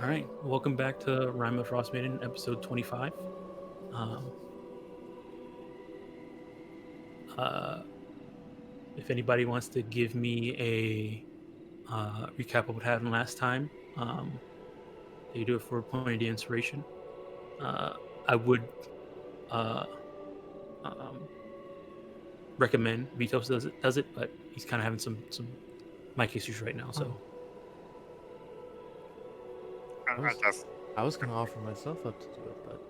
All right, welcome back to Rime the Frostmaiden, episode 25. Um, uh, if anybody wants to give me a recap of what happened last time, they do it for a point of the inspiration. Uh, I would uh, um, recommend Vitos does it, but he's kind of having some mic issues right now. So Oh, I I was just I was gonna offer myself up to do it, but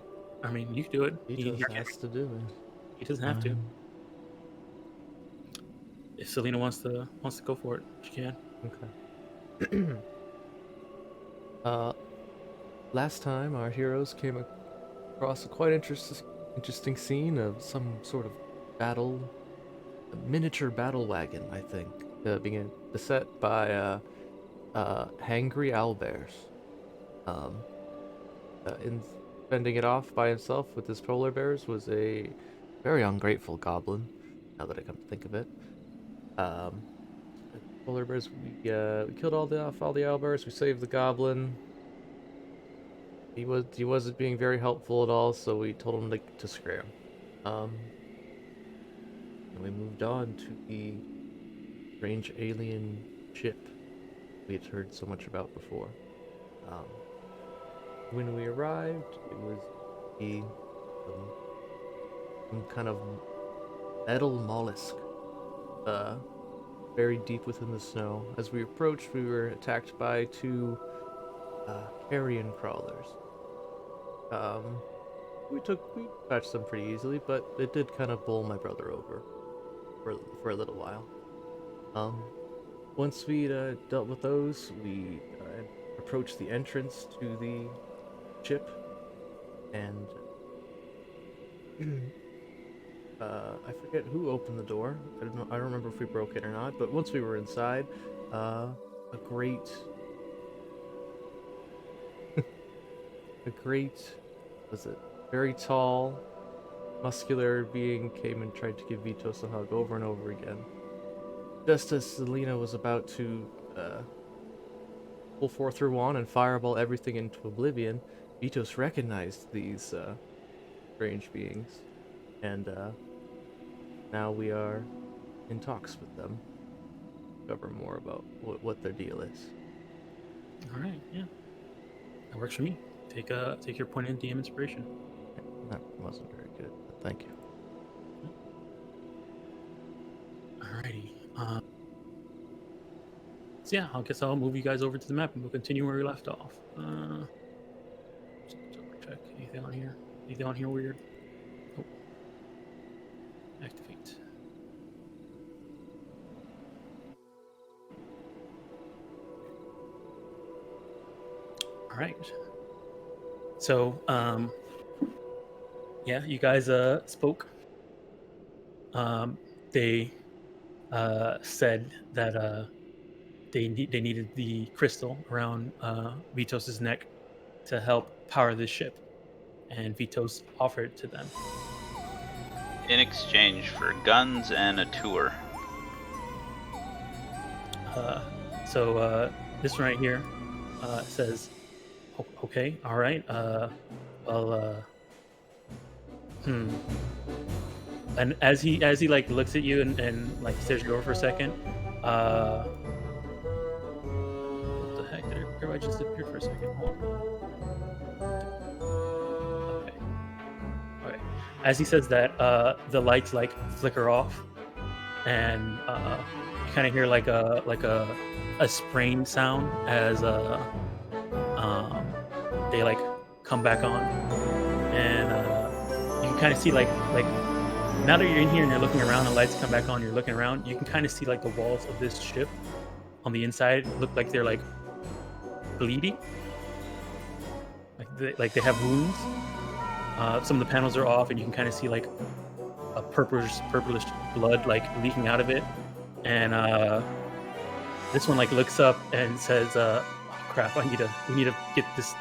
I mean, you can do it. he He, just he, has to do it. he doesn't have to. Um, If Selena wants to go for it, she can. okay. uh, Last time our heroes came across a quite interesting scene of some sort of battle, a miniature battle wagon, I think, being beset by hangry owlbears. Um, in fending it off by himself with his polar bears was a very ungrateful goblin. Now that I come to think of it. Um, Polar bears. We killed all the owlbears. We saved the goblin. He wasn't being very helpful at all, so we told him to scram. Um, and we moved on to the strange alien ship we had heard so much about before. Um, when we arrived, it was some kind of metal mollusk. Very deep within the snow. As we approached, we were attacked by two carrion crawlers. Um, we patched them pretty easily, but it did kind of bowl my brother over for a little while. Um, Once we dealt with those, we approached the entrance to the ship, and I forget who opened the door. I don't know. I don't remember if we broke it or not. But once we were inside, a great, a great, was it very tall, muscular being came and tried to give Vitos a hug over and over again. Just as Selena was about to pull forth her wand and fireball everything into oblivion, Vitos recognized these strange beings, and now we are in talks with them. Discover more about what their deal is. All right, yeah, that works for me. Take your point of DM inspiration. That wasn't very good, but thank you. Alrighty. So yeah, I guess I'll move you guys over to the map and we'll continue where we left off. Just double check. Anything on here? Anything on here weird? Oh. Activate. All right. So, yeah, you guys spoke. They said that they needed the crystal around Vitos's neck to help power this ship, and Vitos offered it to them. In exchange for guns and a tour. So this one right here says, okay, all right, well, and as he like looks at you and like stares you over for a second, what the heck? Did everybody just disappear for a second? Hold on. Okay. As he says that, the lights like flicker off, and you kind of hear like a spraying sound as they like come back on, and you can kind of see like now that you're in here and you're looking around, the lights come back on. You're looking around. You can kind of see like the walls of this ship on the inside look like they're like bleeding, like they have wounds. Some of the panels are off, and you can kind of see like a purplish blood like leaking out of it. And this one like looks up and says, "Oh crap! We need to get this."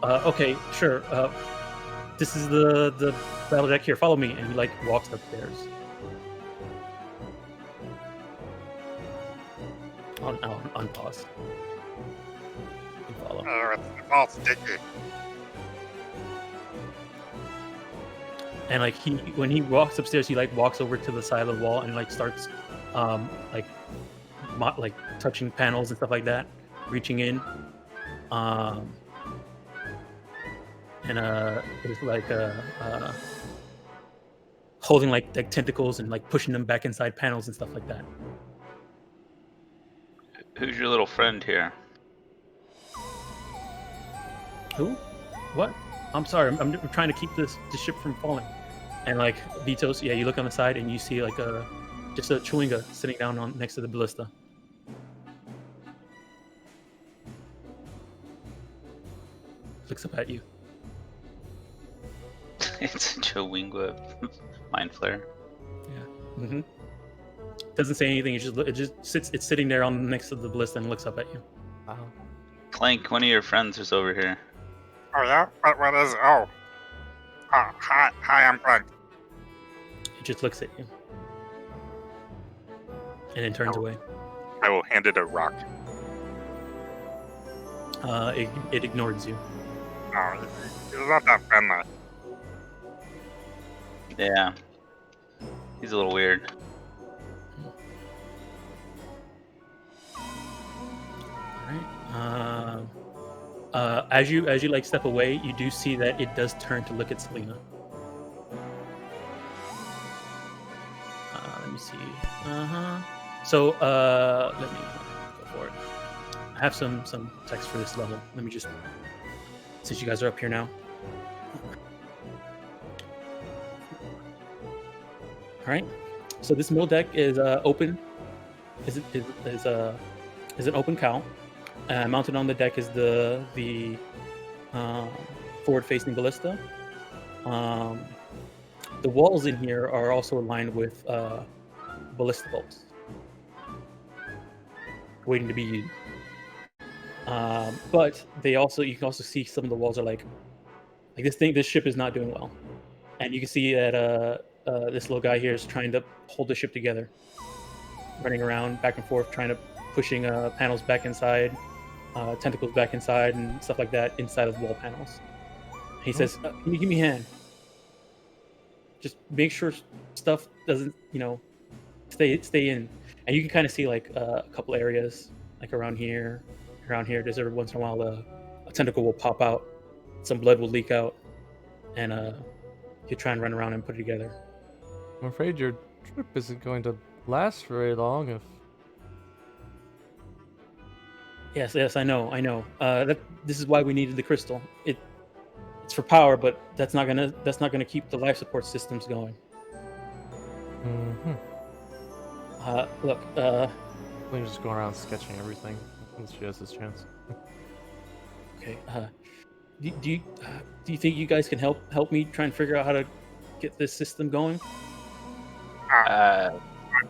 Okay, sure. This is the battle deck here. Follow me, and he like walks upstairs. On pause. You can follow. let's all sticky. And like when he walks upstairs, he like walks over to the side of the wall and like starts, like touching panels and stuff like that, reaching in, and it's like holding like tentacles and like pushing them back inside panels and stuff like that. Who's your little friend here? Who? What? I'm sorry. I'm trying to keep this ship from falling. And like Vitos, yeah, you look on the side and you see like just a Chewinga sitting down on next to the ballista. Looks up at you. It's a Chewinga mind flare. Yeah. Mm-hmm. Doesn't say anything. It just sits. It's sitting there on next to the ballista and looks up at you. Wow. Clank, one of your friends is over here. Oh yeah? What is it? Oh. Hi, I'm Frank. It just looks at you. And then turns away. I will hand it a rock. It ignores you. Oh, he's not that friendly. Yeah. He's a little weird. Alright. As you like step away, you do see that it does turn to look at Selena. Let me see. So let me go for it. I have some text for this level. Let me just, since you guys are up here now. All right. So this middle deck is open. Is an open cow. Mounted on the deck is the forward-facing ballista. The walls in here are also aligned with ballista bolts, waiting to be used. But you can also see some of the walls are like this ship is not doing well, and you can see that this little guy here is trying to hold the ship together, running around back and forth, pushing panels back inside. Tentacles back inside and stuff like that inside of wall panels. He says, "Can you give me a hand? Just make sure stuff doesn't, stay in." And you can kind of see like a couple areas, like around here. There's every once in a while a tentacle will pop out, some blood will leak out, and you try and run around and put it together. I'm afraid your trip isn't going to last very long if... Yes, I know. This is why we needed the crystal. It's for power, but that's not gonna keep the life support systems going. Mm-hmm. Look. We're just going around sketching everything once she has this chance. Okay. Do you think you guys can help me try and figure out how to get this system going? Uh,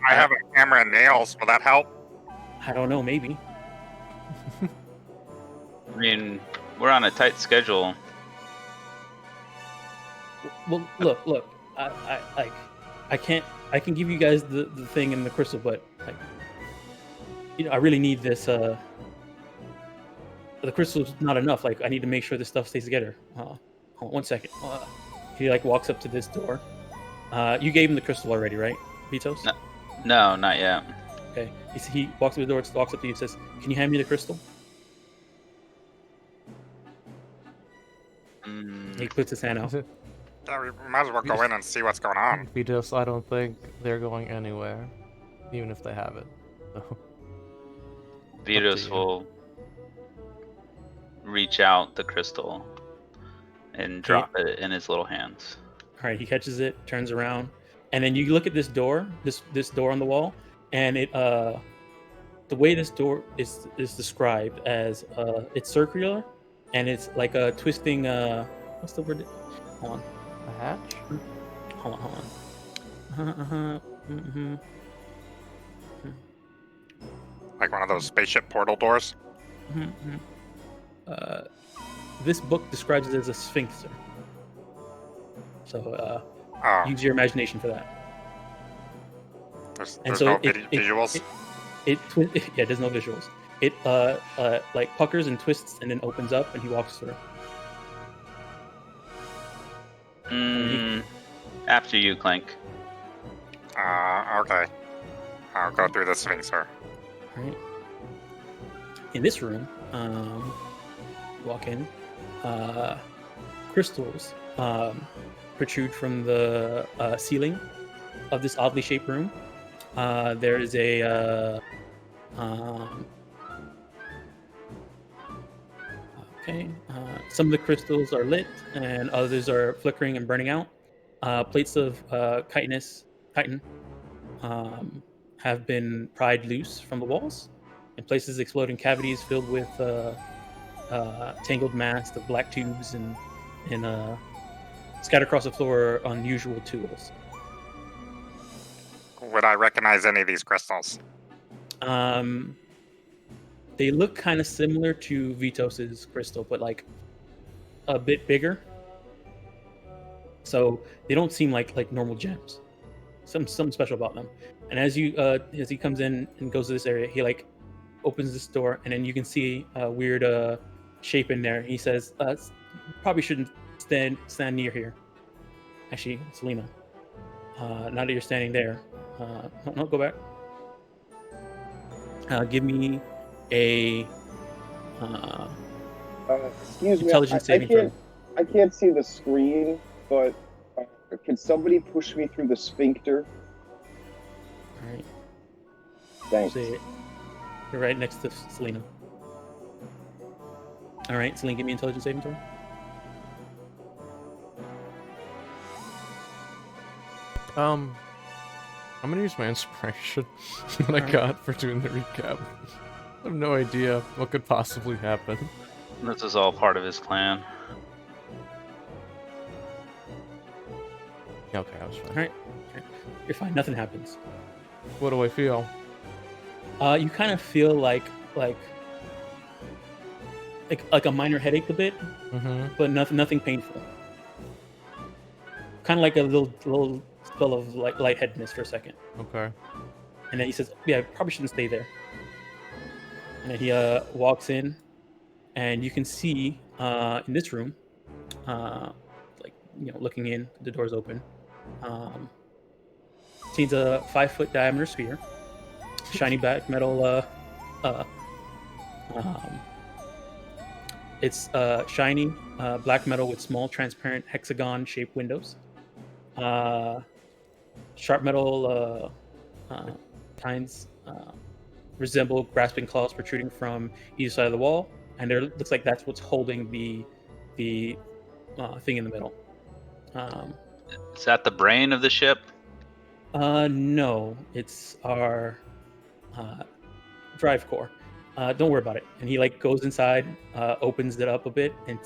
I have a hammer and nails. Will that help? I don't know. Maybe. I mean, we're on a tight schedule. Well, look. I can give you guys the thing and the crystal, but I really need this. The crystal's not enough. Like, I need to make sure this stuff stays together. Hold on 1 second. He walks up to this door. You gave him the crystal already, right, Vitos? No, not yet. Okay. He walks to the door, walks up to you, and says, "Can you hand me the crystal?" He puts his hand out. Yeah, we might as well go in and see what's going on. Vitos, I don't think they're going anywhere, even if they have it. So. Vitos will reach out the crystal and drop it in his little hands. All right, he catches it, turns around, and then you look at this door, this door on the wall, and it the way this door is described as it's circular, and it's like a twisting. What's the word? Hold on. A hatch? Hold on. Mm-hmm. Like one of those spaceship portal doors. This book describes it as a sphinxer. So use your imagination for that. There's And so no it- visuals. Yeah, there's no visuals. It like puckers and twists and then opens up, and he walks through. After you, Clank. Okay. I'll go through the sphinxer. All right. In this room, walk in. Crystals protrude from the ceiling of this oddly shaped room. There is a some of the crystals are lit and others are flickering and burning out. Plates of chitin have been pried loose from the walls, and places exploding cavities filled with tangled mass of black tubes and scattered across the floor are unusual tools. Would I recognize any of these crystals? They look kind of similar to Vitos's crystal, but like a bit bigger. So they don't seem like normal gems. Something special about them. And as he comes in and goes to this area, he like opens this door, and then you can see a weird shape in there. He says, "Probably shouldn't stand near here." Actually, Selena, now that you're standing there, no, go back. Give me a excuse me. intelligence saving throw. I can't see the screen, but can somebody push me through the sphincter? All right. Thanks. See it. You're right next to Selena. All right, Selena, give me intelligence saving throw. I'm gonna use my inspiration that I got for doing the recap. I have no idea what could possibly happen. This is all part of his plan. Yeah, okay, I was fine. All right, you're fine. Nothing happens. What do I feel? You kind of feel like a minor headache a bit, but nothing painful. Kind of like a little spell of like lightheadedness for a second. Okay. And then he says, "Yeah, probably shouldn't stay there." And then he walks in, and you can see in this room, looking in, the door's open. Sees a 5-foot diameter sphere, shiny black metal. It's shiny black metal with small transparent hexagon-shaped windows. Sharp metal tines resemble grasping claws protruding from either side of the wall, and there looks like that's what's holding the thing in the middle. Is that the brain of the ship? No, it's our drive core. Don't worry about it. And he like goes inside, opens it up a bit, and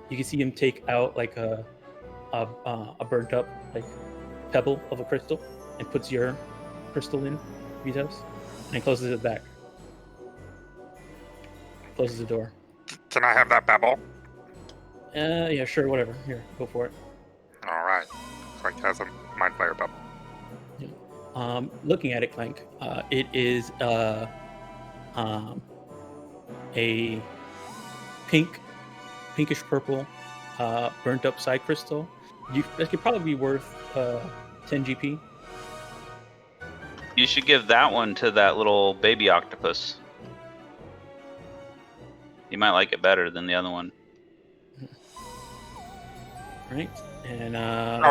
you can see him take out like a burnt up like pebble of a crystal and puts your crystal in, Vitos, and closes it back. Closes the door. Can I have that pebble? Yeah, sure, whatever. Here, go for it. All right. Clank has a mind flayer pebble. Looking at it, Clank, it is a pinkish purple, burnt up side crystal. That could probably be worth 10 GP. You should give that one to that little baby octopus. You might like it better than the other one. Right. And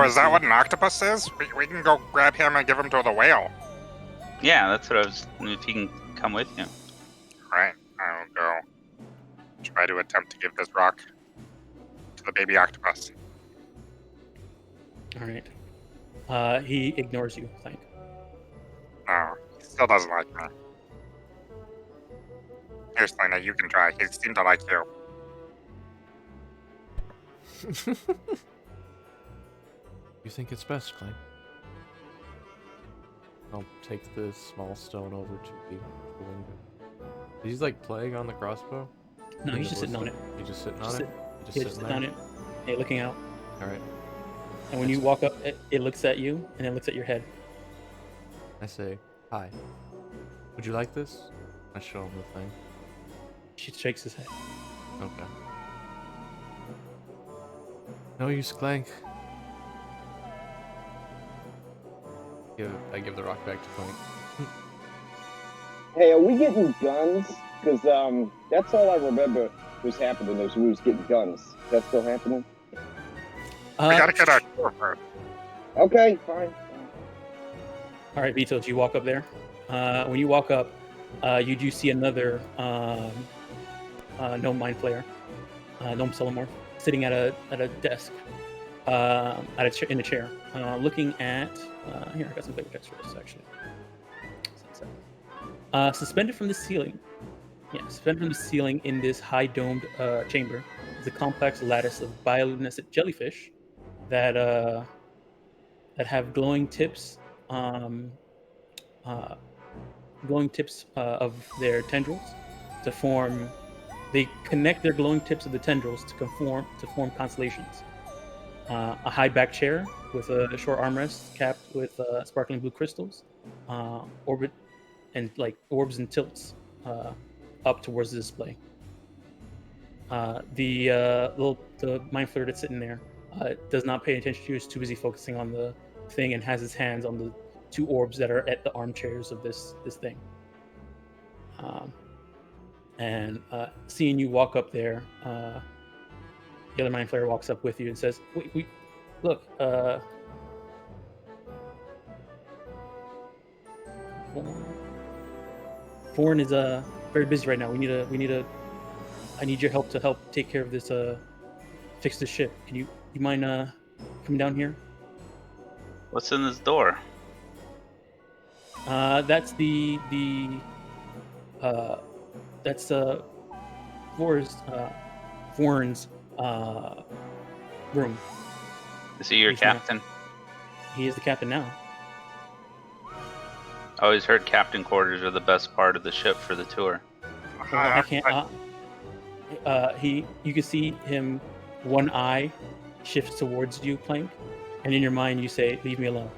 is that what an octopus is? We can go grab him and give him to the whale. Yeah, that's what I was. If he can come with you. Right. I'll go try to attempt to give this rock to the baby octopus. All right. He ignores you, Clank. No, he still doesn't like me. Here, Selena, you can try. He seemed to like you. You think it's best, Clank? I'll take this small stone over to the window. He's like playing on the crossbow? No, he's just sitting on it. He's just sitting on it? Just sitting on it. Hey, looking out. Alright. And when you walk up, it looks at you, and it looks at your head. I say, hi. Would you like this? I show him the thing. She shakes his head. Okay. No use, Clank. I give the rock back to Clank. Hey, are we getting guns? Because that's all I remember was happening. Was we was getting guns. Is that still happening? We gotta get our tour first. Okay, fine. All right, Vito, do you walk up there? When you walk up, you do see another gnome mind flayer, gnome Celemorph, sitting at a desk, in a chair, looking at. Here, I got some paper text for this actually. Suspended from the ceiling. Yeah, suspended from the ceiling in this high domed chamber is a complex lattice of bioluminescent jellyfish that have glowing tips. Of their tendrils to form. They connect their glowing tips of the tendrils to form constellations. A high back chair with a short armrest capped with sparkling blue crystals, orbit and like orbs and tilts up towards the display. The mind flayer that's sitting there does not pay attention to you. He's too busy focusing on the thing and has his hands on the 2 orbs that are at the armchairs of this thing. And seeing you walk up there, the other mind flayer walks up with you and says, "Wait, look, Foreign is very busy right now. I need your help to help take care of this, fix this ship. You mind coming down here?" What's in this door? That's Foreign's room. Is he your He's not- captain? He is the captain now. I always heard captain quarters are the best part of the ship for the tour. I can't. You can see him. One eye shifts towards you, Plank, and in your mind you say, "Leave me alone."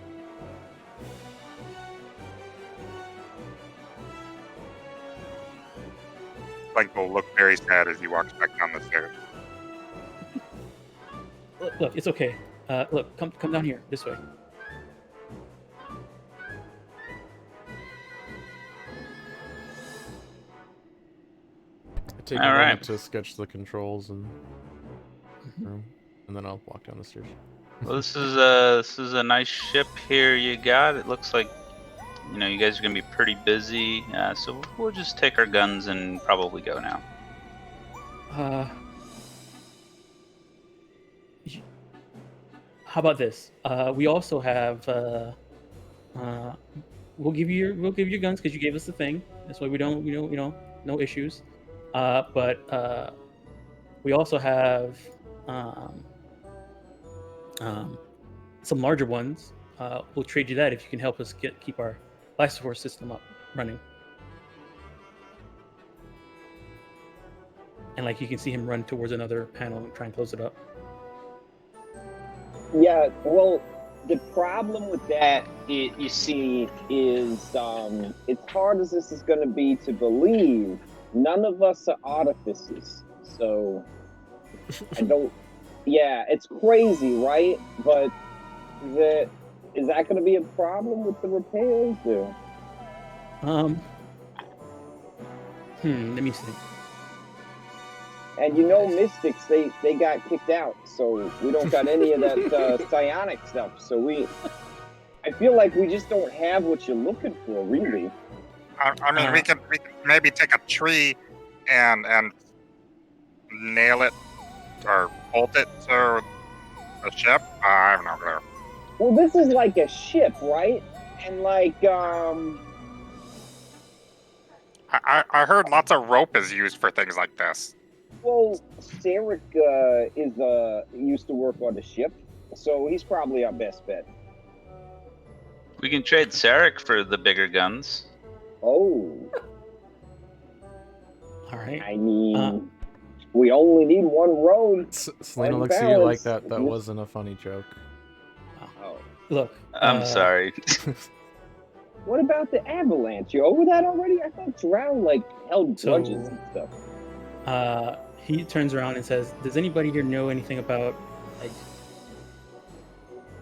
Clank will look very sad as he walks back down the stairs. Look, it's okay. Look, come down here this way. I take a All moment right. to sketch the controls and room, and then I'll walk down the stairs. Well, this is a nice ship here you got. It looks like you guys are gonna be pretty busy, so we'll just take our guns and probably go now. How about this? We also have. We'll give you your guns because you gave us the thing. That's why we don't. No issues. But we also have some larger ones. We'll trade you that if you can help us keep our life support system up running. And like you can see him run towards another panel and try and close it up. Yeah, well, the problem with that, you see, is as hard as this is going to be to believe, none of us are artificers. So, I don't... Yeah, it's crazy, right? But is that going to be a problem with the repairs? Or? Let me see. And Mystics, they got kicked out, so we don't got any of that psionic stuff. So I feel like we just don't have what you're looking for, really. I mean, we can maybe take a tree and nail it or bolt it to a ship. I don't know. Well, this is like a ship, right? And like I heard lots of rope is used for things like this. Well, Sarek used to work on the ship, so he's probably our best bet. We can trade Sarek for the bigger guns. Oh. All right. I mean, we only need one road. Selena looks at you like that wasn't a funny joke. Oh. Look. I'm sorry. What about the avalanche? You over that already? I thought Drown held grudges and stuff. He turns around and says, "Does anybody here know anything about like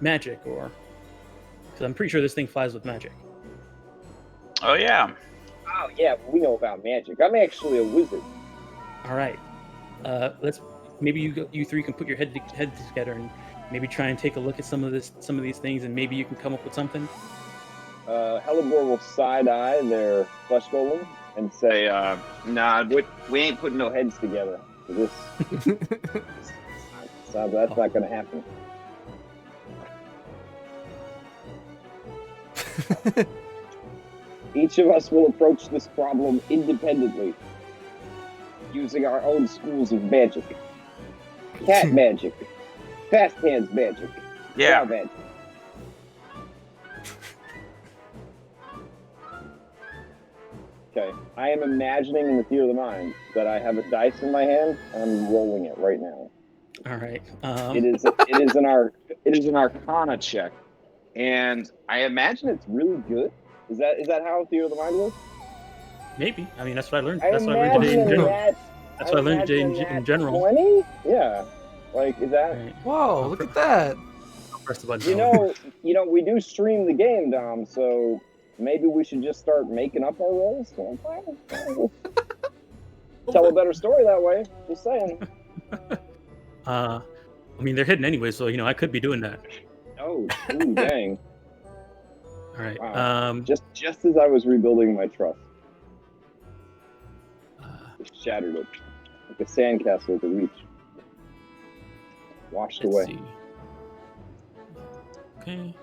magic or?" Because I'm pretty sure this thing flies with magic. Oh yeah. Oh yeah, we know about magic. I'm actually a wizard. All right. Let's maybe you three can put your heads together and maybe try and take a look at some of these things, and maybe you can come up with something. Hellebore will side eye their flesh golem and say, "Nah, we ain't putting no heads together for this. So that's not gonna happen." Each of us will approach this problem independently, using our own schools of magic. Cat magic, fast hands magic, Yeah. claw magic. Okay, I am imagining in the theater of the mind that I have a dice in my hand and I'm rolling it right now. All right. It is an Arcana check, and I imagine it's really good. Is that how theater of the mind works? Maybe. I mean, that's what I learned. I That's what I learned today in imagine general. that. That's what I learned today in general. 20? Yeah. Like, is that? Right. Whoa, look at that. Press the button. You know, we do stream the game, Dom. So maybe we should just start making up our roles. Tell a better story that way. Just saying. I mean, they're hidden anyway, so I could be doing that. Oh, ooh, dang. All right. Wow. Just as I was rebuilding my trust, just shattered it like a sandcastle at the reach. Washed Let's away. see. Okay.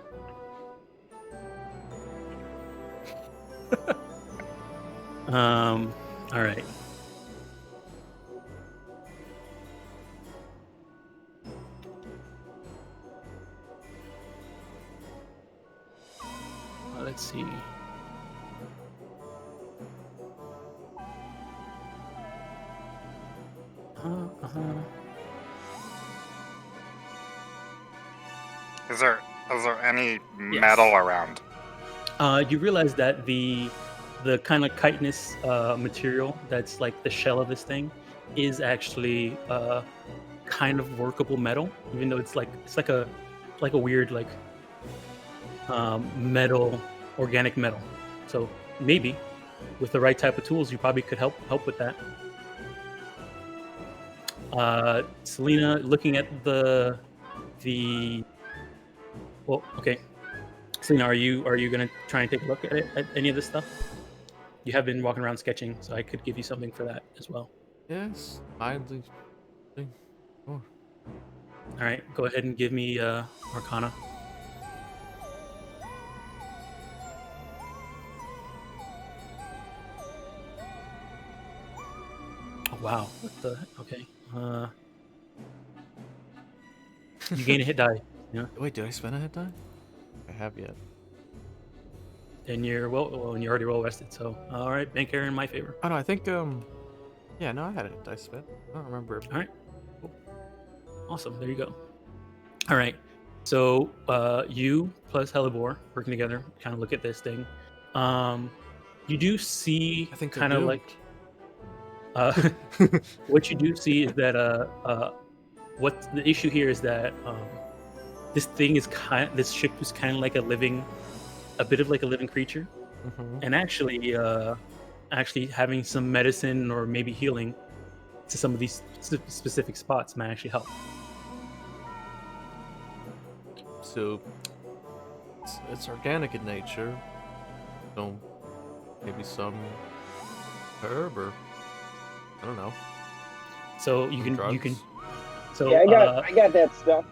All right. Let's see. Is there any metal around? You realize that the kind of chitinous material that's like the shell of this thing is actually kind of workable metal, even though it's like a weird metal, organic metal. So maybe with the right type of tools, you probably could help with that. Selena, looking at the well, okay. Selena, are you gonna try and take a look at any of this stuff? You have been walking around sketching, so I could give you something for that as well. Yes, idly. Oh. All right, go ahead and give me Arcana. Oh, wow. What the? Okay. You gain a hit die. Yeah. Wait, did I spend a hit die? I have yet. And you're and you're already well rested. So all right, bank error in my favor. Oh no, I think yeah, no, I had a hit die spent. I don't remember. All right. Cool. Awesome. There you go. All right. So you plus Hellebore working together, kind of look at this thing. You do see I think kind of like what you do see is that what the issue here is that this thing is this ship is kind of like a bit of like a living creature, and actually having some medicine or maybe healing to some of these specific spots might actually help. So it's organic in nature. So maybe some herb or I don't know. So you can so yeah, I got that stuff.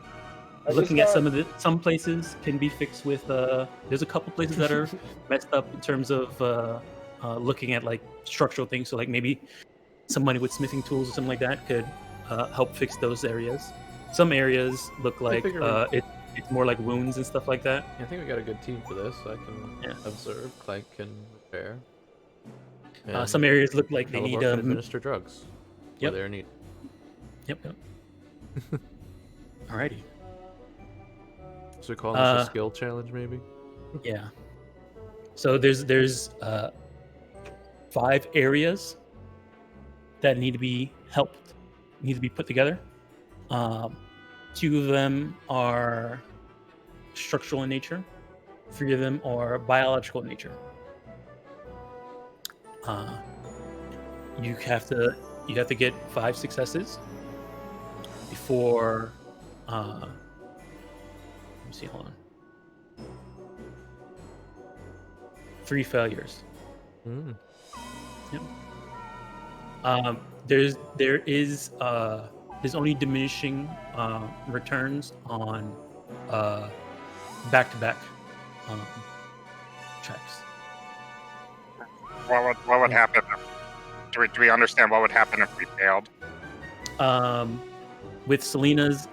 Looking at some places can be fixed with there's a couple places that are messed up in terms of looking at like structural things. So like maybe somebody with smithing tools or something like that could help fix those areas. Some areas look like it's more like wounds and stuff like that. Yeah, I think we got a good team for this. I can observe, Clank can repair. Some areas look like they need administer drugs. Yep. They're needed. Yep. Alrighty. So we call this a skill challenge, maybe? Yeah. So there's 5 areas that need to be need to be put together. 2 of them are structural in nature. 3 of them are biological in nature. You have to get 5 successes before. Let me see. Hold on. 3 failures. Mm. Yep. There's only diminishing returns on back-to-back checks. What would happen? Do we understand what would happen if we failed? With Selena's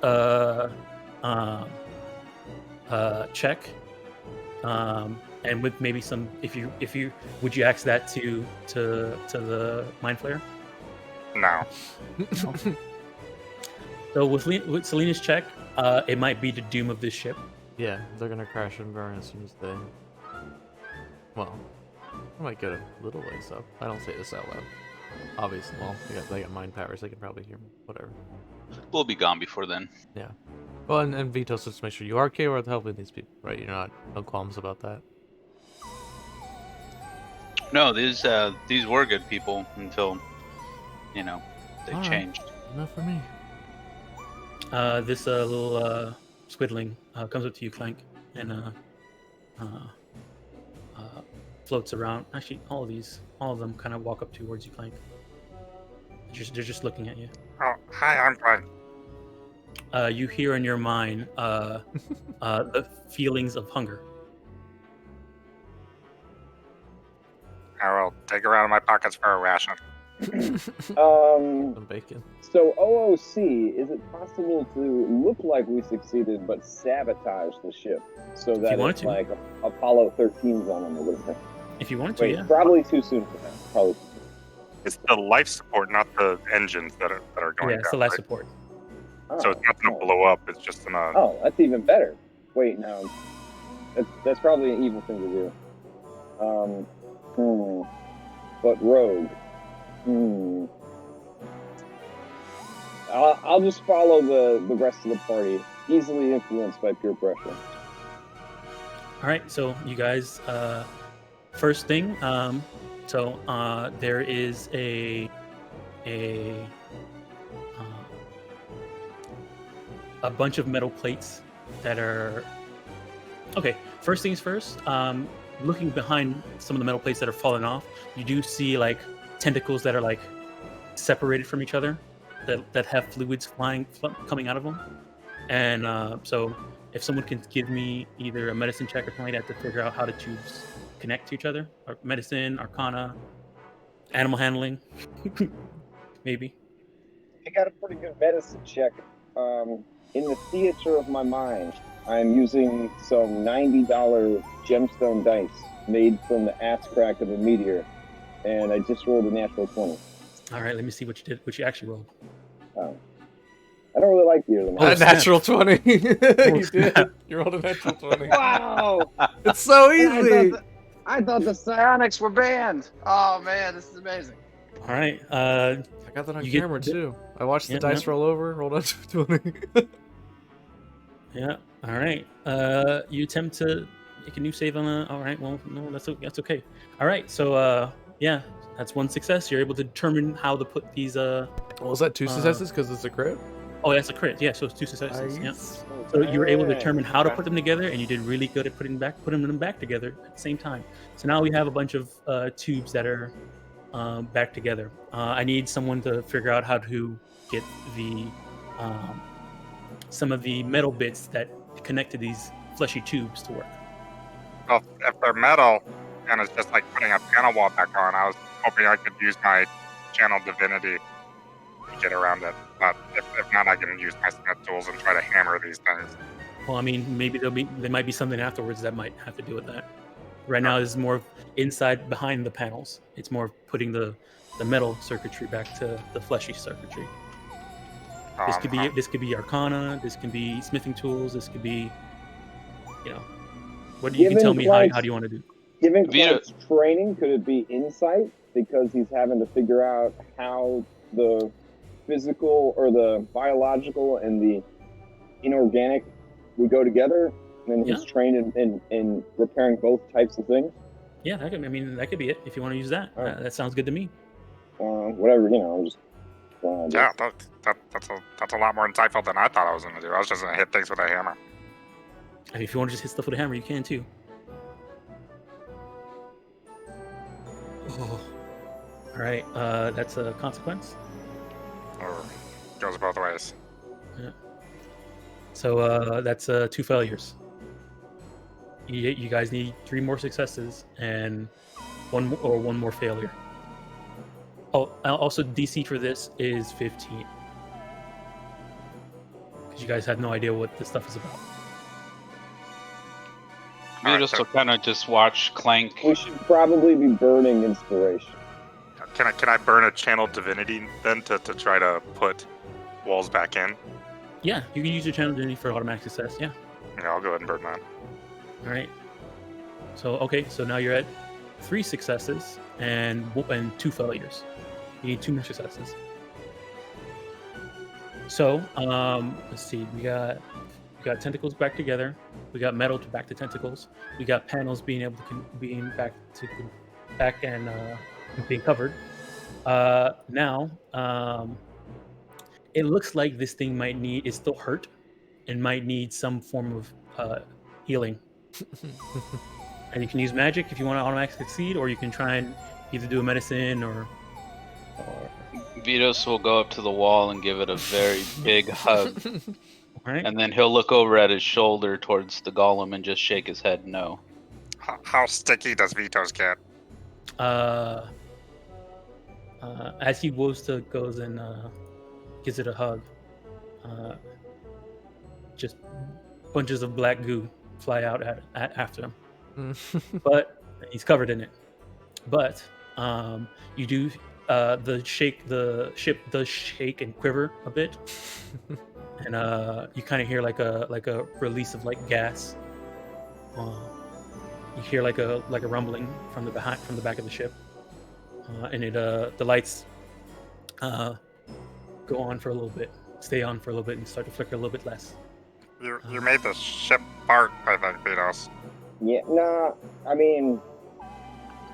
check, and with maybe some, if you would you ask that to the Mind Flayer? No. So with Selena's check, it might be the doom of this ship. Yeah, they're gonna crash and burn as soon as they. Well, I might get a little ways up. I don't say this out loud. Obviously, well, they got mind powers. They can probably hear me. Whatever. We'll be gone before then. Yeah. Well, and Vitos, just make sure you are capable of helping these people, right? You're not no qualms about that. No, these were good people until, they All right. changed. Enough for me. This little squidling comes up to you, Clank, and floats around. Actually, all of them kind of walk up towards you, Clank. They're just looking at you. Oh, hi, I'm fine. You hear in your mind the feelings of hunger. I will take her out of my pockets for a ration. Some bacon. So OOC, is it possible to look like we succeeded but sabotage the ship so that wanted it's to. like Apollo 13's on them or whatever? If you wanted to, Wait, yeah. probably too soon for that. Probably too soon. It's the life support, not the engines that are going Yeah, down. it's the life right? support. So it's not going to blow up. It's just going to. Oh, that's even better. Wait, no. That's probably an evil thing to do. But rogue. I'll just follow the rest of the party. Easily influenced by peer pressure. All right, so you guys, first thing, there is a bunch of metal plates that are okay. First things first. Looking behind some of the metal plates that are falling off, you do see like tentacles that are like separated from each other, that have fluids coming out of them. And so, if someone can give me either a medicine check or something like that to figure out how the tubes connect to each other, or medicine, arcana, animal handling, maybe. I got a pretty good medicine check. In the theater of my mind, I'm using some $90 gemstone dice made from the ass crack of a meteor, and I just rolled a natural 20. All right, let me see what you actually rolled. Oh. I don't really like the A snap. natural 20. You did. Snap. You rolled a natural 20. Wow! It's so easy. I thought the psionics were banned. Oh man, this is amazing. All right, I got that on You get camera the- too. I watched the Yeah, dice yeah. roll over, rolled out 20. yeah. All right. You attempt to make a new save on a. All right. Well, no, that's okay. All right. So yeah, that's one success. You're able to determine how to put these. Well, was that 2 successes because it's a crit? Oh, that's a crit. Yeah. So it's 2 successes. Yeah. Nice. So you were able to determine how to put them together, and you did really good at putting them back together at the same time. So now we have a bunch of tubes that are back together. I need someone to figure out how to get the some of the metal bits that connect to these fleshy tubes to work. Well, if they're metal and it's just like putting a panel wall back on, I was hoping I could use my channel divinity to get around it. But if not, I can use my smith tools and try to hammer these things. Well, I mean, maybe there might be something afterwards that might have to do with that. Right now, this is more inside behind the panels. It's more putting the metal circuitry back to the fleshy circuitry. This could be arcana. This can be smithing tools. This could be, what you can tell me how do you want to do? Given Vito- Clark's training, could it be insight because he's having to figure out how the physical or the biological and the inorganic would go together, and he's Yeah. trained in repairing both types of things. Yeah, that could be it if you want to use that. All right. That sounds good to me. Whatever, I'm just throwing Yeah, ideas. that's a lot more insightful than I thought I was going to do. I was just going to hit things with a hammer. And if you want to just hit stuff with a hammer, you can too. Oh. All right, that's a consequence. Or goes both ways. So that's 2 failures. You guys need 3 more successes and one more failure. Oh, also DC for this is 15. Because you guys have no idea what this stuff is about. Vitos will kind of just watch Clank. We should probably be burning inspiration. Can I burn a channeled divinity then to try to put walls back in? Yeah, you can use your channel divinity for automatic success. Yeah. Yeah, I'll go ahead and burn that. All right. So now you're at 3 successes and 2 failures. You need 2 more successes. So let's see. We got tentacles back together. We got metal back to tentacles. We got panels being back and being covered. Now it looks like this thing is still hurt and might need some form of healing. And you can use magic if you want to automatically succeed, or you can try and either do a medicine or Vitos will go up to the wall and give it a very big hug. all right. And then he'll look over at his shoulder towards the golem and just shake his head no. How sticky does Vitos get? As he goes and gives it a hug, just bunches of black goo fly out after him. But he's covered in it. But you do the ship does shake and quiver a bit, and you kind of hear like a release of like gas. You hear like a rumbling from the back of the ship, and the lights go on for a little bit, stay on for a little bit, and start to flicker a little bit less. You made the ship part, I think, Vitos. Yeah, nah. I mean,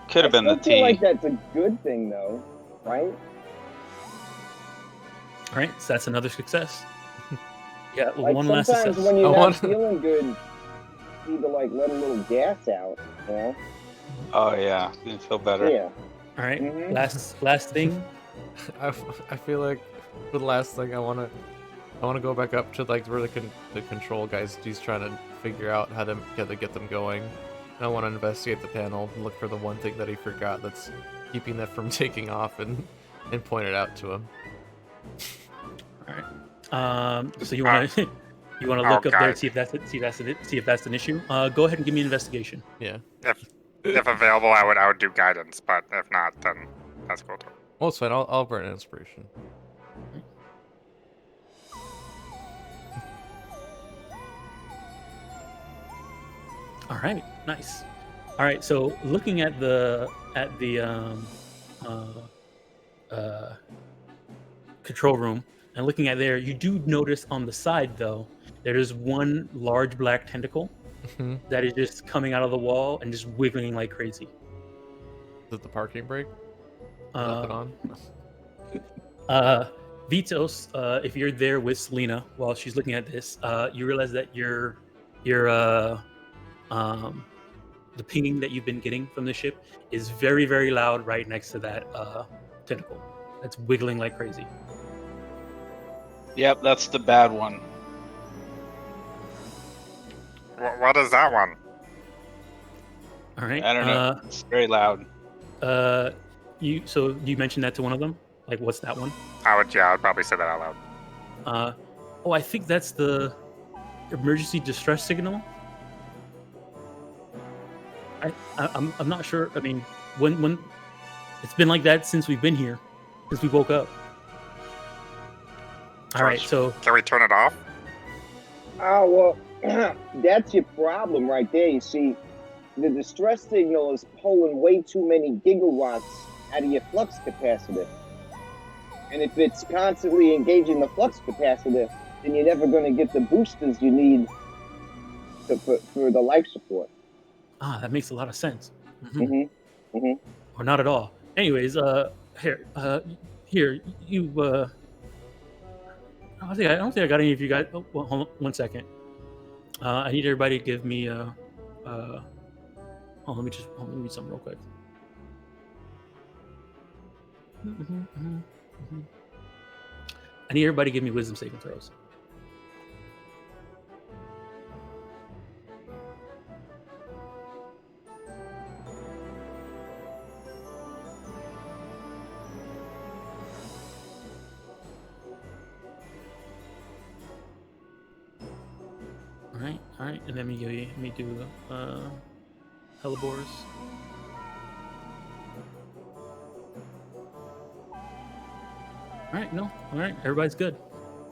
Could have been the I feel tea. like that's a good thing, though, right? All right, so that's another success. Yeah, Like one last sometimes success. when you're I not want- feeling good, you need to like let a little gas out, you know? Oh yeah, you feel better. Yeah. All right, Mhm. last thing. I feel like for the last thing I want to go back up to like where the control guys. He's trying to figure out how to get them going. And I want to investigate the panel and look for the one thing that he forgot that's keeping that from taking off and point it out to him. All right. So you want to look up there God. and see if that's an issue. Go ahead and give me an investigation. Yeah. If available, I would do guidance, but if not, then that's cool too. Well, it's fine. I'll burn an inspiration. All right, nice. All right, so looking at the control room and looking at there, you do notice on the side though there is one large black tentacle Mhm. that is just coming out of the wall and just wiggling like crazy. Is it the parking brake? Nothing Uh, on? Vitos, if you're there with Selena while she's looking at this, you realize that the pinging that you've been getting from the ship is very, very loud right next to that tentacle that's wiggling like crazy. Yep, that's the bad one. What is that one? All right. I don't know. It's very loud. You mentioned that to one of them? Like, what's that one? I would probably say that out loud. I think that's the emergency distress signal. I'm not sure. I mean, when it's been like that since we've been here, since we woke up. All right, so Can we turn it off? Oh, well, that's your problem right there. You see, the distress signal is pulling way too many gigawatts out of your flux capacitor. And if it's constantly engaging the flux capacitor, then you're never going to get the boosters you need for the life support. Ah, that makes a lot of sense. Or not at all. Anyways, here, you. I don't think I got any of you guys. Oh, well, hold on 1 second. I need everybody to give me hold on, let me read something real quick. I need everybody to give me wisdom saving throws. All right, and then let me do hellebores. All right, everybody's good.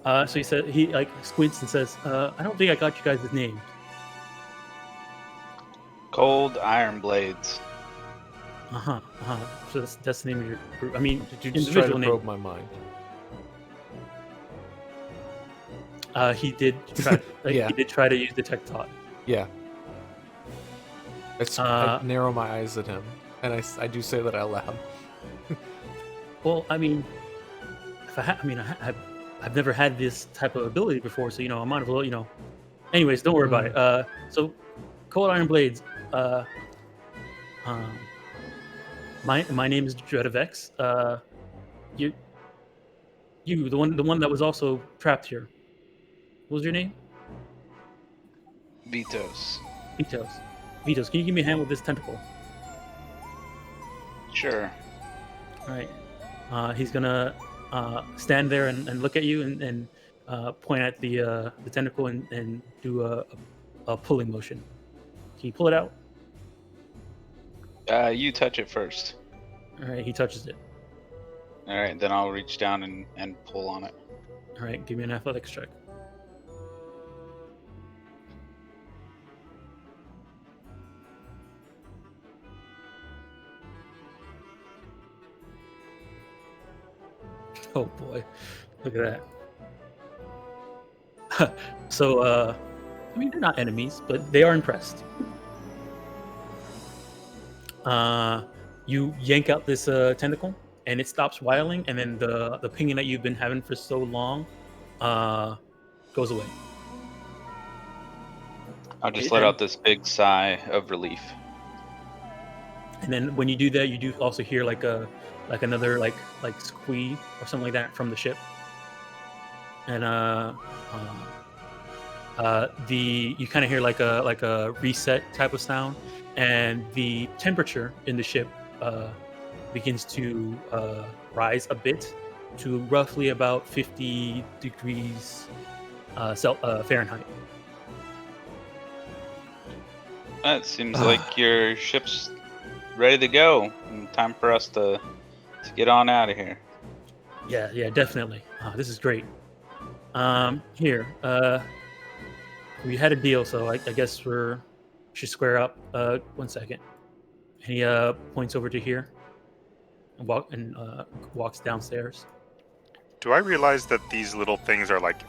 So he like squints and says, I don't think I got you guys' names. Cold Iron Blades. So that's the name of your group. I mean, Did you just try to individual probe name. my mind? He did try. Yeah. He did try to use detect thought. Yeah. I narrow my eyes at him, and I do say that out loud. Well, I mean, I've never had this type of ability before, so I'm on a little, Anyways, don't worry about it. So, Cold Iron Blades. My name is Dread of X. You, the one that was also trapped here. What was your name? Vitos. Vitos, can you give me a hand with this tentacle? Sure. All right. He's gonna stand there and look at you and point at the tentacle and do a pulling motion. Can you pull it out? You touch it first. All right. He touches it. All right, then I'll reach down and pull on it. All right. Give me an athletics check. Oh boy, look at that. So, I mean, they're not enemies, but they are impressed. You yank out this tentacle, and it stops wiling, and then the pinging that you've been having for so long goes away. I'll just let out this big sigh of relief. And then when you do that, you do also hear another like squee or something like that from the ship. And you kind of hear like a reset type of sound, and the temperature in the ship begins to rise a bit to roughly about 50 degrees Fahrenheit. It seems like your ship's ready to go. Time for us to get on out of here. Yeah, definitely. This is great. Here, we had a deal, so I guess we should square up. 1 second. And he points over to here and walks downstairs. Do I realize that these little things are like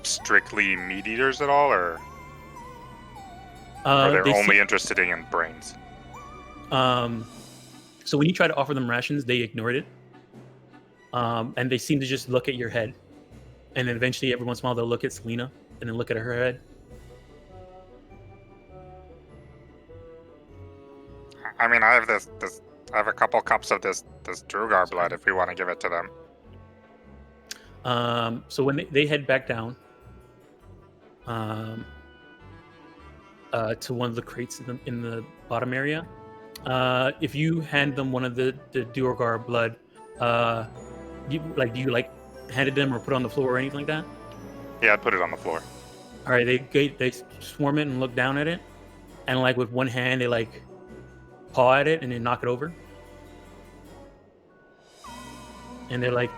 strictly meat eaters at all, or are they only interested in brains? So when you try to offer them rations, they ignored it. And they seem to just look at your head. And then eventually, every once in a while, they'll look at Selena and then look at her head. I mean, I have I have a couple cups of this Drugar blood if we want to give it to them. So when they head back down to one of the crates in the bottom area, if you hand them one of the Drugar blood, do you hand it them or put it on the floor or anything like that? Yeah, I'd put it on the floor. All right, they swarm it and look down at it, and with one hand they paw at it and then knock it over. And they're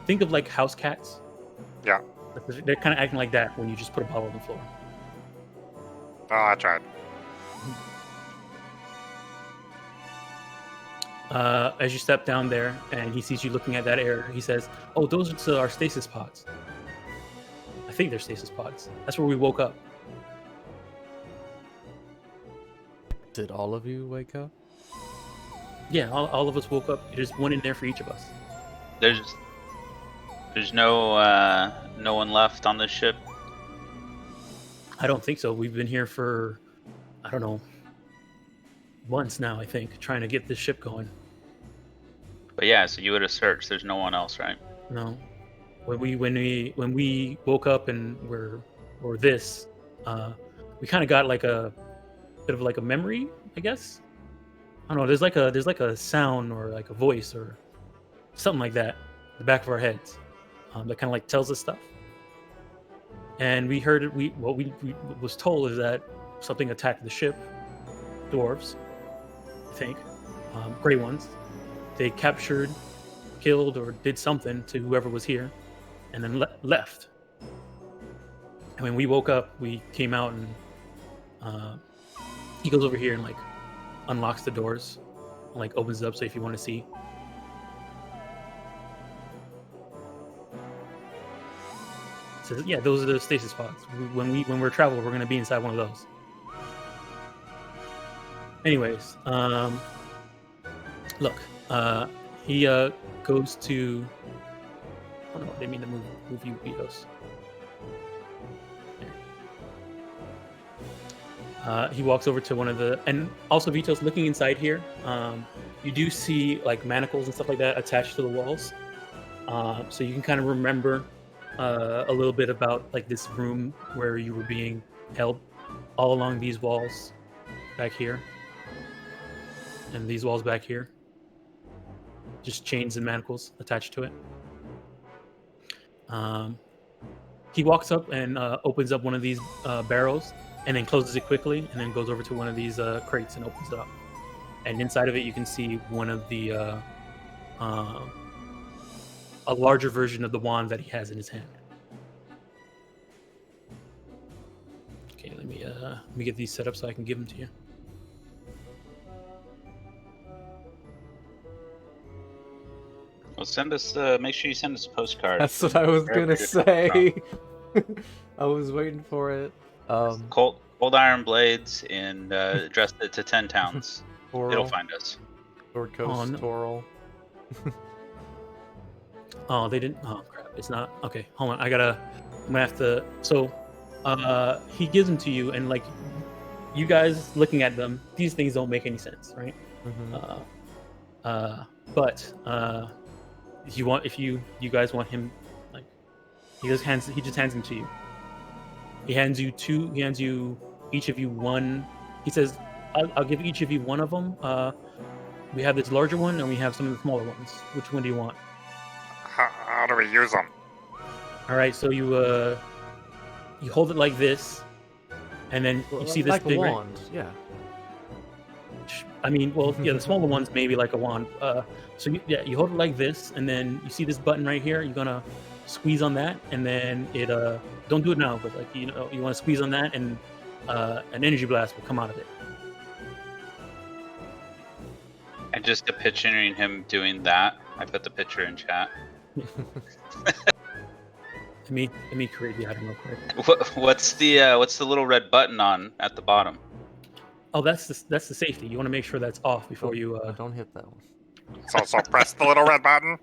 think of house cats. Yeah. They're kind of acting like that when you just put a bottle on the floor. Oh, I tried. as you step down there, and he sees you looking at that area, he says, "Oh, those are our stasis pods. I think they're stasis pods. That's where we woke up." Did all of you wake up? Yeah, all of us woke up. There's one in there for each of us. There's no no one left on this ship. I don't think so. We've been here for, I don't know, months now, I think, trying to get this ship going. But yeah, so you would have searched. There's no one else, right? No. When we woke up and or this, we kind of got like a bit of like a memory, I guess. I don't know. There's like a sound or like a voice or something like that in the back of our heads that kind of like tells us stuff. And we heard it. What we was told is that something attacked the ship. Dwarves, I think, gray ones. They captured, killed, or did something to whoever was here, and then left. And when we woke up, we came out, and he goes over here and like unlocks the doors, and, like opens it up so if you want to see. So yeah, those are the stasis pods. When we're traveling, we're gonna be inside one of those. Anyways, look, he goes to. Oh no, I didn't mean to move you, Vitos. He walks over to one of the, and also Vitos, looking inside here, you do see like manacles and stuff like that attached to the walls, so you can kind of remember a little bit about like this room where you were being held, all along these walls back here, and these walls back here, just chains and manacles attached to it. He walks up and opens up one of these barrels, and then closes it quickly, and then goes over to one of these crates and opens it up. And inside of it, you can see one of the a larger version of the wand that he has in his hand. Okay, let me get these set up so I can give them to you. Well, send us. Make sure you send us a postcard. That's what I was gonna say. I was waiting for it. Cold iron blades and address it to 10 towns. It'll find us. Sword Coast, no. Toril. Oh, they didn't. Oh crap! It's not. Okay, hold on. I'm gonna have to. So, he gives them to you, and like, you guys looking at them, these things don't make any sense, right? Mm-hmm. But if you guys want him, like, he just hands them to you. He hands you two. He hands you each of you one. He says, "I'll give each of you one of them. We have this larger one, and we have some of the smaller ones. Which one do you want?" How do we use them? All right, so you hold it like this, and then you see this like thing, a right? wand, yeah. I mean, well, yeah, the smaller ones maybe like a wand. So you hold it like this, and then you see this button right here. You're gonna squeeze on that, and then it don't do it now, but like you want to squeeze on that, and an energy blast will come out of it. And just picturing him doing that, I put the picture in chat. Let me create the item real quick. What's the little red button on at the bottom? Oh, that's the safety. You want to make sure that's off before you. Don't hit that one. So press the little red button.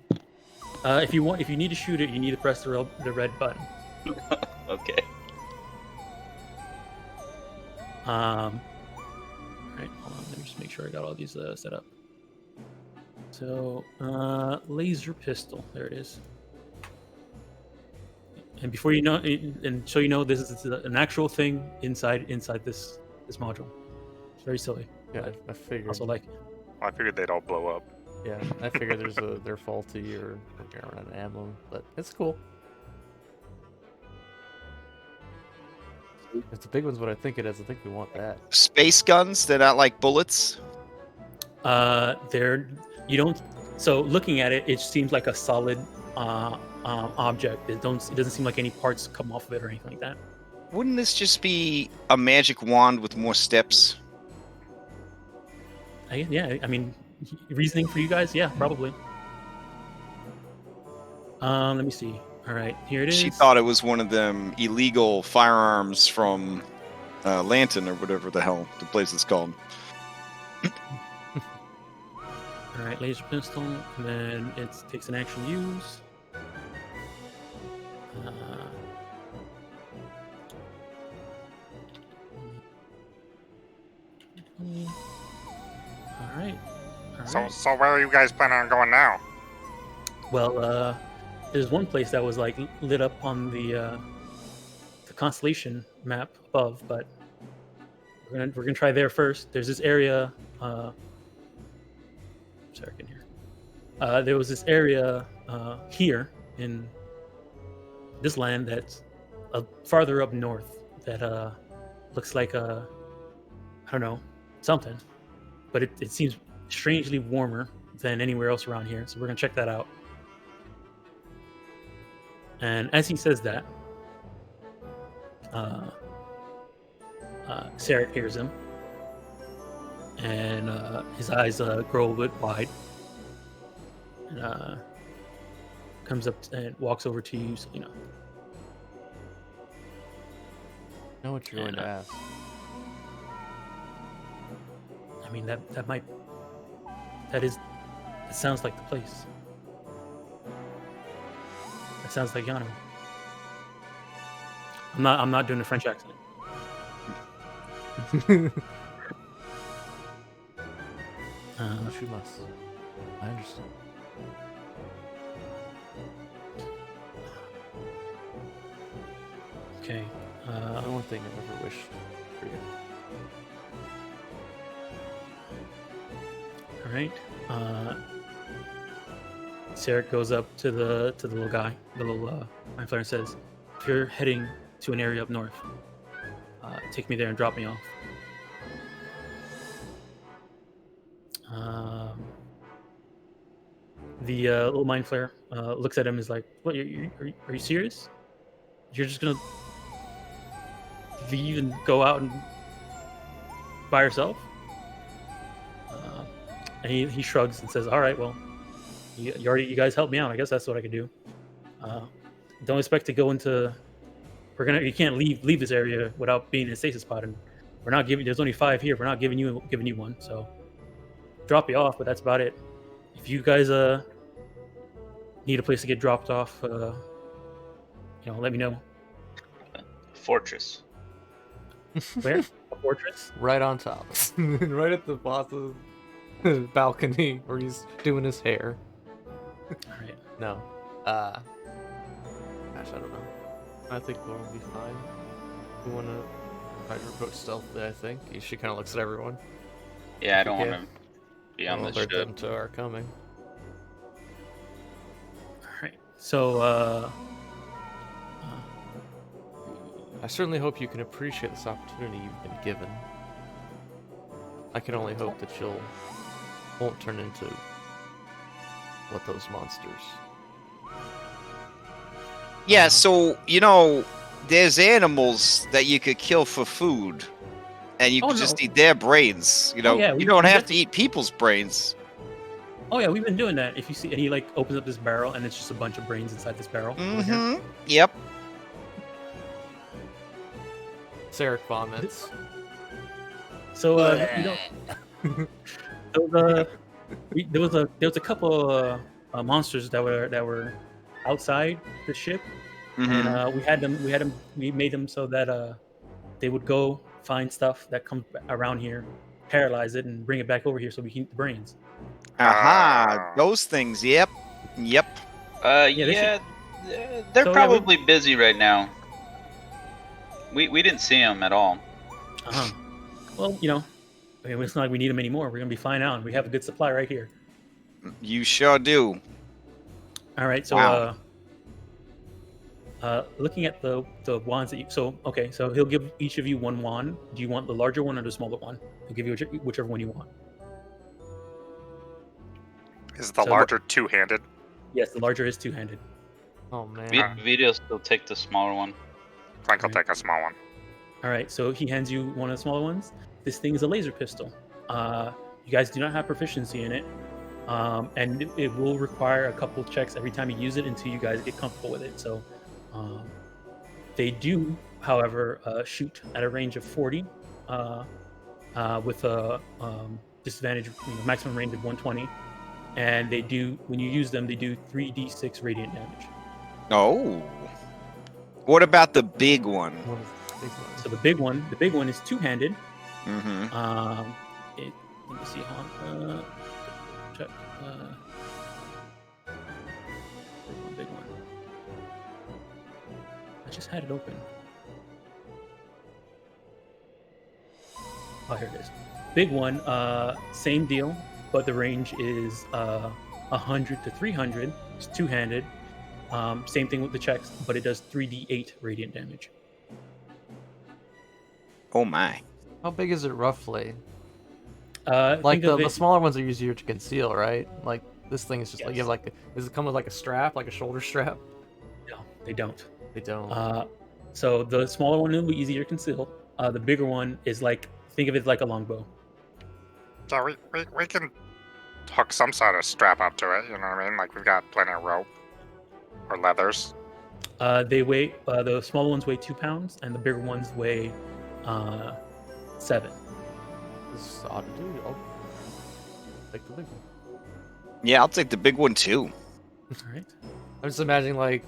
If you need to shoot it, you need to press the red button. Okay. Right, hold on. Let me just make sure I got all these set up. So, laser pistol. There it is. And before you know, and so you know, this is an actual thing inside this module. It's very silly. Yeah, I figured. Also, like, I figured they'd all blow up. Yeah, I figured they're faulty or running out of ammo, but it's cool. If the big one's what I think it is, I think we want that. Space guns? They're not like bullets? you don't. So looking at it, it seems like a solid object. It doesn't seem like any parts come off of it or anything like that. Wouldn't this just be a magic wand with more steps? Yeah, I mean, reasoning for you guys? Yeah, probably. Let me see. All right, here it is. She thought it was one of them illegal firearms from Lanton or whatever the hell the place is called. All right, laser pistol, and then it takes an action use. All right. So where are you guys planning on going now? Well, there's one place that was like lit up on the constellation map above, but we're gonna try there first. There's this area. Sorry, I can hear. There was this area here in this land that's farther up north that looks like I don't know, something, but it seems strangely warmer than anywhere else around here. So we're gonna check that out. And as he says that, Sarek hears him, and his eyes grow a bit wide, and comes up and walks over to you, Selena. I know what you're going to ask. I mean, that sounds like the place. That sounds like Yano. I'm not doing a French accent. She must. I understand. Okay. The one thing I ever wished for you. All right. Sarek goes up to the little guy, the little mind flayer, and says, "If you're heading to an area up north, take me there and drop me off." The little mind flayer looks at him and is like, "What? Are you serious? You're just gonna leave and go out and by yourself?" And he shrugs and says, "All right, well, you guys helped me out. I guess that's what I could do. Don't expect to go into. You can't leave this area without being in a stasis pod, and we're not giving. There's only 5 here. We're not giving you one. So drop you off, but that's about it. If you guys need a place to get dropped off, let me know." Fortress. Where? A fortress? Right on top. Right at the boss's balcony where he's doing his hair. All right. No. Gosh, I don't know. I think Laura will be fine. We want to try to approach stealthily, I think. She kind of looks at everyone. Yeah, I don't want to be on We'll this alert ship. them to our coming. All right. So, I certainly hope you can appreciate this opportunity you've been given. I can only hope that you'll won't turn into what those monsters. Yeah, so, there's animals that you could kill for food, and you could just eat their brains. You don't have to eat people's brains. Oh yeah, we've been doing that. If you see, and he like opens up this barrel, and it's just a bunch of brains inside this barrel. Mm-hmm. Yep. Sarek vomits. So there was a couple monsters that were outside the ship, and we made them so that they would go find stuff that comes around here, paralyze it, and bring it back over here so we can eat the brains. Aha, those things. Yep. They're So, probably busy right now. We didn't see them at all. Well, it's not like we need them anymore. We're gonna be fine out, and we have a good supply right here. You sure do. All right, so Wow. looking at the wands that so he'll give each of you one wand. Do you want the larger one or the smaller one? He'll give you whichever one you want. Is the larger two-handed? Yes, the larger is two-handed. Oh man. Vito still take the smaller one. Frank will take a small one. All right, so he hands you one of the smaller ones. This thing is a laser pistol. You You guys do not have proficiency in it, and it will require a couple checks every time you use it until you guys get comfortable with it. So they do, however, shoot at a range of 40 with a disadvantage, maximum range of 120. And they do, when you use them, they do 3d6 radiant damage. Oh. What about the big one? So the big one is two-handed. Mm-hmm. Let me see. Check. Big one. I just had it open. Oh, here it is. Big one. Same deal, but the range is 100 to 300. It's two-handed. Same thing with the checks, but it does 3d8 radiant damage. Oh my. How big is it roughly? Like the smaller ones are easier to conceal, right? Like this thing is just like, Yes. you have does it come with like a strap, like a shoulder strap? No, they don't. They don't. So the smaller one will be easier to conceal. The bigger one is like, think of it like a longbow. So we can hook some sort of strap up to it, you know what I mean? Like we've got plenty of rope or leathers. They weigh, the smaller ones weigh 2 pounds, and the bigger ones weigh 7. This is odd to do. I'll take the big one. Yeah, I'll take the big one too. All right. I'm just imagining like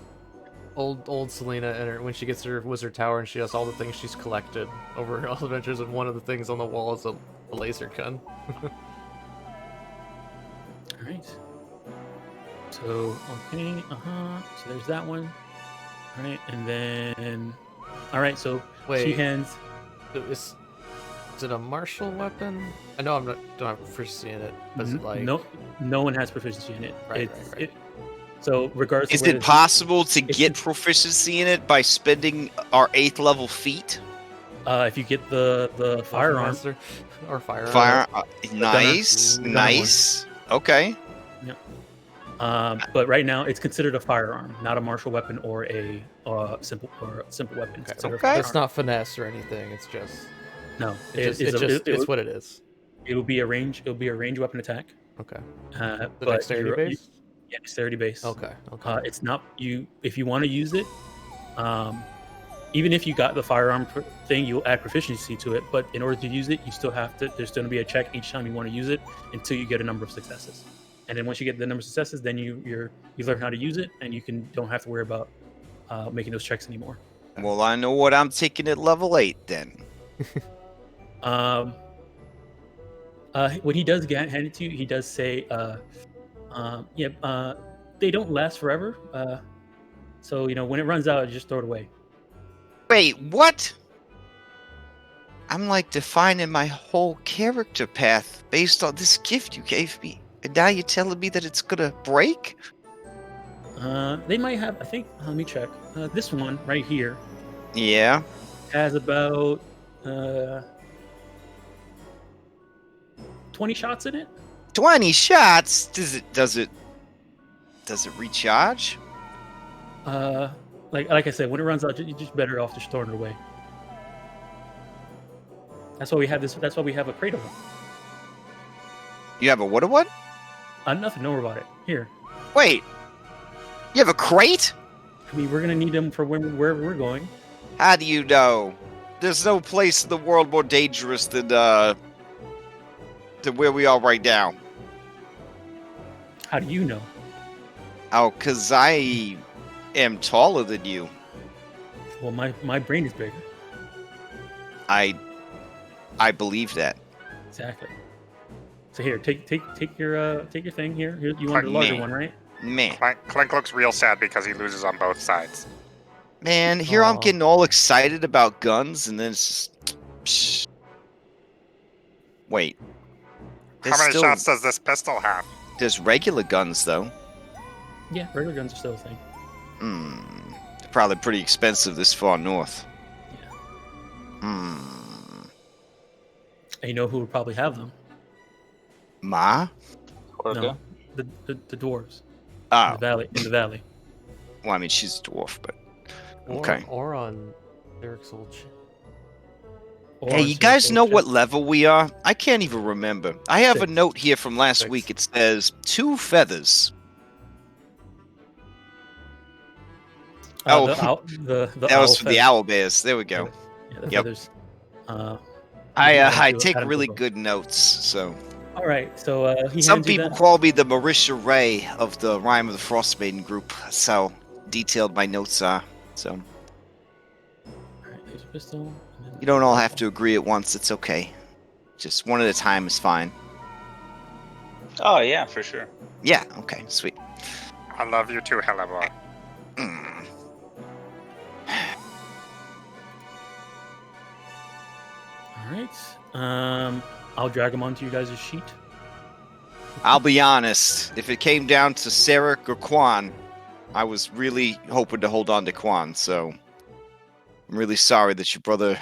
old Selena and when she gets to her wizard tower and she has all the things she's collected over her adventures, and one of the things on the wall is a laser gun. All right. So okay, So there's that one. All right, and then, all right. So Wait. two hands. Is it a martial weapon? I know don't have proficiency in it, but is it like No one has proficiency in it. Right. So regardless, Is of it possible to get proficiency in it by spending our 8th level feat? if you get the firearm, Master or firearm? Fire. gunner. Nice. Okay. but right now it's considered a firearm, not a martial weapon or a simple weapon. It's considered a Okay. firearm. It's not finesse or anything. It's just No, it's what it is. It will be a range. It'll be a range weapon attack. Okay. The Dexterity base? Yeah, dexterity base. Okay. It's not you. If you want to use it, even if you got the firearm thing, you'll add proficiency to it. But in order to use it, you still have to. There's going to be a check each time you want to use it until you get a number of successes. And then once you get the number of successes, then you learn how to use it, and you don't have to worry about making those checks anymore. Well, I know what I'm taking at level 8 then. When he does hand it to you, he does say, they don't last forever. So when it runs out, just throw it away. Wait, what? I'm like defining my whole character path based on this gift you gave me. And now you're telling me that it's gonna break? They might have, I think, let me check. This one right here Yeah. has about 20 shots in it. 20 shots? Does it recharge? Like I said, when it runs out, you're just better off just throwing it away. That's why we have this. That's why we have a crate of them. You have a what? Nothing. Don't worry about it. Here. Wait. You have a crate? I mean, we're gonna need them for wherever we're going. How do you know? There's no place in the world more dangerous than where we are right now. How do you know? Oh, 'cause I am taller than you. Well, my brain is bigger. I believe that. Exactly. So here, take your thing here. You want the larger one, right? Man, Clink looks real sad because he loses on both sides. man, here I'm getting all excited about guns, and then it's just... Psh. Wait. How many shots does this pistol have? There's regular guns, though. Yeah, regular guns are still a thing. They're probably pretty expensive this far north. Yeah. And you know who would probably have them? Ma? No, the dwarves. Oh. In the valley. Well, I mean, she's a dwarf, but... Okay. Or on Eric's old ship. Or Hey, on you guys circle know check. what level we are? I can't even remember. I have a 6. note here from last 6. week. It says 2 feathers. Oh, The that owl was from the feather. owl bears. There we go. Yeah, the Yep. feathers. I take really good notes, so. All right, so he Some hands you people that. call me the Marisha Ray of the Rime of the Frostmaiden group. That's how detailed my notes are. So All right, there's a pistol. And then you don't all have rifle. to agree at once. It's okay. Just one at a time is fine. Oh yeah, for sure. Yeah. Okay. Sweet. I love you too, Helleboy. Mm. All right. I'll drag them onto you guys' sheet. I'll be honest. If it came down to Sarek or Quan, I was really hoping to hold on to Quan. So I'm really sorry that your brother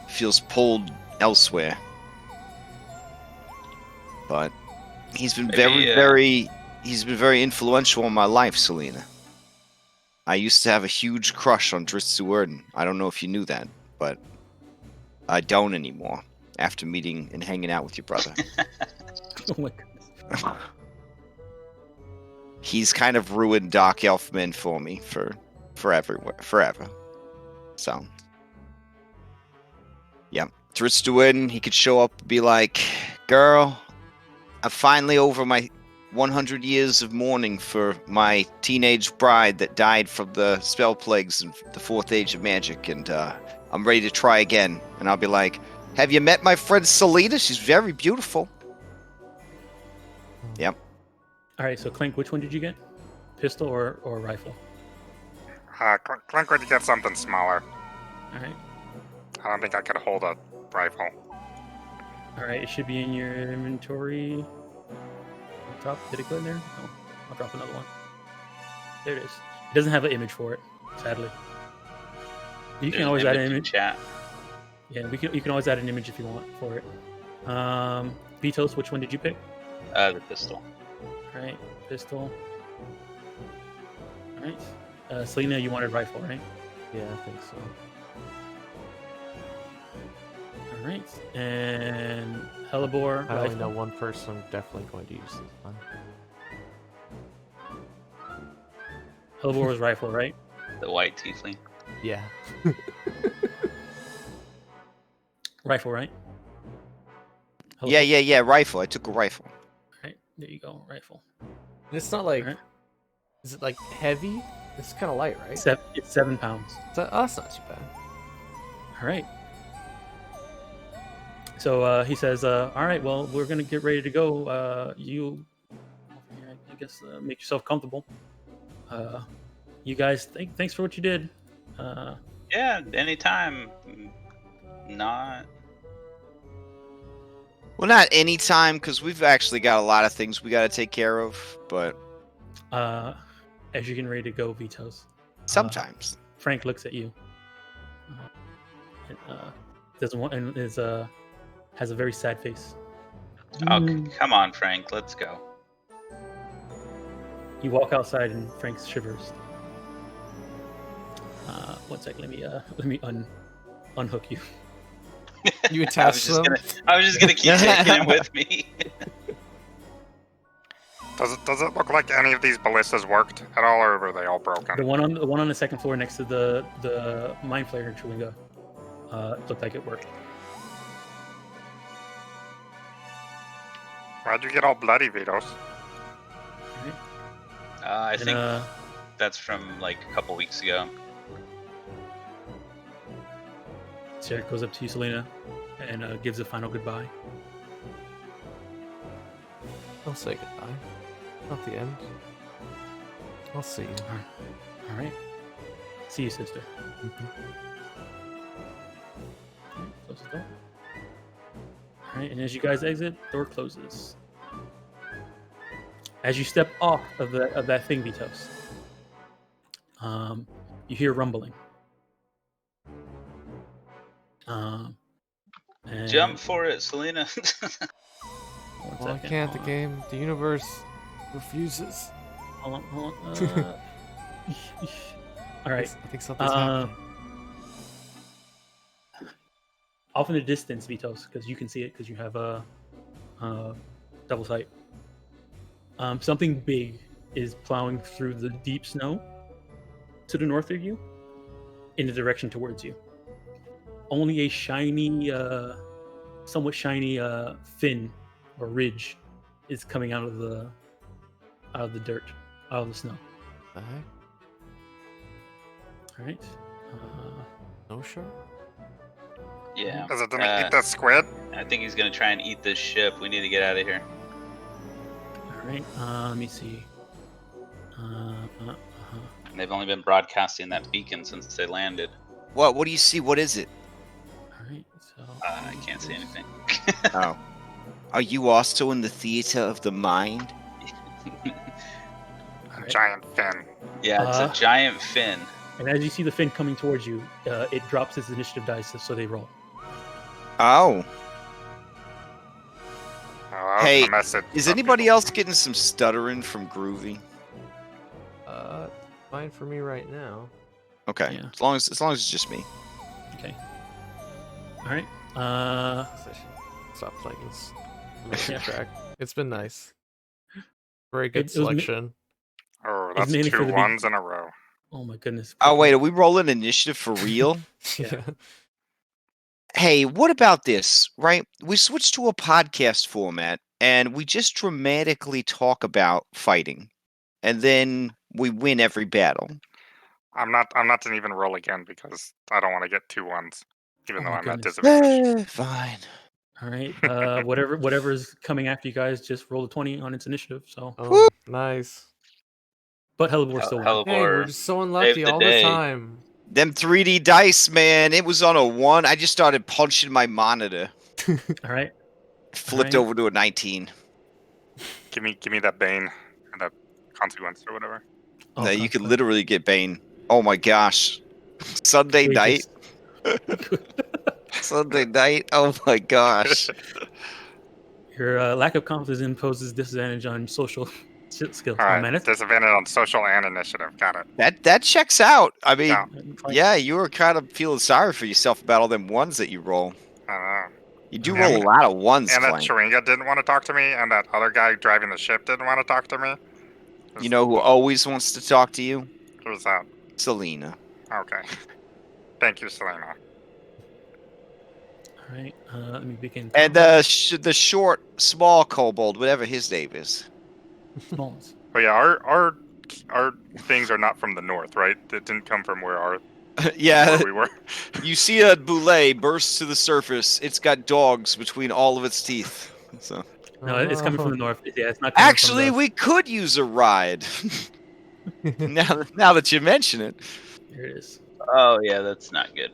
feels pulled elsewhere. But he's been he's been very influential in my life, Selena. I used to have a huge crush on Dritsu Erden. I don't know if you knew that, but I don't anymore after meeting and hanging out with your brother. Oh my goodness. He's kind of ruined Dark Elfman for me forever. So, yeah. Dritsu Erden, he could show up and be like, girl, I'm finally over my 100 years of mourning for my teenage bride that died from the spell plagues in the 4th Age of Magic, and I'm ready to try again. And I'll be like, have you met my friend Selena? She's very beautiful. Yep. All right, so Clink, which one did you get? Pistol or rifle? Clink would get something smaller. All right. I don't think I could hold a rifle. All right, it should be in your inventory. Drop. Did it go in there? No. I'll drop another one. There it is. It doesn't have an image for it, sadly. You can always add an image. Chat. Yeah, you can always add an image if you want for it. Vitos, which one did you pick? The pistol. All right, pistol. All right. Selena, you wanted rifle, right? Yeah, I think so. All right. And Hellebore, I only rifle. know one person I'm definitely going to use this one. Hellebore was rifle, right? The white tiefling. Yeah. Rifle, right? Yeah. Rifle. I took a rifle. All right, there you go, rifle. And it's not like, Alright. is it like heavy? It's kind of light, right? It's 7 pounds. That's not too bad. All right. So he says, all right, well, we're going to get ready to go. I guess, make yourself comfortable. You guys, thanks for what you did. Yeah, anytime. Not. Well, not anytime, because we've actually got a lot of things we got to take care of, but As you're getting ready to go, Vitos, sometimes. Frank looks at you. Doesn't want and has a very sad face. Oh, come on, Frank. Let's go. You walk outside and Frank shivers. 1 second, let me unhook you. You attach them? I was just gonna keep taking him with me. Does it look like any of these ballistas worked at all, or were they all broken? The one on the second floor next to the Mind Flayer and Chewinga looked like it worked. Why'd you get all bloody, Vitos? I think that's from like a couple weeks ago. Sarah goes up to you, Selena, and gives a final goodbye. I'll say goodbye. Not the end. I'll see you. All right. See you, sister. Close the door. All right, and as you guys exit, door closes. As you step off of that thing, Vitos, you hear rumbling. And Jump for it, Selena. Well, I can't. The game, the universe refuses. Hold on. All right. I think something's happening. off in the distance, Vitos, because you can see it because you have a double sight. Something big is plowing through the deep snow to the north of you, in the direction towards you. Only a shiny, somewhat shiny fin or ridge is coming out of the dirt, out of the snow. The heck? All right. No sure. Yeah. Is it gonna eat that squid? I think he's gonna try and eat this ship. We need to get out of here. All right. Let me see. And they've only been broadcasting that beacon since they landed. What do you see? What is it? All right. So I can't see anything. Oh. Are you also in the theater of the mind? all right. Giant fin. Yeah, it's a giant fin. And as you see the fin coming towards you, it drops its initiative dice, so they roll. Oh. Oh, that was Hey, the message. Is of anybody people. else getting some stuttering from Groovy? Fine for me right now. Okay. Yeah. As long as it's just me. Okay. All right. I should stop playing this mission Yeah. track. It's been nice. Very good It was me- selection. Oh, It's that's mainly for two the ones in a row. Oh my goodness. Oh wait, are we rolling initiative for real? Yeah. Hey, what about this? Right? We switched to a podcast format and we just dramatically talk about fighting. And then we win every battle. I'm not to even roll again because I don't want to get 2 ones, even Oh though my I'm at goodness. disadvantage. Fine. All right. Whatever is coming after you guys, just roll a 20 on its initiative. So, Oh, nice. but Hellebore still won. Hey, we're Hellebore just so saved unlucky the all day. the time. Them 3D dice, man, it was on a 1. I just started punching my monitor. All right. Flipped Alright. over to a 19. Give me that bane and that consequence or whatever. Oh, No, you could consequence. literally get Bane. Oh my gosh. Sunday night. Courageous. Sunday night. Oh my gosh. Your lack of confidence imposes disadvantage on social skills. All Oh right, man, that's disadvantage on social and initiative. Got it. That checks out. I mean, Yeah. fine. yeah, you were kind of feeling sorry for yourself about all them ones that you roll. I don't know. You do Yeah. roll a lot of ones, And that Clank. Sharinga didn't want to talk to me, and that other guy driving the ship didn't want to talk to me. You know who always wants to talk to you? Who was that? Selena. Okay. Thank you, Selena. All right. Let me begin. And the short, small kobold, whatever his name is. small ones. But yeah, our things are not from the north, right? It didn't come from where Yeah, we were. you see a boulet burst to the surface. It's got dogs between all of its teeth. So No, it's coming from the north. Yeah, it's not. Coming actually, from the... we could use a ride. now that you mention it. Here it is. Oh yeah, that's not good.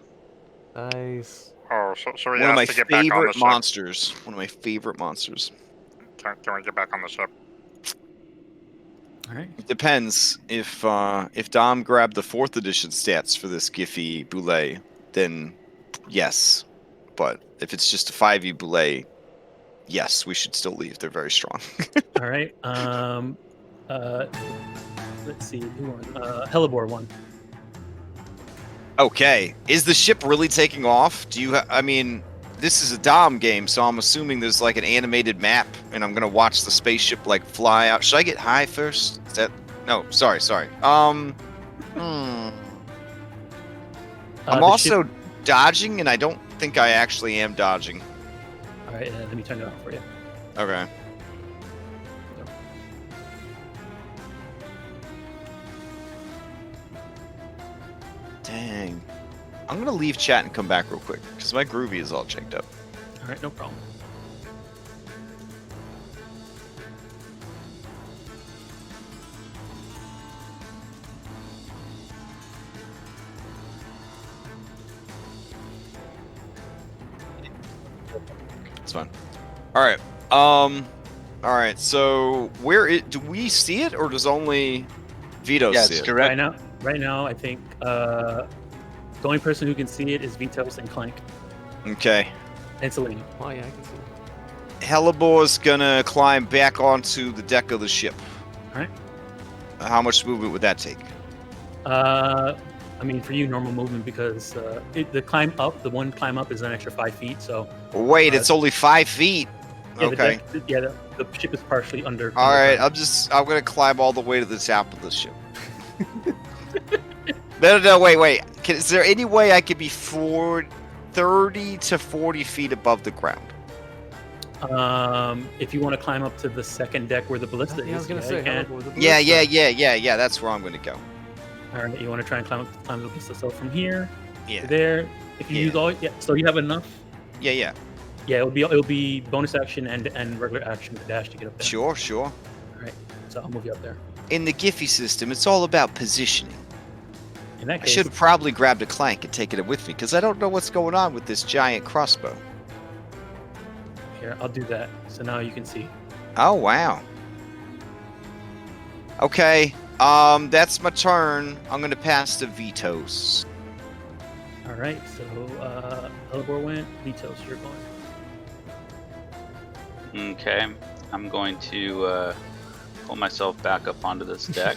Nice. Oh, should we One of my ask to get back on the favorite ship? monsters. One of my favorite monsters. Can we get back on the ship? All right. It depends. If Dom grabbed the 4th edition stats for this Giffy Boulet, then yes. But if it's just a 5e Boulet, yes, we should still leave. They're very strong. All right. Let's see. Who won? Hellebore won. Okay. Is the ship really taking off? I mean, this is a Dom game, so I'm assuming there's like an animated map, and I'm gonna watch the spaceship like fly out. Should I get high first? Is that... No, sorry. I'm The also ship... dodging, and I don't think I actually am dodging. All right. Let me turn it off for you. Okay. Dang. I'm gonna leave chat and come back real quick, because my Groovy is all checked up. All right. No problem. It's fine. Alright. Alright, so do we see it, or does only Vito Yeah, see it's it? direct. Right now, I think the only person who can see it is Vitos and Clank Okay. and Selena. Oh yeah, I can see. Hellebor's gonna climb back onto the deck of the ship. Alright. How much movement would that take? I I mean, for you, normal movement because the climb up, the one climb up is an extra 5 feet. So Wait, it's only 5 feet. yeah, Okay. The ship is partially under. All right, underground. I'm gonna climb all the way to the top of the ship. No, wait. Is there any way I could be 30 to 40 feet above the ground? If you want to climb up to the second deck where the ballista Yeah, I was is, gonna yeah, say, you can. how about Yeah. That's where I'm gonna go. All right, you want to try and climb the ballista. So from here Yeah. to there, if you use all, so you have enough. Yeah. Yeah, it'll be bonus action and regular action to dash to get up there. Sure. All right, so I'll move you up there. In the Giffy system, it's all about positioning. In that I case, should have probably grabbed a clank and taken it with me, because I don't know what's going on with this giant crossbow. here I'll do that. So now you can see. Oh, wow. Okay, that's my turn. I'm gonna pass to Vitos. All right, so Elibor went. Vitos, you're going. Okay, I'm going to pull myself back up onto this deck.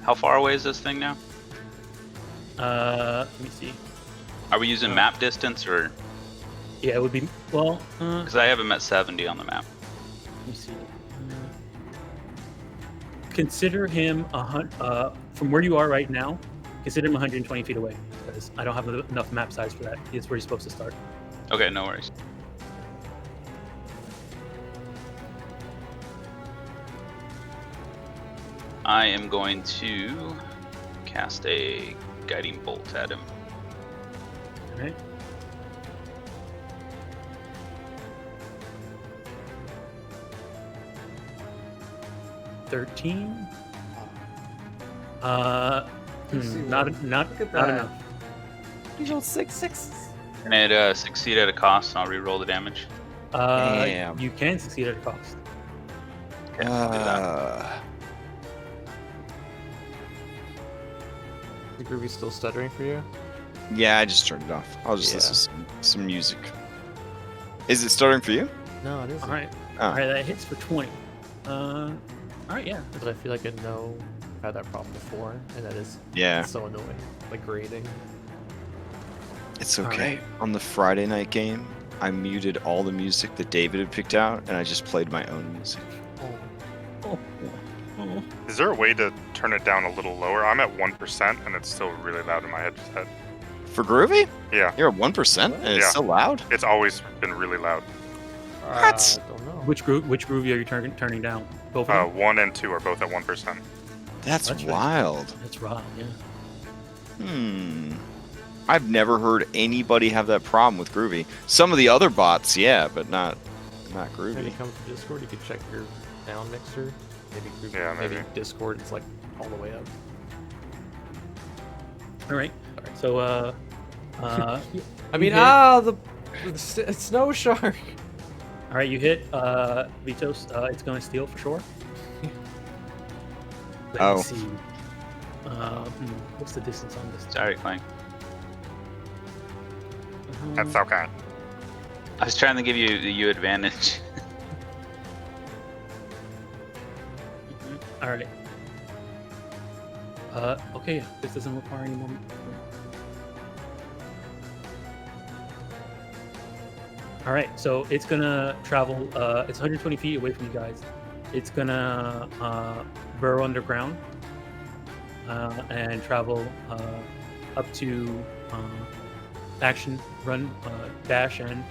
How far away is this thing now? Let me see. Are we using map distance or? Yeah, it would be well. Because I have him at 70 on the map. Let me see. Consider him from where you are right now. Consider him 120 feet away because I don't have enough map size for that. It's where he's supposed to start. Okay, no worries. I am going to cast a guiding bolt at him. All right. $13. Not Look at that. enough. You rolled 6 6s. And it succeed at a cost, and I'll re-roll the damage. Damn. You can succeed at a cost. Okay, I'll do that. Is Groovy still stuttering for you? Yeah, I just turned it off. I'll just listen to some music. Is it starting for you? No, it isn't. All right. Oh. All right, that hits for 20. All right, yeah. But I feel like I know I've had that problem before, and that is Yeah. so annoying. Like grading. It's All okay. right. On the Friday night game, I muted all the music that David had picked out, and I just played my own music. Oh. Is there a way to turn it down a little lower? I'm at 1% and it's still really loud in my headset. For Groovy? Yeah, You're at 1%, and it's Yeah. so loud? it's always been really loud. What? I don't know. Which groovy are you turning down? Both of them? 1 and 2 are both at 1%. That's That's right. wild. That's right. Yeah. I've never heard anybody have that problem with Groovy. Some of the other bots, yeah, but not When Groovy. you come to Discord, you can check your sound mixer. Maybe Groovy, Yeah, maybe. Discord is like all the way up. All right. So I mean, hit- the snow shark. all right, you hit Vitos. It's going to steal for sure. Let Oh. me see. What's the distance on this? Sorry, Clank. That's okay. I was trying to give you advantage. All right. Okay. This doesn't require any more. All right. So it's gonna travel. It's 120 feet away from you guys. It's gonna burrow underground and travel up to action, run, dash, and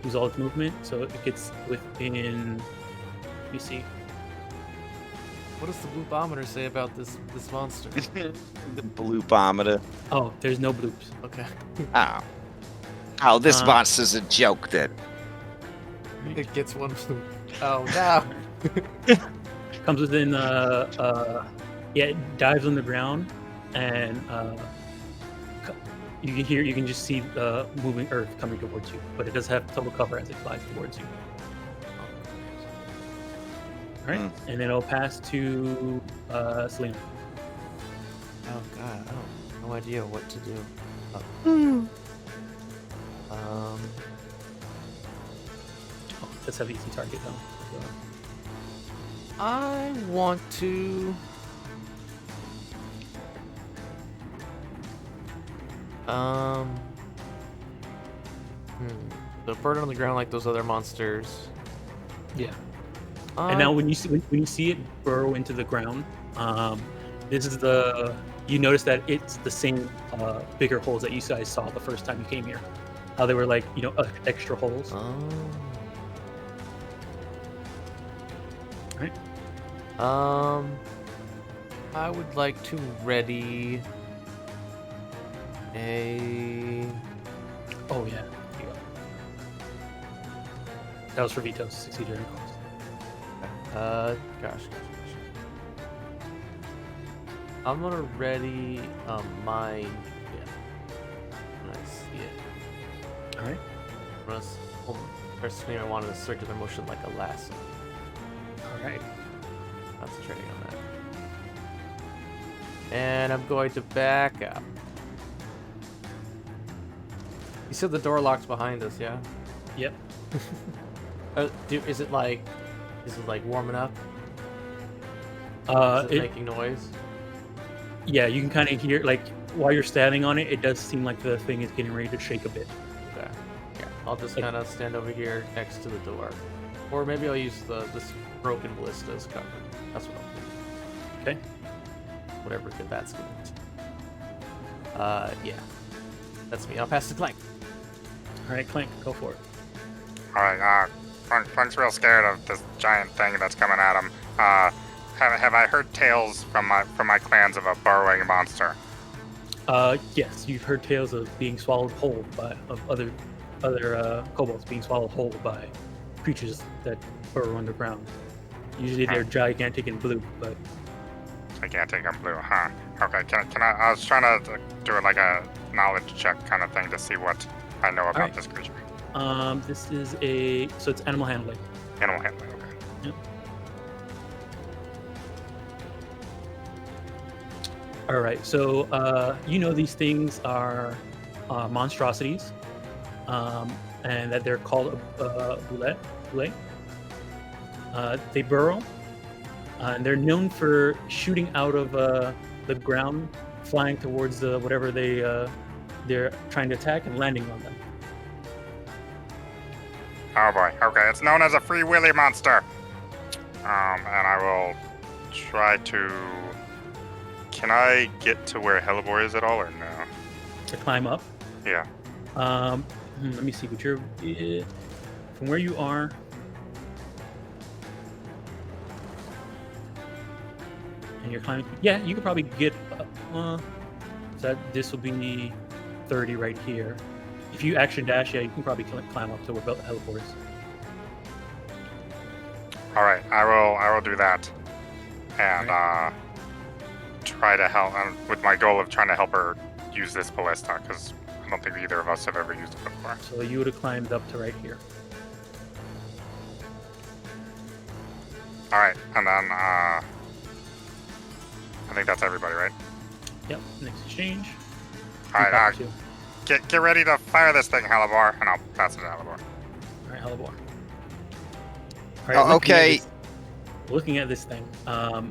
use all its movement. So it gets within. Let me see. What does the bloopometer say about this monster? The bloopometer. Oh, there's no bloops. Okay. Oh, this Uh, monster's a joke then. It gets one bloop. Oh no. Comes within yeah, it dives on the ground and you can just see moving earth coming towards you, but it does have total cover as it flies towards you. All right, and then it'll pass to Selena. Oh god, I don't no idea what to do. Oh, that's an easy target though. So, I want to So burn on the ground like those other monsters. Yeah. And now when you see it burrow into the ground, this is you notice that it's the same bigger holes that you guys saw the first time you came here. How they were like, extra holes. Oh. Right. I would like to ready a. Oh yeah. Here you go. That was for Vito's succeed during cost. Gosh. I'm gonna ready a mind. Yeah. When I see it. All right. First thing I wanted a circular motion like a lasso. All right. Concentrating on that. And I'm going to back up. You said the door locked behind us, yeah? Yep. Is it like warming up? Is it making noise? Yeah, you can kind of hear, like, while you're standing on it, it does seem like the thing is getting ready to shake a bit. Okay. Yeah, I'll just kind of stand over here next to the door. Or maybe I'll use this broken ballista as cover. That's what I'll do. Okay. Whatever good that's good. Yeah. That's me. I'll pass the Clank. All right, Clank, go for it. All right. Flank's real scared of this giant thing that's coming at him. Have I heard tales from my clans of a burrowing monster? Yes, you've heard tales of being swallowed whole of other kobolds being swallowed whole by creatures that burrow underground. Usually they're gigantic and blue, but gigantic and blue, huh? Okay, can I was trying to do it like a knowledge check kind of thing to see what I know about this creature. This is so it's animal handling. Animal handling, okay. Yep. All right, so these things are monstrosities, and that they're called boulette. They burrow, and they're known for shooting out of the ground, flying towards whatever they're trying to attack, and landing on them. Oh boy, okay, it's known as a Free Willy monster. And I will try to... Can I get to where Hellebore is at all, or no? To climb up? Yeah. Let me see what you're... from where you are... And you're climbing... Yeah, you could probably get up. This will be 30 right here. If you action dash, yeah, you can probably climb up to where Hellebore is. All right, I will do that, and try to help with my goal of trying to help her use this ballista, because I don't think either of us have ever used it before. So you would have climbed up to right here. All right, and then I think that's everybody, right? Yep. Next exchange. All right, get ready to fire this thing, Hellebore, and I'll pass it to Hellebore. All right, Hellebore. All right, okay. Looking at this thing, I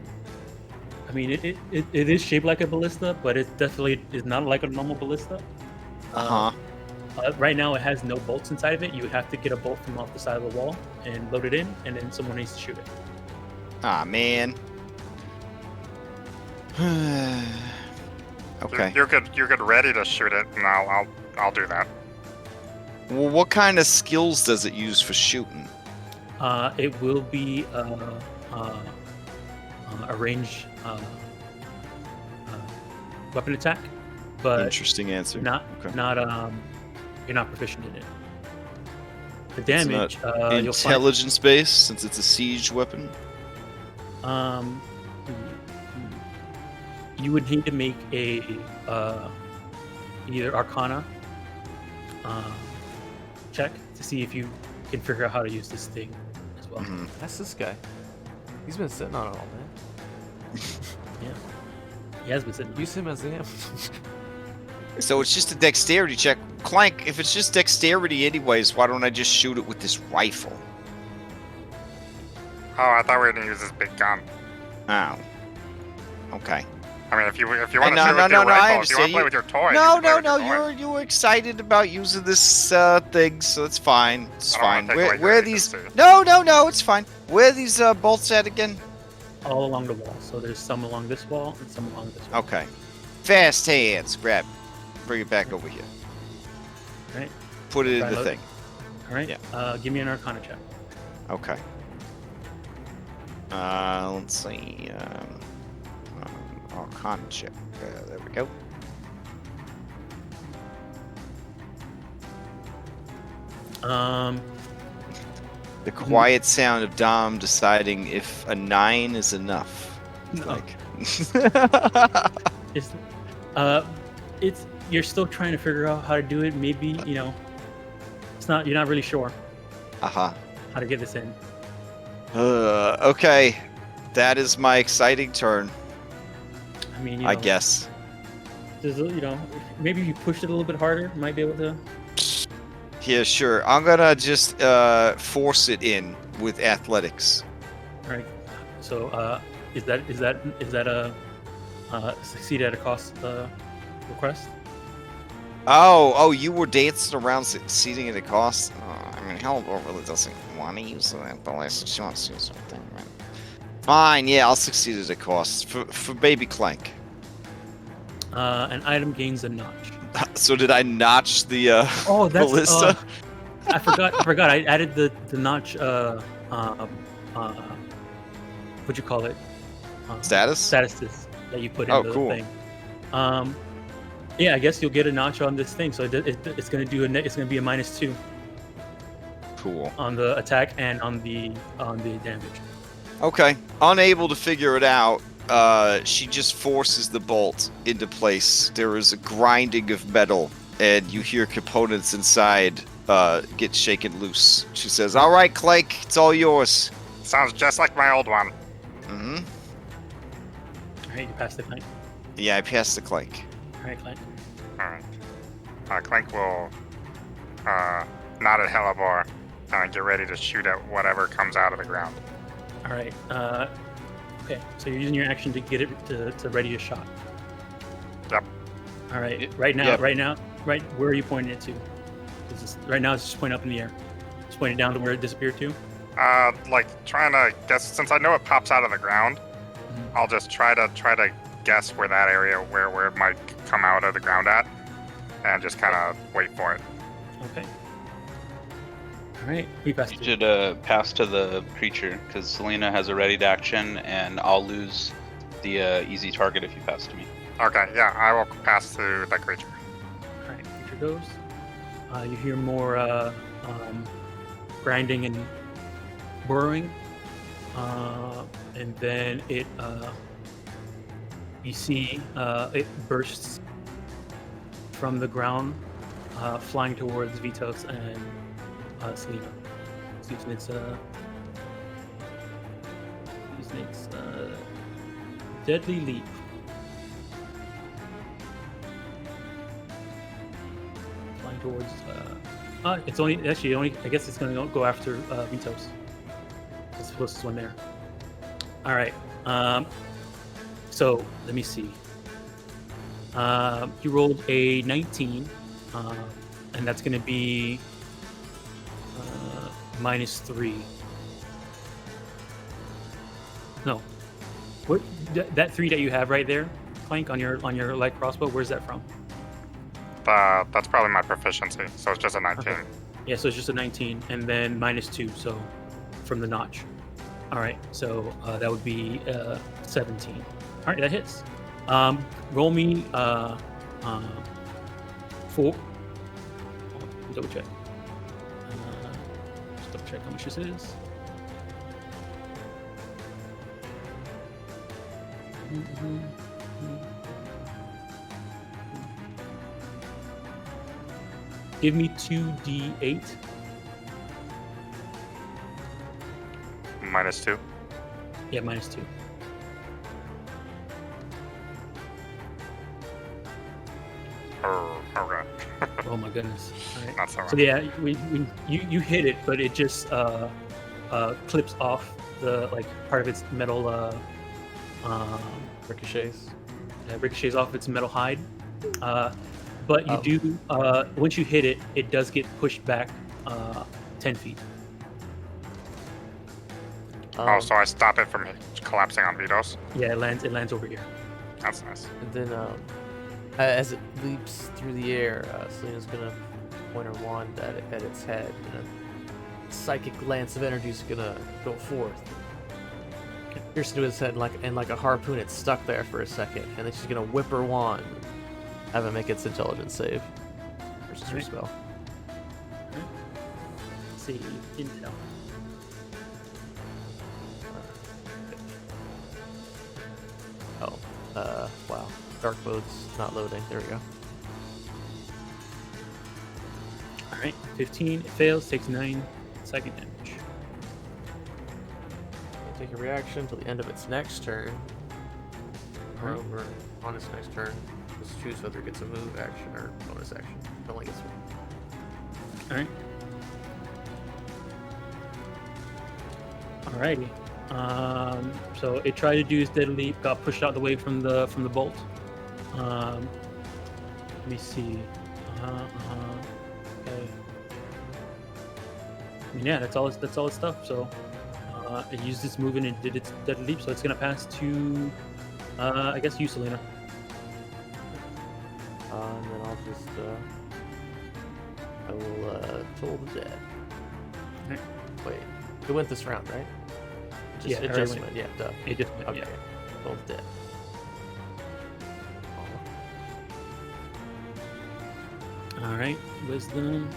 mean, it is shaped like a ballista, but it definitely is not like a normal ballista. Right now, it has no bolts inside of it. You would have to get a bolt from off the side of the wall and load it in, and then someone needs to shoot it. Ah, man. Okay. You're good ready to shoot it, and I'll do that. Well, what kind of skills does it use for shooting? It will be a range weapon attack, but Interesting answer. you're not proficient in it. The damage, you'll find, intelligence based, since it's a siege weapon. You would need to make a either Arcana check to see if you can figure out how to use this thing as well. Mhm. That's this guy. He's been sitting on it all day. Yeah, he has been sitting. Use him as the amp. So it's just a dexterity check. Clank, if it's just dexterity anyways, why don't I just shoot it with this rifle? Oh, I thought we were gonna use this big gun. Oh. Okay. I mean, if you want to No, shoot with no, your no, I rifle, if you want understand. to play with your toy, No, you can play no, with no. your toy. You were excited about using this thing, so it's fine. It's I don't wanna fine. take away Where your are these? agency. No, no, no. It's fine. Where are these bolts at again? All along the wall. So there's some along this wall and some along this wall. Okay. Fast hands. Grab. Bring it back over here. Right. Put it in Try the load. thing. All right. Yeah. Give me an Arcana check. Okay. Let's see. Arcana check. There we go. The quiet sound of Dom deciding if a 9 is enough. No. Like. It's you're still trying to figure out how to do it. Maybe it's not. You're not really sure Uh-huh. how to get this in. Okay. That is my exciting turn, I mean, I guess. There's maybe if you push it a little bit harder, you might be able to. Yeah, sure. I'm gonna just force it in with athletics. All right. So is that a succeed at a cost request? Oh, you were dancing around succeeding at a cost? I mean, Hellboy really doesn't want to use that, but she wants to use something, right? Fine, yeah, I'll succeed at a cost. For Baby Clank. An item gains a notch. So did I notch the Oh, that's ballista? I forgot. I added the notch. What'd you call it? Status? Statuses that you put in Oh, the cool. thing. Yeah, I guess you'll get a notch on this thing. So it's gonna do it's gonna be a -2 Cool. on the attack and on the damage. Okay. Unable to figure it out, she just forces the bolt into place. There is a grinding of metal, and you hear components inside get shaken loose. She says, "All right, Clank, it's all yours." Sounds just like my old one. Mm-hmm. All right, you pass the Clank. Yeah, I passed the Clank. All right, Clank. Alright. Clank will nod at Hellebore and get ready to shoot at whatever comes out of the ground. All right. Okay, so you're using your action to get it to ready a shot. Yep. All right. Yep. Right now, Yep. right. Where are you pointing it to? Right now, it's just pointing up in the air. Just pointing down to where it disappeared to. Like trying to guess, since I know it pops out of the ground, Mhm. I'll just try to guess where that area where it might come out of the ground at, and just kind of wait for it. Okay. All right. We passed You it. should pass to the creature because Selena has a readied action, and I'll lose the easy target if you pass to me. Okay, yeah, I will pass to the creature. All right. Creature goes. You hear more grinding and burrowing, and then it. You see it bursts from the ground, flying towards Vitos and Selena. Excuse me, it's Deadly Leap. Flying towards. It's only I guess it's gonna go after Vitos. It's the closest one there. All right. So let me see. You rolled a 19, and that's going to be -3. No, what that 3 that you have right there, Clank, on your light crossbow. Where's that from? That's probably my proficiency, so it's just a 19. Okay. Yeah, so it's just a 19, and then -2, so from the notch. All right, so that would be 17. All right, that hits. Roll me 4. Double check. Just double check how much this is. Give me 2d8. -2. Yeah, -2. Okay. Oh my goodness. All right. Not so So right. yeah, you hit it, but it just clips off the part of its metal Ricochets. That ricochets off its metal hide. But you Oh. do, once you hit it, it does get pushed back 10 feet. Oh, so I stop it from collapsing on Vitos? Yeah, it lands over here. That's nice. And then, as it leaps through the air, Selena's gonna point her wand at its head, and a psychic lance of energy is gonna go forth, pierce into his head, like a harpoon. It's stuck there for a second, and then she's gonna whip her wand, have it make its intelligence save versus her Right. spell. Let's see, intel. Oh, wow. Dark mode's not loading. There we go. All right, 15. It fails. Takes 9 psychic damage. Take a reaction until the end of its next turn. Or Alright. over on its next turn. Just choose whether it gets a move action or bonus action. It only gets one. All right. Alrighty. So it tried to do its dead leap, got pushed out of the way from the bolt. Let me see. Okay. I mean, yeah, that's all its stuff. So it used its movement and did its dead leap. So it's gonna pass to, I guess you, Selena. And then I'll just I will toll the dead. Alright. Wait, it went this round, right? Yeah, it it just went. went. Yeah, duh. It just went, Okay. yeah. Toll the dead. All right, wisdom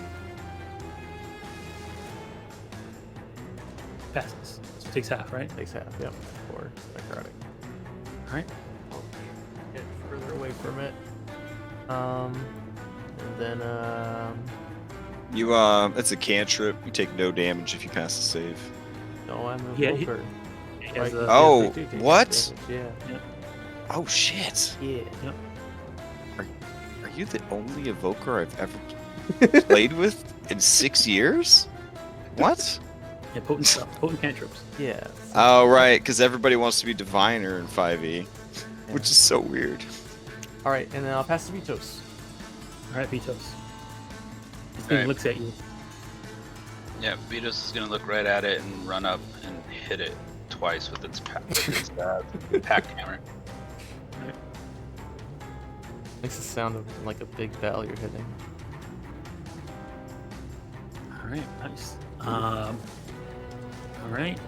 passes. So it takes half, right? Takes half. Yep. For necrotic. All right. I'll get further away from it. And then You it's a cantrip. You take no damage if you pass the save. no, I'm a Yeah, Volker. It has Right. a- Oh, They do take what? damage, Oh shit! Yeah. Are you the only evoker I've ever played with in 6 years? What? Yeah, potent stuff, potent cantrips. Yeah. Oh right, because everybody wants to be diviner in 5e, which is so weird. All right, and then I'll pass to Vitos. All right, Vitos. This thing Alright. looks at you. Yeah, Vitos is gonna look right at it and run up and hit it twice with its pack hammer. Makes it sound like a big bell you're hitting. All right, nice. All right,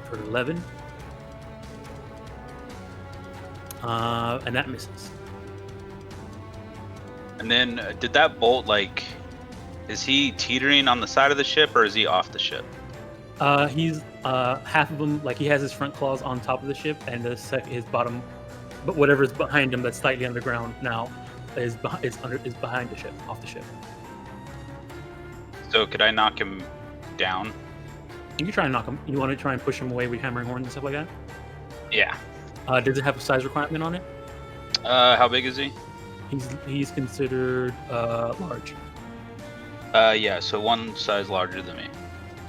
for 11. And that misses. And then, did that bolt is he teetering on the side of the ship or is he off the ship? He's half of him, like he has his front claws on top of the ship, and his bottom, but whatever's behind him that's slightly underground now is behind the ship, off the ship. So could I knock him down? You can try and knock him. You want to try and push him away with hammering horns and stuff like that? Yeah. Does it have a size requirement on it? How big is he? He's considered large. Yeah, so one size larger than me.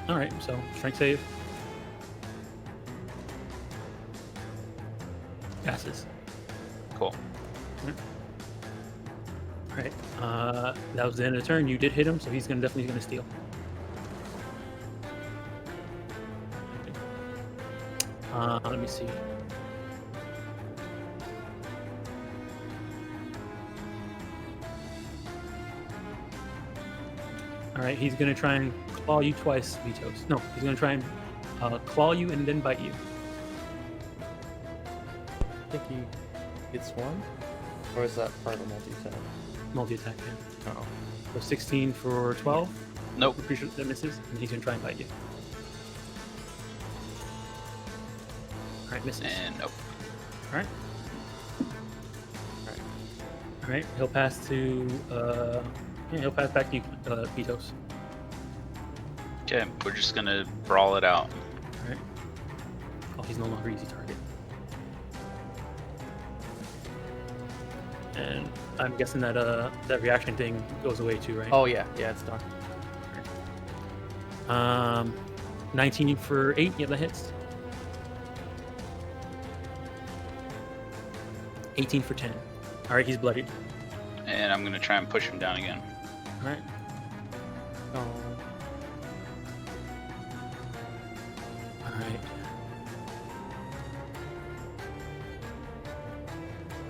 All right, so strength save. Passes. Cool. All right. That was the end of the turn. You did hit him, so he's definitely gonna steal. Let me see. All right, he's gonna try and claw you twice, Vitos. No, he's gonna try and claw you and then bite you. I think he gets one? Or is that part of a multi-attack? Multi-attack, yeah. Oh. So 16 for 12. Nope. I'm pretty sure that misses, and he's gonna try and bite you. All right, misses. And nope. All right. All right. He'll pass to. He'll pass back to you, Vitos. Okay, we're just gonna brawl it out. All right. Oh, he's no longer easy target. And I'm guessing that that reaction thing goes away too, right? Oh yeah, it's done. 19 for 8. Yeah, that hits. 18 for 10. All right, he's bloodied. And I'm gonna try and push him down again. All right. Oh. All right.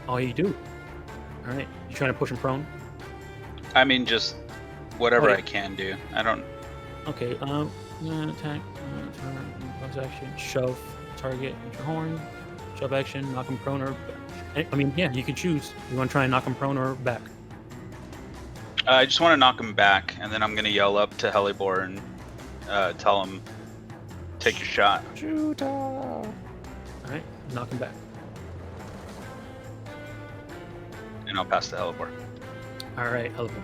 Oh, you do. All right. You trying to push him prone? I mean, just whatever Okay. I can do. I don't. Okay. Attack. Turn. Bonus action. Shove. Target. With your horn. Shove action. Knock him prone or. I mean, yeah. You can choose. You want to try and knock him prone or back. I just want to knock him back, and then I'm gonna yell up to Helibor and tell him, "Take your shot." Shoot! All right. Knock him back. And I'll pass to Helibor. All right. Helibor.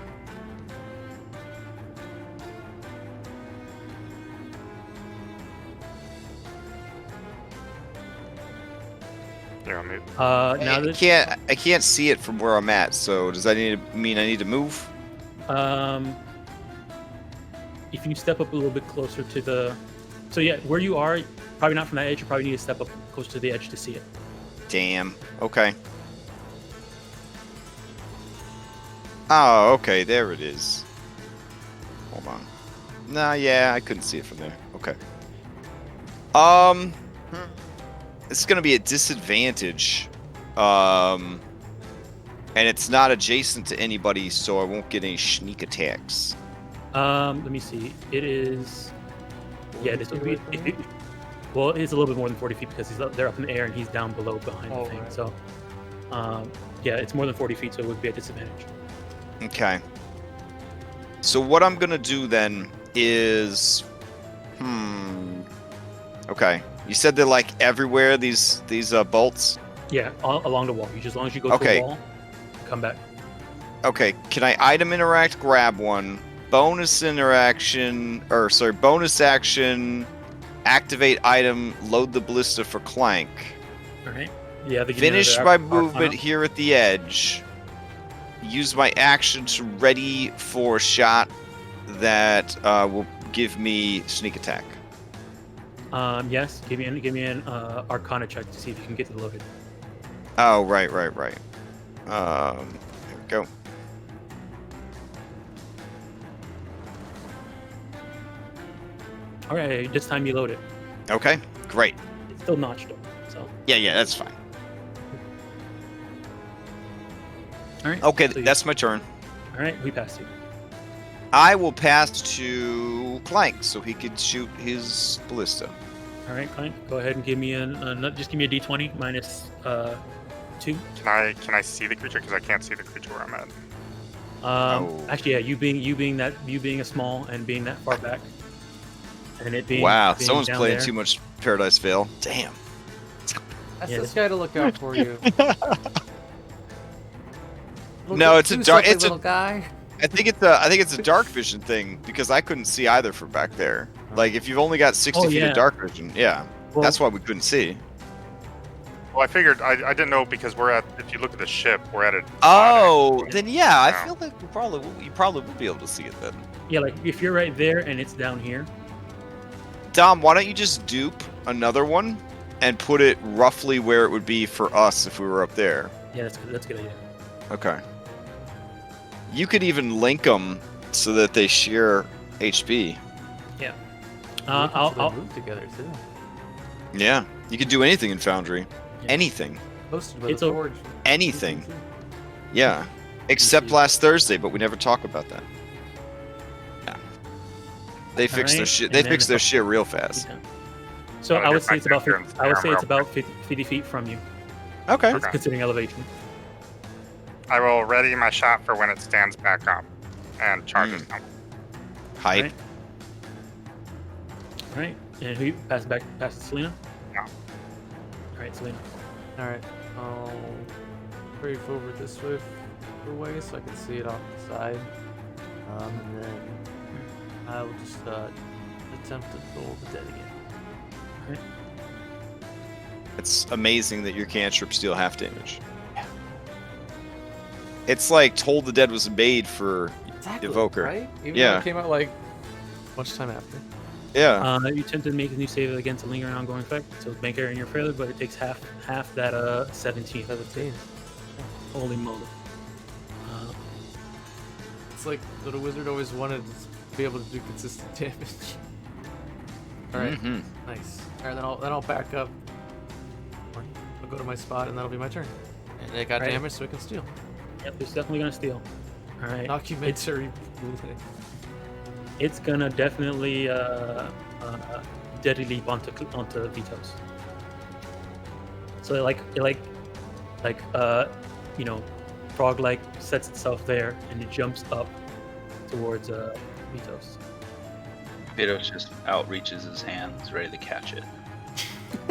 You want me? Now that I can't see it from where I'm at. So does that mean I need to move? If you step up a little bit closer to the, so yeah, where you are, probably not from that edge. You probably need to step up close to the edge to see it. Damn. Okay. Oh, okay. There it is. Hold on. Nah, yeah, I couldn't see it from there. Okay. It's gonna be a disadvantage. And it's not adjacent to anybody, so I won't get any sneak attacks. Let me see. It is. Yeah, this would be. Well, it's a little bit more than 40 feet because they're up in the air and he's down below behind the thing. Right. So, yeah, it's more than 40 feet, so it would be a disadvantage. Okay. So what I'm gonna do then is, Okay. You said they're like everywhere. These bolts. Yeah, along the wall. As long as you go Okay. to the wall, come back. Okay. Can I item interact? Grab one. Bonus interaction, or sorry, bonus action. Activate item. Load the ballista for clank. All right. Yeah. Finish my movement here at the edge. Use my action to ready for a shot that will give me sneak attack. Yes. Give me an Arcana check to see if you can get to the loaded. Oh, right. Here we go. All right. This time you load it. Okay, great. It's still notched up. So. Yeah, that's fine. All right. Okay, so that's my turn. All right. We passed you. I will pass to Clank so he could shoot his ballista. All right, Clank. Go ahead and give me just give me a D20 minus 2. Can I see the creature? Because I can't see the creature where I'm at. Oh. Actually, yeah, you being a small and being that far back, and it being Wow, being someone's down playing there. too much Paradise Vale. Damn. That's Yeah, this guy to look out for you. No, it's a dark. It's little a. guy. I think it's a dark vision thing because I couldn't see either from back there. Like if you've only got 60 feet yeah. of dark vision, yeah, Well, that's why we couldn't see. Well, I figured I didn't know because we're at. If you look at the ship, we're at it. Oh, then yeah, I Yeah. feel like you probably will be able to see it then. yeah, like if you're right there and it's down here. Dom, why don't you just dupe another one and put it roughly where it would be for us if we were up there? Yeah, that's good. That's a good idea. Okay. You could even link them so that they share HP. I'll move together too. Yeah, you could do anything in Foundry. Yeah. Anything. Posted by It's the a- Forge. Anything. Yeah. Except last Thursday, but we never talk about that. Yeah. They fixed their Alright, shit. and They then fixed if their I- shit real fast. Yeah. So Gotta I get would say back it's about there 50, and I would say scram it's real about 50 feet from you. Okay. Okay. Considering elevation. I will ready my shot for when it stands back up and charges. them. Hype. Right. All right, and who pass to Selena? Yeah. All right, Selena. All right. I'll brave over this way so I can see it off the side. And then I will just attempt to pull the dead again. It's amazing that your cantrips deal half damage. It's like Toll the Dead was made for Exactly. Evoker. Right? Even Yeah. though it came out like much time after. Yeah. You attempt to make a new save against a lingering ongoing effect, so make it in your failure, but it takes half that 17. 17. Holy moly. It's like Little Wizard always wanted to be able to do consistent damage. Alright, nice. Alright, then I'll back up. I'll go to my spot and that'll be my turn. And it got Right. damaged, so it can steal. Yep, it's definitely gonna steal. All right. Documentary. It's gonna definitely deadly leap onto Vito's. So you know, frog-like sets itself there and it jumps up towards Vito's. Vito's just outreaches his hands, ready to catch it.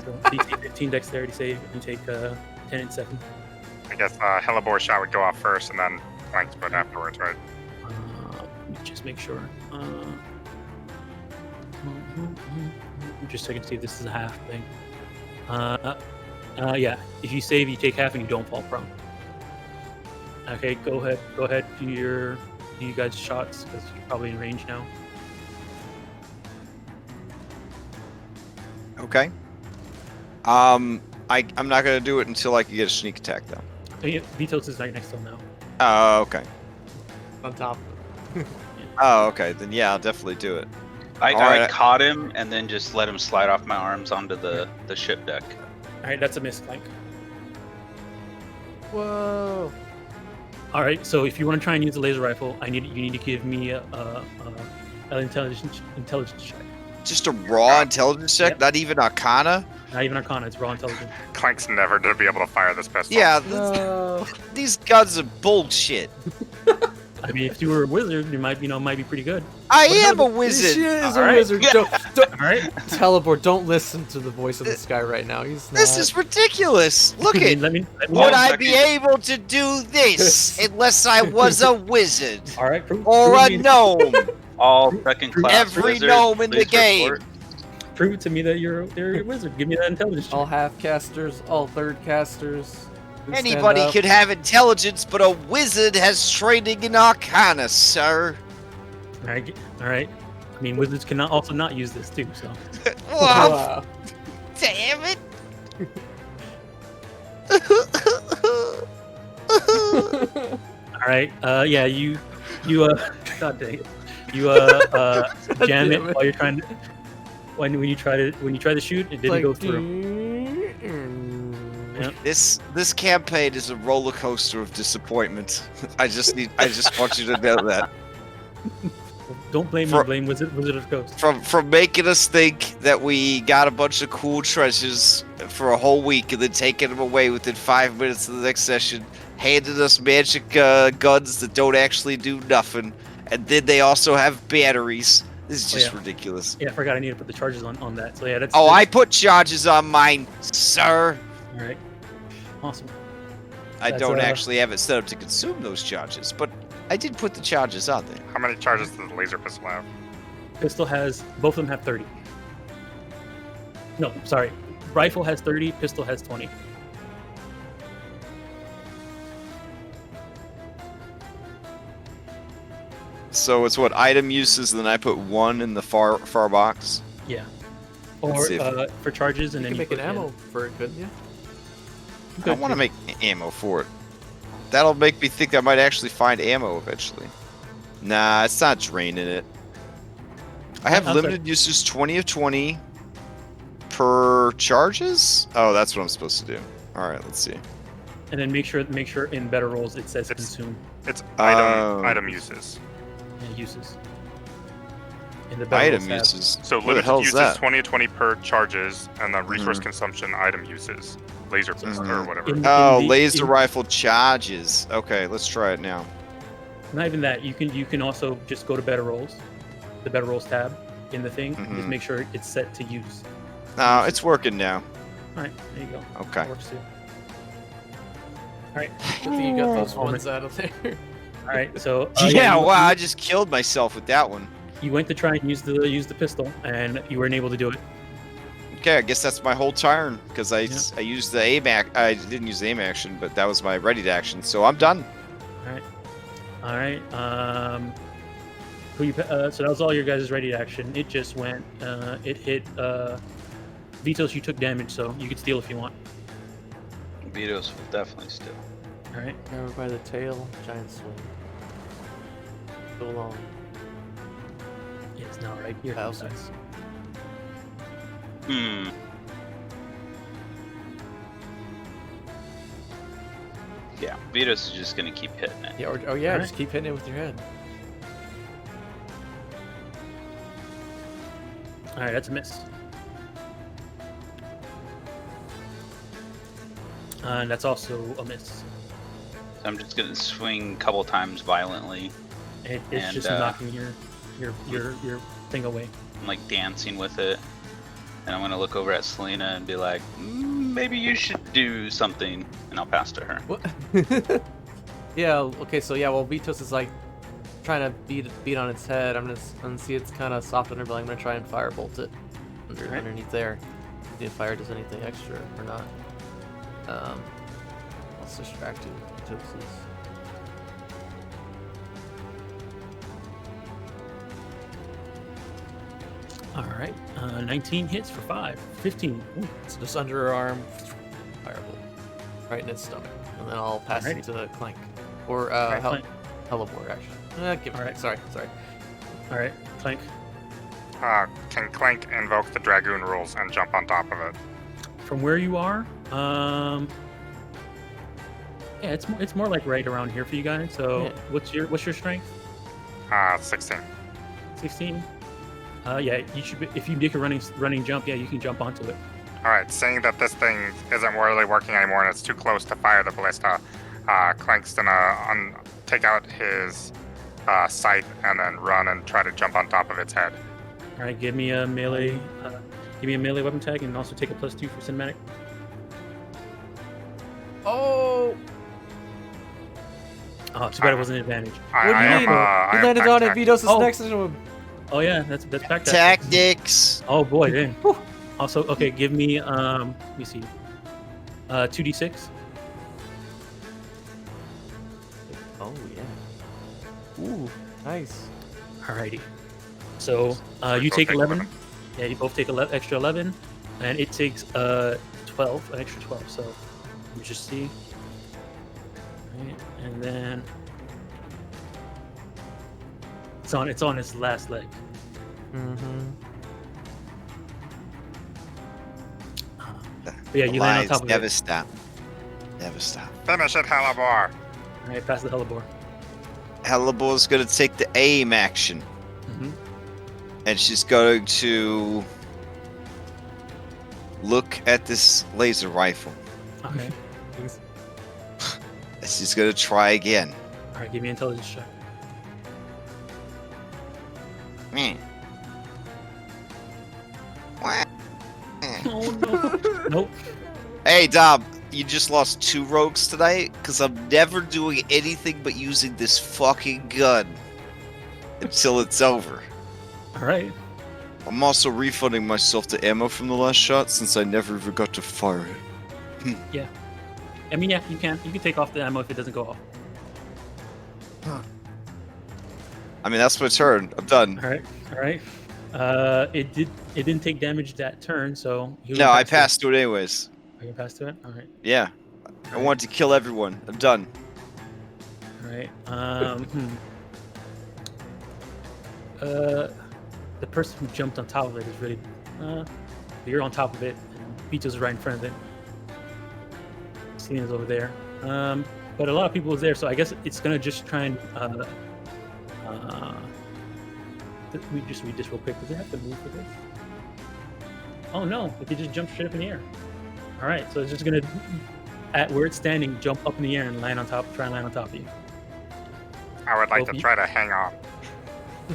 So DC 15 dexterity save and take 10 and 7. I guess Hellebore shot would go off first, and then Flank's foot afterwards, right? Let me just make sure. Just so I can see if this is a half thing. Yeah. If you save, you take half, and you don't fall prone. Okay, go ahead. Do you guys shots because you're probably in range now. Okay. I'm not gonna do it until I can get a sneak attack though. Vitos is right next to him now. Oh, okay. On top of it. Oh, okay. Then yeah, I'll definitely do it. I Alright. caught him and then just let him slide off my arms onto the ship deck. All right, that's a miss, Flank. Whoa. All right, so if you want to try and use the laser rifle, you need to give me an intelligence check. Just a raw intelligence check, Yep. not even Arcana. Not even Arcana, it's raw intelligence. Clank's never to be able to fire this pistol. Yeah, No. these guns are bullshit. I mean, if you were a wizard, you might be pretty good. I am a She wizard. is All a right. wizard. All right. Teleport, don't listen to the voice of the sky right now. He's not. This is ridiculous. Look at. Let me. Would One I second. be able to do this unless I was a wizard All right. Prove or to a me- gnome? All second class Every wizards, gnome in the please game. report. Prove to me that you're a wizard. Give me that intelligence check. all half casters, all third casters. Please stand Anybody up. could have intelligence, but a wizard has training in Arcana, sir. All right. All right. I mean, wizards cannot also not use this too. So. Whoa, Wow. damn it. All right. Yeah. You. God dang it. You jam damn it it. while you're trying to. When you try to shoot, it didn't Like, go through. Yep. This campaign is a roller coaster of disappointment. I just want you to know that. Don't blame me. For- Blame Wizard of Coast. From making us think that we got a bunch of cool treasures for a whole week and then taking them away within 5 minutes of the next session, handing us magic guns that don't actually do nothing, and then they also have batteries. This is just yeah. ridiculous. Yeah, I forgot I need to put the charges on that. So yeah, that's. Oh, I put charges on mine, sir. All right. Awesome. I That's, don't actually have it set up to consume those charges, but I did put the charges on there. How many charges does the laser pistol have? Pistol has both of them have 30. No, sorry. Rifle has 30. Pistol has 20. So it's what item uses, and then I put 1 in the far box. Yeah. Let's Or see if- for charges, and You then can you make an put in- ammo for it, couldn't you? You I could want to too. make ammo for it. That'll make me think I might actually find ammo eventually. Nah, it's not draining it. I have How's limited uses 20 of 20 per charges? Oh, that's what I'm supposed to do. Alright, let's see. And then make sure in better rolls it says It's- consume It's Oh. item uses. uses. In the better Item rolls tab. uses. So What the limited hell's uses that? 20 of 20 per charges, and then resource Mhm. consumption item uses. Laser pistol or whatever. In- Oh, the- laser in- rifle charges. Okay, let's try it now. Not even that. You can also just go to better rolls, the better rolls tab in the thing. And just Mhm. make sure it's set to use. No, it's working now. All right, there you go. Okay. That works too. All right, Good thing you got those Oh, ones out of there. all right. So Yeah, you, wow, I just killed myself with that one. you went to try and use the pistol, and you weren't able to do it. Okay, I guess that's my whole turn because I Yeah. I used the aim I didn't use the aim action, but that was my ready to action, so I'm done. All right. Who you? So that was all your guys' ready to action. It just went. It hit. Vitos, you took damage, so you could steal if you want. Vito's will definitely still. All right. Grab her by the tail, giant swing. So long. It's now right here. Thousands. Yeah, Vitos is just gonna keep hitting it. Yeah, Alright. just keep hitting it with your head. All right, that's a miss. And that's also a miss. So I'm just gonna swing a couple times violently. It's And, just knocking your thing away. I'm like dancing with it. And I'm gonna look over at Selena and be like, maybe you should do something. And I'll pass to her. What? Yeah. Okay. So yeah. Well, Vitos is like trying to beat on its head. I'm gonna see it's kind of soft underbelly. I'm gonna try and firebolt it underneath there. See if fire does anything extra or not. Let's distract you with Vitos's. All right. 19 hits for 5. 15. Ooh. It's just under her arm. Firebolt. Right in its stomach. And then I'll pass it to Clank. Or Alright, Clank. Hellebore, actually. Give it. Alright. Sorry. All right, Clank. Can Clank invoke the Dragoon rules and jump on top of it? From where you are, yeah, it's more like right around here for you guys. So Yeah. what's your strength? 16. 16. Yeah, you should. If you make a running jump, yeah, you can jump onto it. Alright, seeing that this thing isn't really working anymore and it's too close to fire the ballista, Clank's gonna take out his scythe and then run and try to jump on top of its head. All right, give me a melee weapon tag, and also take a +2 for cinematic. Oh! Oh, too bad it wasn't an advantage. What do you mean? He landed on it. Vitos is Oh. next to him. Oh yeah, that's back Tactics. Oh boy, dang. Also, okay, give me let me see, 2d6. Oh yeah. Ooh, nice. Alrighty. So you both take take 11. 11. Yeah, you both take extra 11, and it takes 12, an extra 12. So let me just see. Right, and then it's on its last leg. Mm-hmm. But yeah, you land on top of Never it. stop. Never stop. Finish it, Hellebore! Alright, pass the hellebore. Hellebore's gonna take the aim action, Mm-hmm. and she's going to look at this laser rifle. Okay. And she's gonna try again. Alright, give me an intelligence check. Meh. Wah. Oh no. Nope. Hey, Dom, you just lost 2 rogues tonight? Because I'm never doing anything but using this fucking gun until it's over. Alright. I'm also refunding myself the ammo from the last shot since I never even got to fire it. I mean, yeah, you can take off the ammo if it doesn't go off. I mean, that's my turn. I'm done. Alright. It didn't take damage that turn, so you No, I passed through it anyways. Are you passed to it? Alright. Yeah. I wanted to kill everyone. I'm done. Alright. The person who jumped on top of it is really you're on top of it, and Vito's right in front of it. Selena's over there. But a lot of people is there, so I guess it's gonna just try and let me just read this real quick. Does it have to move for this? Oh no, it could just jump straight up in the air. Alright, so it's just gonna, at where it's standing, jump up in the air and try and land on top of you. I would like Well, to try to hang on.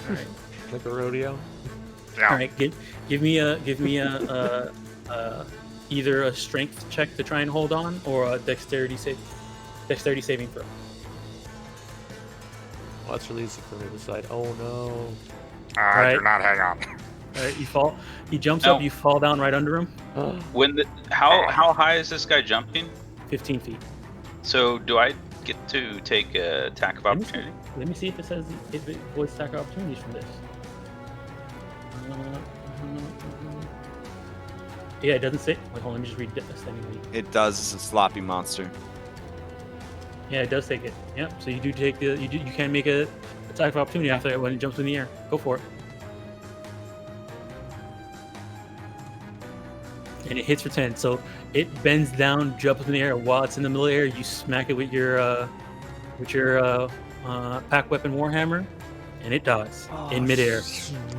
Alright. Like a rodeo. Yeah. Alright, give me a either a strength check to try and hold on, or a dexterity saving throw. Well, that's really easy for me to decide. Oh no. I do not hang on. Alright, you fall. He jumps No. up, you fall down right under him. How high is this guy jumping? 15 feet. So do I get to take a attack of Let me see. opportunity? Let me see if it says if it voids attack opportunities from this. Yeah, it doesn't say. Wait, hold on. Let me just read this anyway. It does. It's a sloppy monster. Yeah, it does take it. Yep. So you do take the you can make a attack of opportunity after it when it jumps in the air. Go for it. And it hits for 10. So it bends down, jumps in the air. While it's in the middle of the air, you smack it with your pack weapon warhammer, and it dies in midair.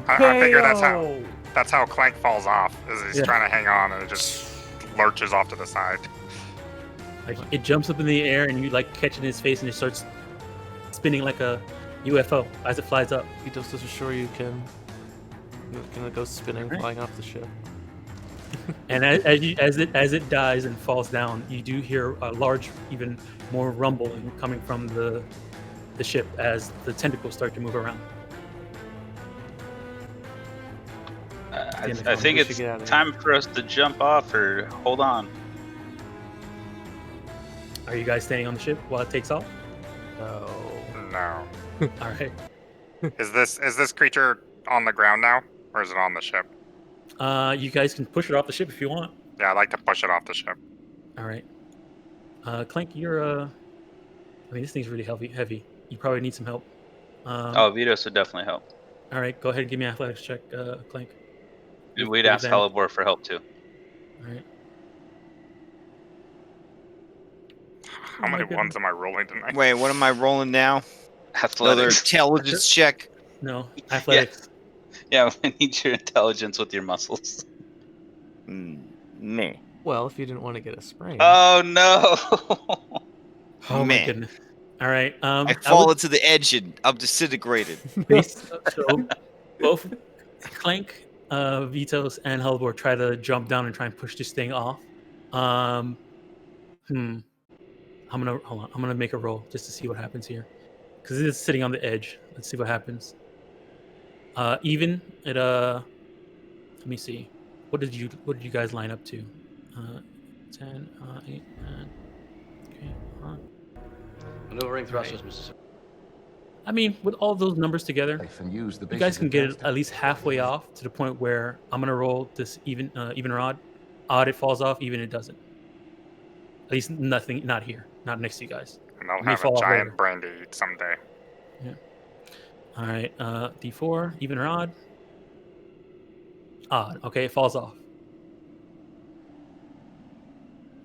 I figure that's how Clank falls off. Is he's trying to hang on and it just lurches off to the side. Like it jumps up in the air and you like catch it in his face and it starts spinning like a UFO as it flies up. He just to assure you can. You're gonna go spinning, flying off the ship. And as it dies and falls down, you do hear a large, even more rumbling coming from the ship as the tentacles start to move around. I think it's time for us to jump off or hold on. Are you guys staying on the ship while it takes off? No. All right. Is this creature on the ground now, or is it on the ship? You guys can push it off the ship if you want. Yeah, I'd like to push it off the ship. All right. Clank, you're I mean, this thing's really heavy. You probably need some help. Vitos would definitely help. All right, go ahead and give me an athletics check, Clank. We'd ask Halibor for help too. All right. How many ones am I rolling tonight? Wait, what am I rolling now? Another Athletics. intelligence check. No, athletics. Yeah, we need your intelligence with your muscles. Meh. Well, if you didn't want to get a sprain. Oh no! Oh my Man. goodness. All right. I fall into the edge and I'm disintegrated. So both Clank, Vitos, and Halibor try to jump down and try and push this thing off. I'm gonna make a roll just to see what happens here, because it is sitting on the edge. Let's see what happens. Even at let me see. What did you guys line up to? 10, 8, 9. Okay. Maneuvering thrusters, Mr. I mean, with all those numbers together, And use the you guys can get it at least halfway off to the point where I'm gonna roll this even rod. Odd it falls off, even it doesn't. At least nothing, not here, not next to you guys. And I'll may have fall a off giant later. brain to eat someday. All right, D4, even or odd? Odd. Okay, it falls off,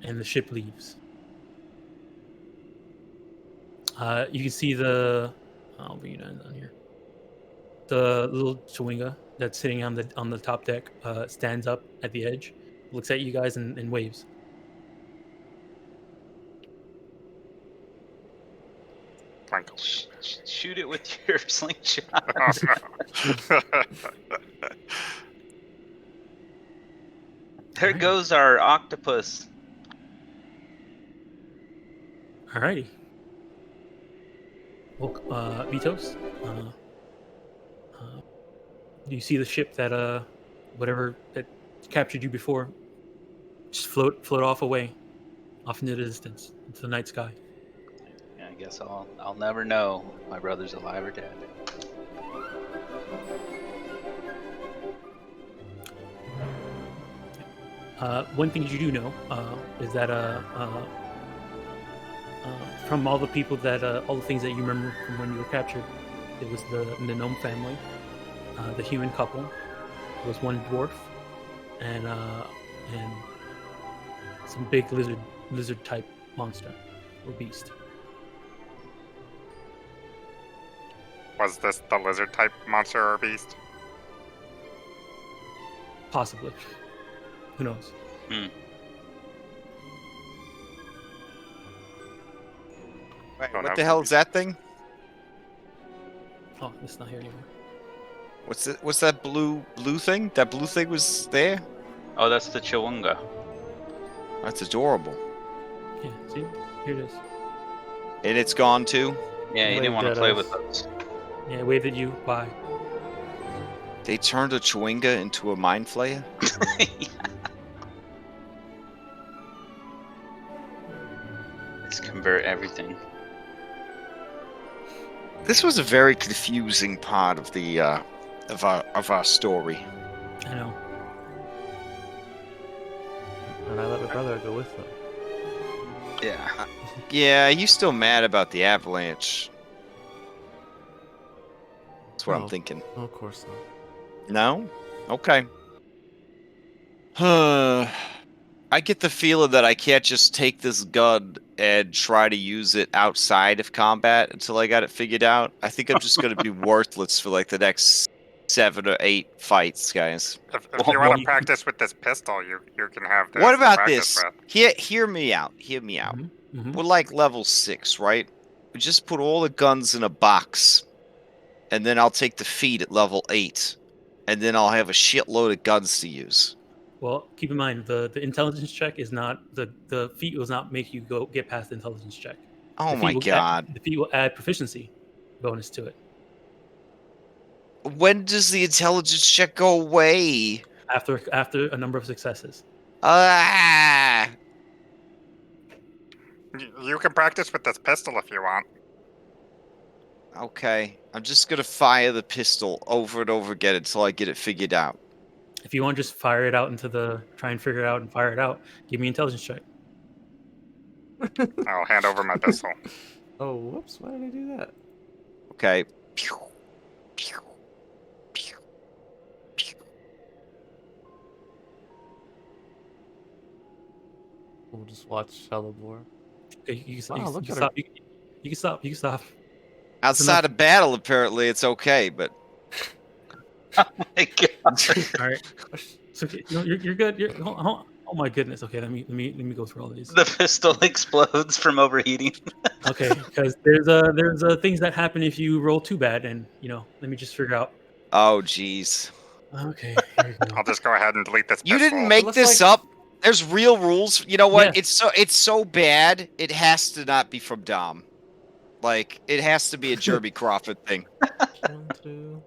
and the ship leaves. You can see I'll bring you down here. The little chewinga that's sitting on the top deck stands up at the edge, looks at you guys and waves. Clank. Shoot it with your slingshot. Oh, no. There goes our octopus. Alrighty. Well, Vitos, do you see the ship that whatever that captured you before just float off away, off into the distance, into the night sky? Yeah, I guess I'll never know if my brother's alive or dead. One thing you do know is that from all the people that all the things that you remember from when you were captured, it was the gnome family, the human couple, there was one dwarf, and some big lizard type monster or beast. Was this the lizard type monster or beast? Possibly. Who knows? Wait, Oh, what no. the hell is that thing? Oh, it's not here anymore. What's that blue thing? That blue thing was there? Oh, that's the Chewunga. That's adorable. Yeah, see? Here it is. And it's gone too? Yeah, you didn't want to Waved play at with us. those. Yeah, it waved at you. Bye. They turned a Chewinga into a mind flayer? Let's convert everything. This was a very confusing part of the of our story. I know. And I let my brother go with them. Yeah. Yeah, you still mad about the avalanche? That's what I'm No. thinking. Oh, of course not. No? Okay. I get the feeling that I can't just take this gun and try to use it outside of combat until I got it figured out. I think I'm just going to be worthless for like the next 7 or 8 fights, guys. If you want to practice with this pistol, you can have this. What to about practice this? with. Hear me out. Hear me out. Mhm. We're like level 6, right? We just put all the guns in a box, and then I'll take the feet at level 8, and then I'll have a shitload of guns to use. Well, keep in mind the intelligence check is not the feat will not make you get past the intelligence check. Oh my god! The feat will add proficiency bonus to it When does the intelligence check go away? after a number of successes. Ah! You can practice with this pistol if you want. Okay, I'm just gonna fire the pistol over and over again until I get it figured out. If you want to just fire it out try and figure it out and fire it out, give me an intelligence check. I'll hand over my pistol. Oh, whoops! Why did I do that? Okay. We'll just watch Celeborn. Okay, you can Wow, stop. look You at can stop. You can stop. You can stop. Outside of battle, apparently it's okay, but Oh my god. All right. It's okay. No, you're good. Oh my goodness. Okay, let me go through all of these. The pistol explodes from overheating. Okay, because there's things that happen if you roll too bad, and let me just figure out. oh jeez. Okay, here we go. I'll just go ahead and delete this You pistol. didn't make looks this like- up. There's real rules. You know what? Yeah. It's so bad. It has to not be from Dom. Like it has to be a Jeremy Crawford thing. 1, 2.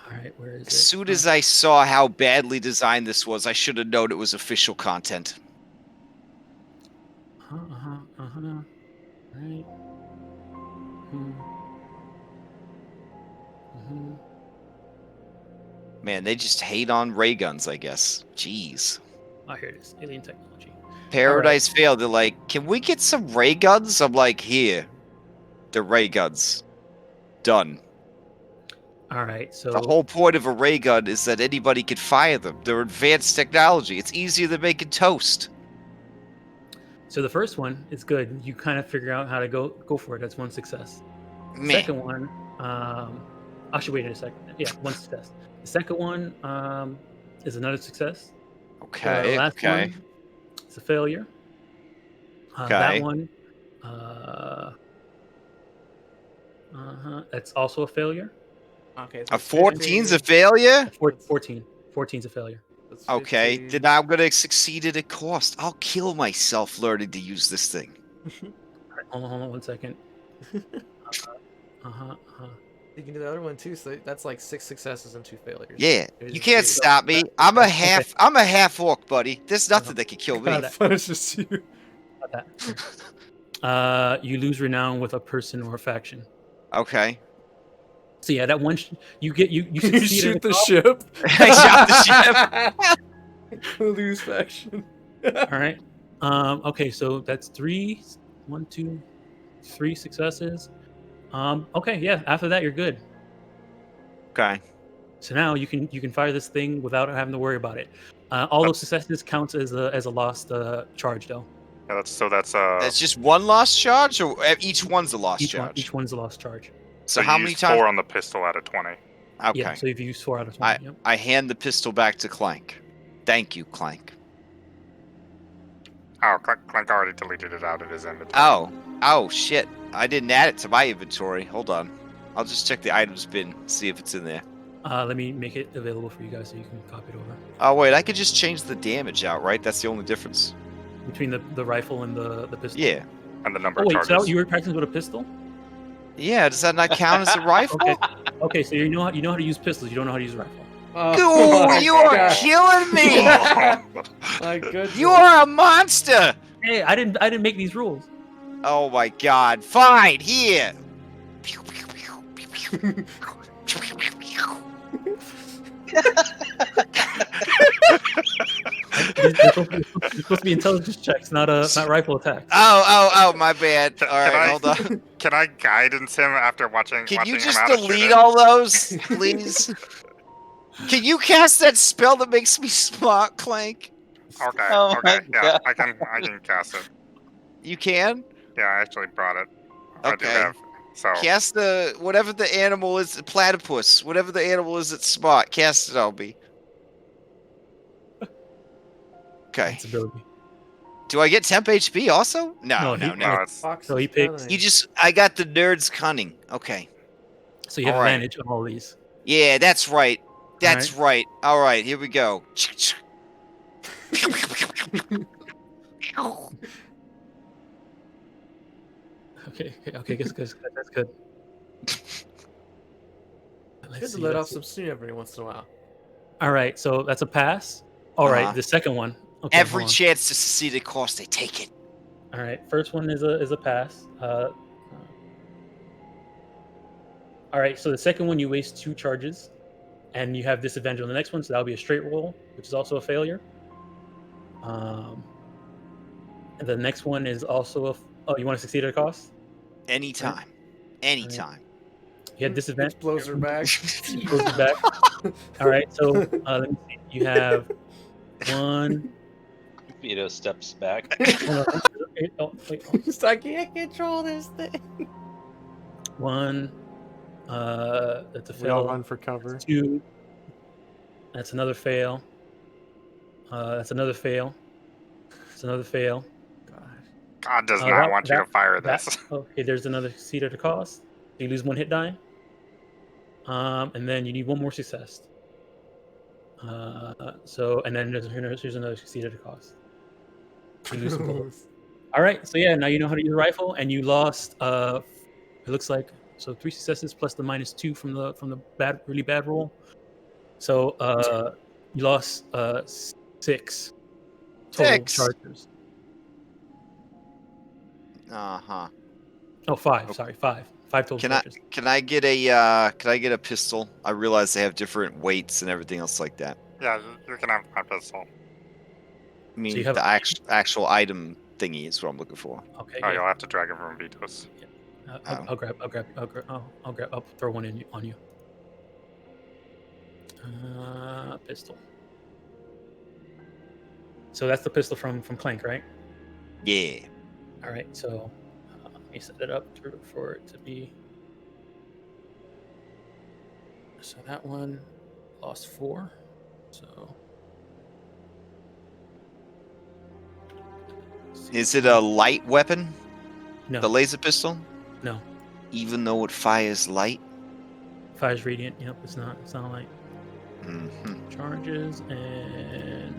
All right, where is it? As soon as I saw how badly designed this was, I should have known it was official content. Right. Man, they just hate on ray guns, I guess. Jeez. Oh, here it is. Alien technology. Paradise failed. They're like, can we get some ray guns? I'm like, here. The ray guns. Done. All right, so The whole point of a ray gun is that anybody can fire them. They're advanced technology. It's easier than making toast. the first one is good. You kind of figure out how to go for it. That's one success. Man. Second one, actually wait a second. Yeah, one success. The second one is another success. Okay, The last okay. one is a failure. Okay. That one, that's also a failure. Okay. A 14's a failure? 14. 14's a failure. That's Okay, 50. then I'm gonna succeed at a cost. I'll kill myself learning to use this thing. All right, hold on 1 second. You can do the other one too. So that's like 6 successes and 2 failures. Yeah, There's you a can't two. stop me. I'm a half orc, buddy. There's nothing that can kill me. Got it. But it's just you. Got that. You lose renown with a person or a faction. Okay. So yeah, that one you You succeed shoot at the top. ship. I shot the ship. Lose faction. All right. Okay, so that's 3 successes. Okay, yeah. After that, you're good. Okay. So now you can fire this thing without having to worry about it. All those successes counts as a lost charge, though. Yeah, that's That's just one lost charge, or each one's a lost charge? Each one's a lost charge. So you how use many times? 4 on the pistol out of 20. Okay. Yeah. So if you use 4 out of 20, yep. I hand the pistol back to Clank. Thank you, Clank. Oh, Clank already deleted it out of his inventory. Oh, shit. I didn't add it to my inventory. Hold on. I'll just check the items bin, see if it's in there. Let me make it available for you guys so you can copy it over. Oh, wait, I could just change the damage out, right? That's the only difference. Between the rifle and the pistol. Yeah. And the number Oh of wait, charges. so you were practicing with a pistol? Yeah, does that not count as a rifle? Okay. Okay, so you know how to use pistols. You don't know how to use a rifle. Ooh, my you are God. killing me! My goodness. You are a monster! Hey, I didn't make these rules. Oh my god. Fine, here! They're supposed to be intelligence checks, not rifle attacks. Oh, my bad. Can- All can right, I- hold on. Can I guidance him after watching Can you him just how to shoot delete it? all those, please? Can you cast that spell that makes me smart, Clank? Okay, Oh my okay, yeah, God. I can cast it. You can? Yeah, I actually brought it. I do Okay. have. So Cast the whatever the animal is, platypus, whatever the animal is that's smart. Cast it on me. Okay. Its ability. Do I get temp HP also? No. no, it's Fox So he is picks- cunning. I got the nerd's cunning. Okay. So you have All right. advantage on all these. Yeah, that's right. That's All right. All right, here we go. Okay. That's good. Good to let off some steam every once in a while. All right, so that's a pass. All right, Uh-huh. the second one. Okay, Every hold on. chance to succeed at cost, they take it. All right, first one is a pass. All right, so the second one you waste 2 charges, and you have disadvantage on the next one, so that'll be a straight roll, which is also a failure. And the next one is also oh, you want to succeed at a cost? Anytime. Anytime. You had disadvantage. Which blows her back. Blows her back. All right, so let me see. You have 1. Vito steps back. Hold on. Oh, wait, hold on. I can't control this thing. 1. That's a We all fail. run for cover. 2. That's another fail. That's another fail. That's another fail. God does Uh, not that- want you to that- fire this. Okay, there's another succeed at a cost. You lose 1 hit die. And then you need 1 more success. And then here's another succeed at a cost. You lose some bullets. All right, so yeah, now you know how to use the rifle, and you lost. It looks like so 3 successes plus the -2 from the really bad roll. So you lost 6 total 6? charges. Uh-huh. Oh, 5. Sorry, 5. 5 total charges. Can I get a pistol? I realize they have different weights and everything else like that. Yeah, you can have my pistol. I mean, you have- the actual item thingy is what I'm looking for. Okay. Oh, yeah. you'll have to drag it from Vito's. I'll throw one on you. Pistol. So that's the pistol from Clank, right? Yeah. All right. So let me set it up for it to be. So that one lost 4. So. Is it a light weapon? No. The laser pistol? No. Even though it fires light? Fires radiant. Yep. It's not light. Mm-hmm. Charges and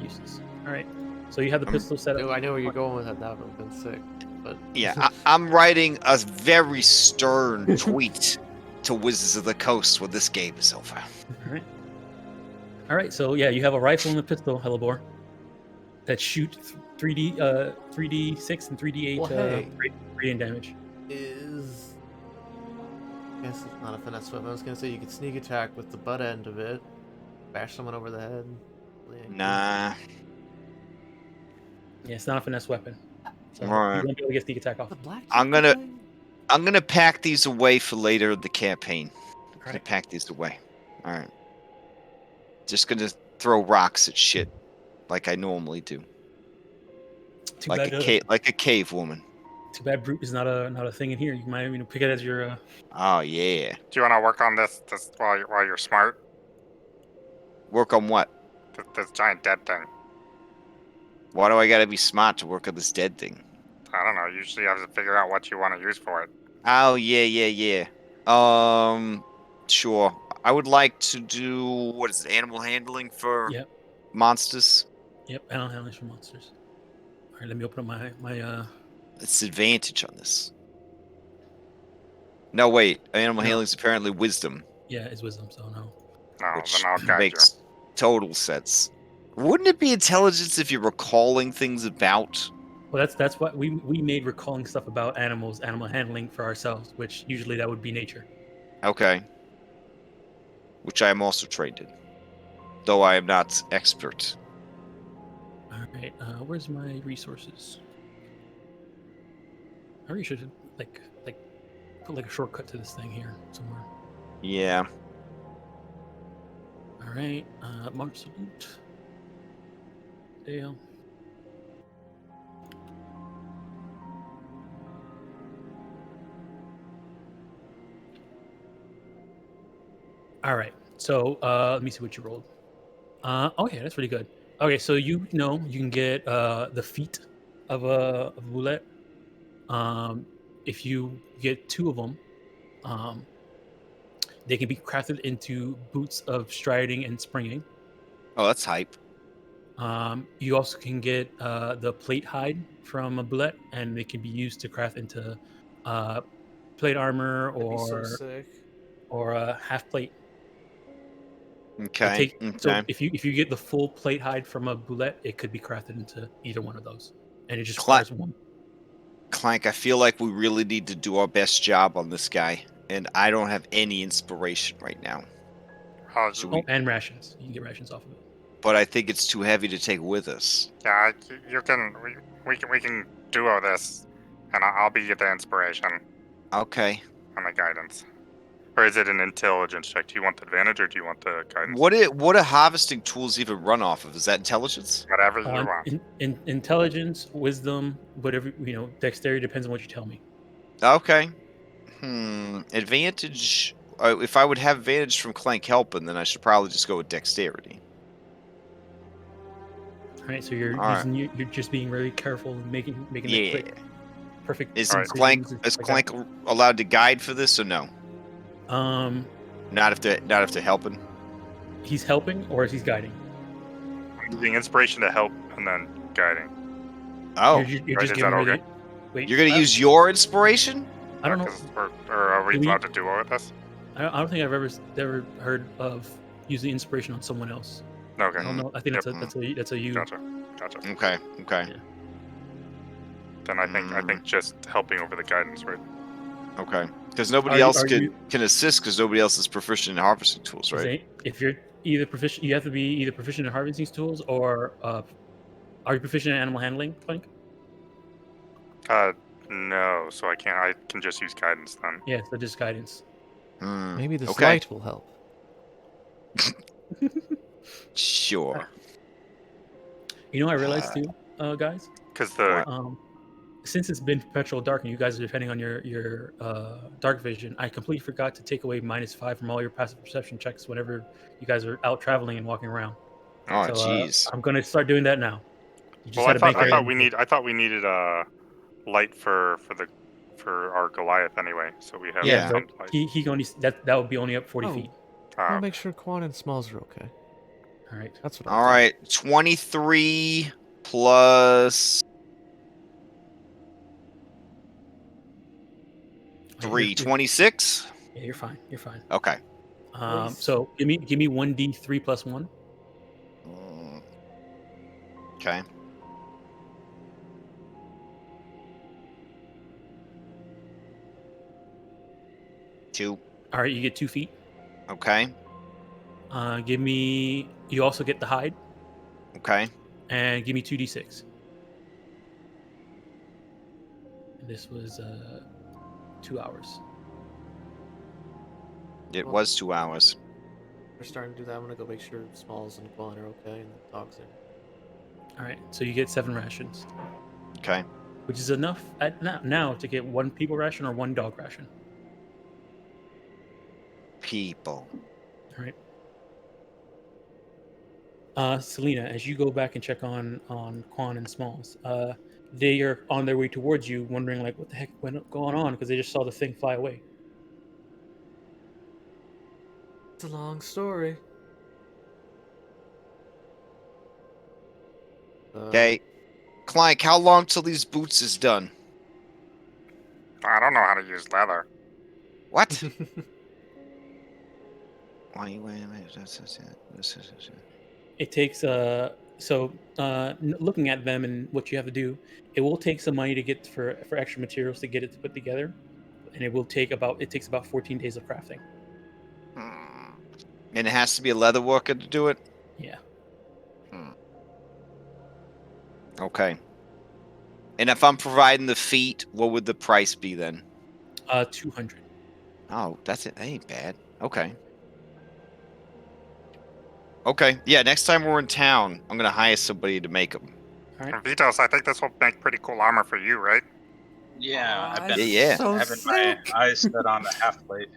uses. All right. So you have the pistol set up. Oh, I know where you're going with that. That would have been sick. But Yeah, I'm writing a very stern tweet to Wizards of the Coast when this game is over. All right. All right. So yeah, you have a rifle and a pistol, Hellebore, that shoot 3d6 and 3d8 Well, hey. radiant damage. is I guess it's not a finesse weapon. I was gonna say you could sneak attack with the butt end of it, bash someone over the head. Nah. Yeah, it's not a finesse weapon. So Right. you won't be able to get sneak attack off. The black I'm gonna pack these away for later in the campaign. I'm gonna Right. pack these away. All right. Just gonna throw rocks at shit like I normally do, Too like bad, like a cave woman. too bad brute is not a thing in here. You might pick it as your. Oh yeah. Do you want to work on this while you're smart? Work on what? This giant dead thing. Why do I gotta be smart to work on this dead thing? I don't know. Usually you have to figure out what you want to use for it. Oh yeah. Sure. I would like to do what is it? Animal handling for Yep. monsters. Yep. Animal handling for monsters. All right. Let me open up my. It's advantage on this. No, wait. Animal No. handling is apparently wisdom, Yeah, it's wisdom. So no. No, which then I'll guide makes total sense. Wouldn't it be intelligence if you're recalling things about? Well, that's what we made recalling stuff about animals, animal handling for ourselves, which usually that would be nature. Okay. Which I am also trained in, though I am not expert. All right. Where's my resources? I really should like put like a shortcut to this thing here somewhere. Yeah. All right. March salute. Dale. All right. So let me see what you rolled. Oh yeah, that's pretty good. Okay, so you know you can get the feet of a bullet. If you get 2 of them, they can be crafted into boots of striding and springing. Oh, that's hype. You also can get the plate hide from a bullet, and they can be used to craft into plate armor That'd be so or sick. a half plate. Okay. So Okay. if you get the full plate hide from a bullet, it could be crafted into either one of those, and it just Cla- requires one. Clank, I feel like we really need to do our best job on this guy, and I don't have any inspiration right now. Should Oh, we? and rations. You can get rations off of it. But I think it's too heavy to take with us. Yeah, you can. We can do all this, and I'll be the inspiration Okay. and the guidance. Or is it an intelligence check? Do you want the advantage or do you want the guidance? What do harvesting tools even run off of? Is that intelligence? Whatever you want. Intelligence, wisdom, whatever dexterity depends on what you tell me. Okay. Advantage. If I would have advantage from Clank helping, then I should probably just go with dexterity. All right, so you're All right. using you're just being really careful and making Yeah. it quick, perfect. Is Alright. Clank decisions and stuff like allowed to guide for this or no? that. Not if they're helping. He's helping or is he guiding? I'm using inspiration to help and then guiding. Oh, You're Right, just is giving that her the. okay? Wait, you're gonna use your inspiration? I don't know. 'Cause or are we Do we- allowed to do all of this? I don't think I've ever heard of using inspiration on someone else. Okay. I don't know. I think Yep. that's a you. Gotcha. Okay. Yeah. Then I think just helping over the guidance, right? Okay. Because nobody Are you- else are you- can assist because nobody else is proficient in harvesting tools, right? Say, if you're either proficient, you have to be either proficient in harvesting tools or are you proficient in animal handling, Clank? No, so I can't. I can just use guidance then. Yeah, so just guidance. Maybe this Okay. light will help. Sure. You know, what I realized too, guys. Because the Since it's been perpetual dark and you guys are depending on your dark vision, I completely forgot to take away -5 from all your passive perception checks whenever you guys are out traveling and walking around. Oh, So jeez. I'm gonna start doing that now. You just well, had to make I that- thought we needed light for our Goliath anyway. So we have Yeah. some but light. he only that would be only up 40 Oh. feet. I'll make sure Quan and Smalls are okay. All right. That's what. All right. 23 plus 3. 26? Yeah, you're fine. You're fine. Okay. So give me 1d3 plus 1. Okay. Two. All right, you get 2 feet. Okay. Give me. You also get the hide, Okay. and give me 2d6. And this was 2 hours. It was 2 hours. We're starting to do that. I'm gonna go make sure Smalls and Quan are okay and the dogs are. All right, so you get 7 rations, Okay. which is enough now to get 1 people ration or 1 dog ration. People. All right. Selena, as you go back and check on Quan and Smalls, they are on their way towards you, wondering like what the heck went going on because they just saw the thing fly away. It's a long story. Okay. Clank, how long till these boots is done? I don't know how to use leather. What? Wait. It takes looking at them and what you have to do, it will take some money to get for extra materials to get it to put together, and it takes about 14 days of crafting. And it has to be a leather worker to do it? Yeah. Okay. And if I'm providing the feet, what would the price be then? 200. Oh, that's it. That ain't bad. Okay. Okay. Yeah, next time we're in town, I'm gonna hire somebody to make them. All right. And Vitos, I think this will make pretty cool armor for you, right? Yeah, I've it's been Yeah. so having my sick. eyes set on the half plate.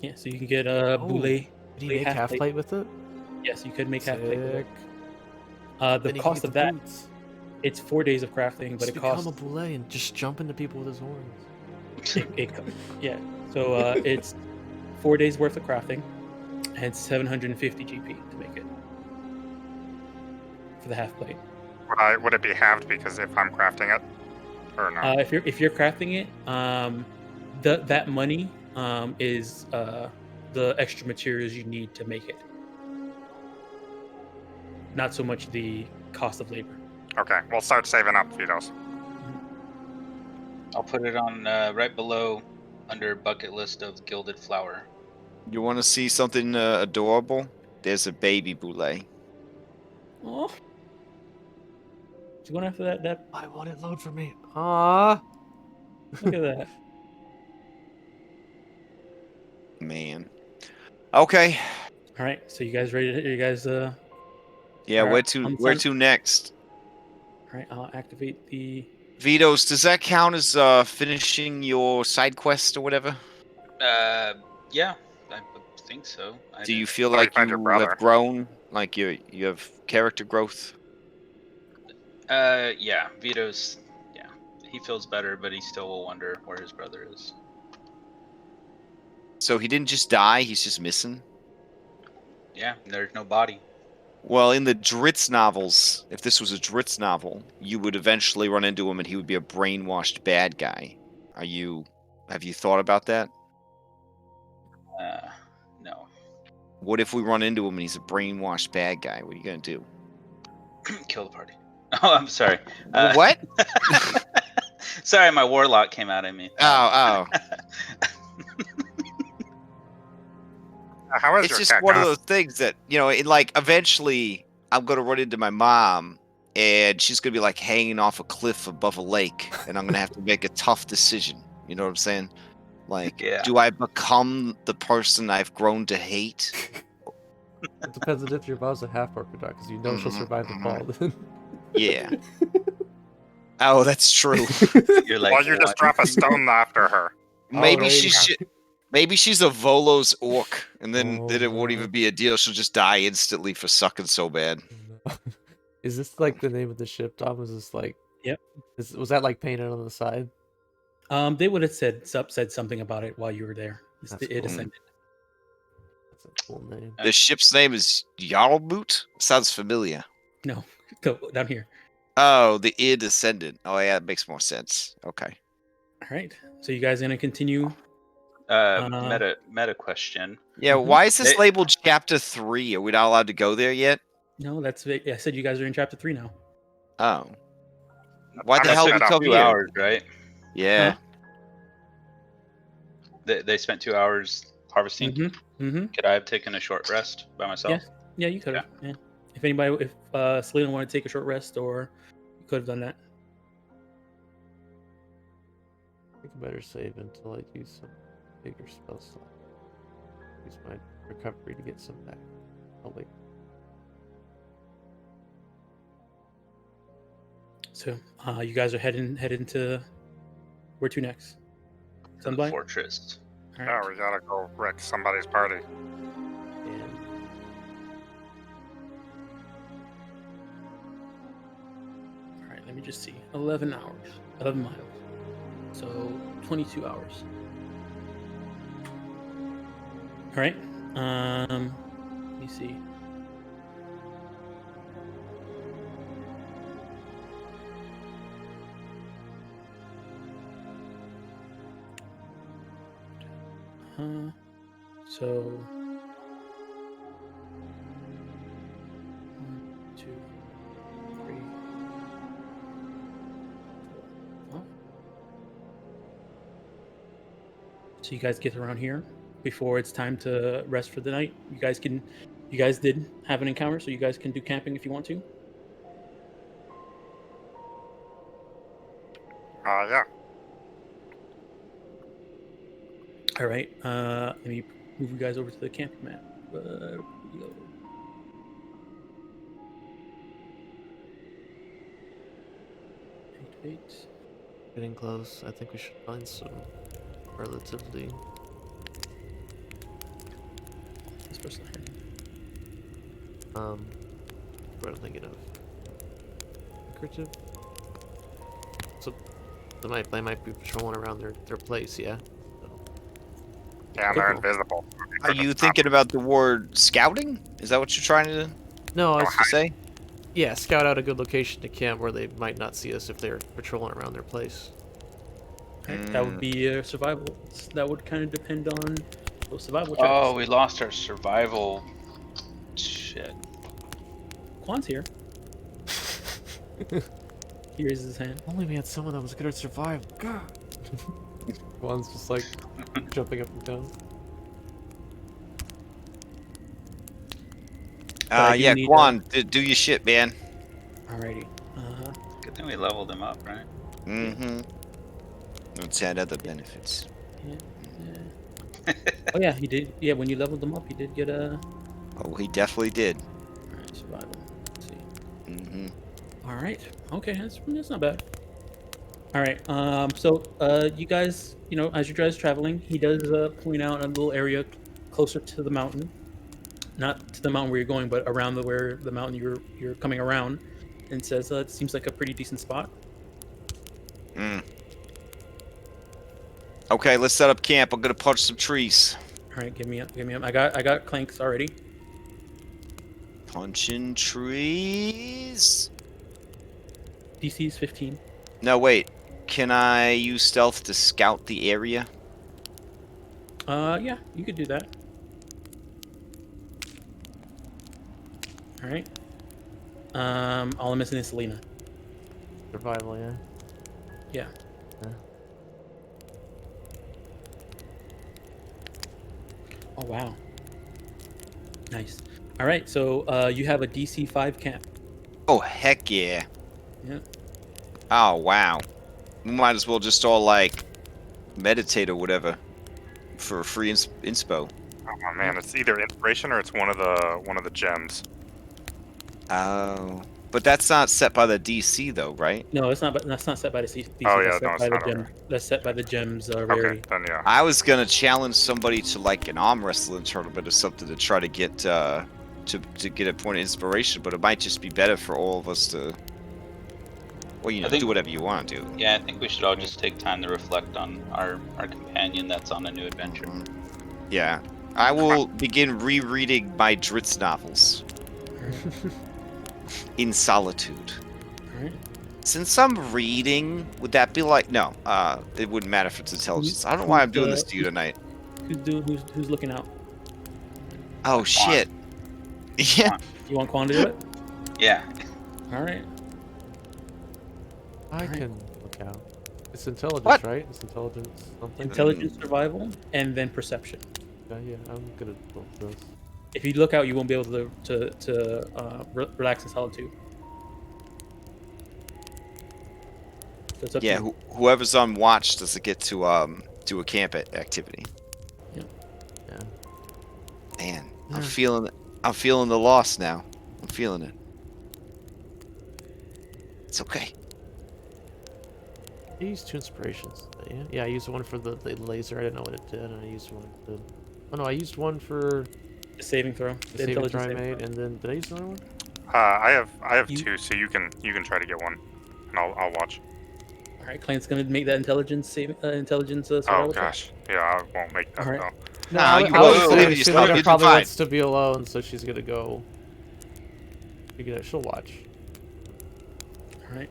Yeah, so you can get a boule. Did he make half plate with it? Yes, you could make half plate with it. Sick. The Then he can cost get of the that, boots. it's 4 days of crafting, but Just it become costs. a boule and just jump into people with his horns. Yeah. So it's 4 days worth of crafting, and 750 GP to make it for the half plate. Would it be halved because if I'm crafting it, or no? If you're crafting it, that money is the extra materials you need to make it. Not so much the cost of labor. Okay, we'll start saving up, Vitos. I'll put it on right below under bucket list of gilded flower. You want to see something adorable? There's a baby boule. Oh, you going after that? Why won't it load for me? Ah. Look at that. Man. Okay. All right, so you guys ready? You guys Yeah, All where right, to I'm where fine. to next? All right, I'll activate the. Vitos, does that count as finishing your side quest or whatever? Yeah, I would think so. Do you feel Oh, you like found your you brother. have grown? Like you have character growth? Yeah, Vito's. Yeah, he feels better, but he still will wonder where his brother is. So he didn't just die, he's just missing? Yeah, there's no body. Well, in the Dritz novels, if this was a Dritz novel, you would eventually run into him and he would be a brainwashed bad guy. Have you thought about that? No. What if we run into him and he's a brainwashed bad guy? What are you gonna do? Kill the party. Oh, I'm sorry. What? Sorry, my warlock came out at me. Oh. How is It's your just cat? one of those things that, eventually I'm gonna run into my mom and she's gonna be like hanging off a cliff above a lake and I'm gonna have to make a tough decision. You know what I'm saying? Like, Yeah. do I become the person I've grown to hate? It depends on if your mom's a half-orc or not, because you know she'll survive the fall. Then. Yeah. Oh, that's true. You're like, Well, you just what? drop a stone after her. Maybe Alrighty. she's a Volos orc, and then Oh, it won't no. even be a deal. She'll just die instantly for sucking so bad. Is this like the name of the ship, Tom? Was this like? Yep. Was that like painted on the side? They would have said something about it while you were there. That's It cool. ascended. That's a cool name. The ship's name is Yarlboot? Sounds familiar. No, go down here. Oh, the id ascendant. Oh yeah, that makes more sense. Okay. All right, so you guys gonna continue? Meta question. Yeah, Mhm. why is this They- labeled chapter 3? Are we not allowed to go there yet? No, that's it. I said you guys are in chapter 3 now. Oh. Why the I'm hell set we up. come 2 here? hours, right? Yeah. Huh? They spent 2 hours harvesting. Mm-hmm. Could I have taken a short rest by myself? Yeah, you could have. Yeah. If Selena wanted to take a short rest, or you could have done that. I think I better save until I use some bigger spell slot. Use my recovery to get some back. Oh wait. So you guys are heading to where to next? To the Sunblight? fortress. All Oh, right. we gotta go wreck somebody's party. And All right. Let me just see. 11 hours. 11 miles. So 22 hours. All right. Let me see. So 1, 2, 3, 4, 5. So you guys get around here before it's time to rest for the night. You guys did have an encounter, so you guys can do camping if you want to. Yeah. All right. Let me move you guys over to the camp map. Where we go? Activate. Getting close. I think we should find some relatively. This person. What am I thinking of? Decorative. So they might be patrolling around their place, yeah. Yeah, and they're Cool. invisible. Are you thinking about the word scouting? Is that what you're trying to No, it's just say? yeah, scout out a good location to camp where they might not see us if they're patrolling around their place. Right, that would be survival. That would kind of depend on those survival checks. Oh, we lost our survival. Shit. Quan's here. He raises his hand. Only we had someone that was good at survival. God. One's just like jumping up and down. I do Yeah, need, Quan, do your shit, man. Alrighty. Good thing we leveled him up, right? Mm-hmm. Let's add other benefits. Yeah. Oh yeah, he did. Yeah, when you leveled them up, he did get a. Oh, he definitely did. Alright, survival. Let's see. Mm-hmm. All right. Okay, that's not bad. All right. So, you guys, as you guys traveling, he does point out a little area closer to the mountain, not to the mountain where you're going, but around where the mountain you're coming around, and says it seems like a pretty decent spot. Okay, let's set up camp. I'm gonna punch some trees. All right, give me up. I got clanks already. Punching trees. DC is 15. No, wait. Can I use stealth to scout the area? Yeah, you could do that. All right. All I'm missing is Selena. Survival, yeah. Yeah. Oh wow. Nice. All right, so you have a DC 5 camp. Oh, heck yeah. Yeah. Oh, wow. We might as well just all, like, meditate or whatever for a free inspo. Oh man, it's either inspiration or it's one of the gems. Oh. But that's not set by the DC, though, right? No, it's not. That's not set by the DC. Oh, yeah, that's set no, it's by the not, gem. okay. That's set by the gems rarity. Okay, then yeah. I was gonna challenge somebody to, like, an arm wrestling tournament or something to try to get, to get a point of inspiration, but it might just be better for all of us to... Well, do whatever you want to do. Yeah, I think we should all just take time to reflect on our companion that's on a new adventure. Yeah. I will begin rereading my Dritz novels. In solitude. Alright. Since I'm reading, would that be like... No, it wouldn't matter if it's intelligence. I don't know why I'm doing this to you tonight. Who's looking out? Oh, shit. Yeah. You want Quan to do it? Yeah. Alright. I Alright. can look out. It's intelligence, What? right? It's intelligence something? Intelligence, survival, and then perception. Yeah, I'm good at both those. If you look out, you won't be able to relax in solitude. So it's up to Yeah, you. whoever's on watch doesn't get to do a camp activity. Yeah. Man, Yeah. I'm feeling the loss now. I'm feeling it. It's okay. I used 2 inspirations. Yeah, I used one for the laser. I didn't know what it did, and I used one for... Oh no, I used one for The saving throw. the saving intelligence throw I saving made, throw. and then did I use another one? I have You- 2, so you can try to get one, and I'll watch. All right, Clint's gonna make that intelligence saving Oh survival check. gosh, yeah, I won't make that Alright. though. No, I you was won't. saying You Selena did probably fine. wants to be alone, so she's gonna go. She'll watch. All right.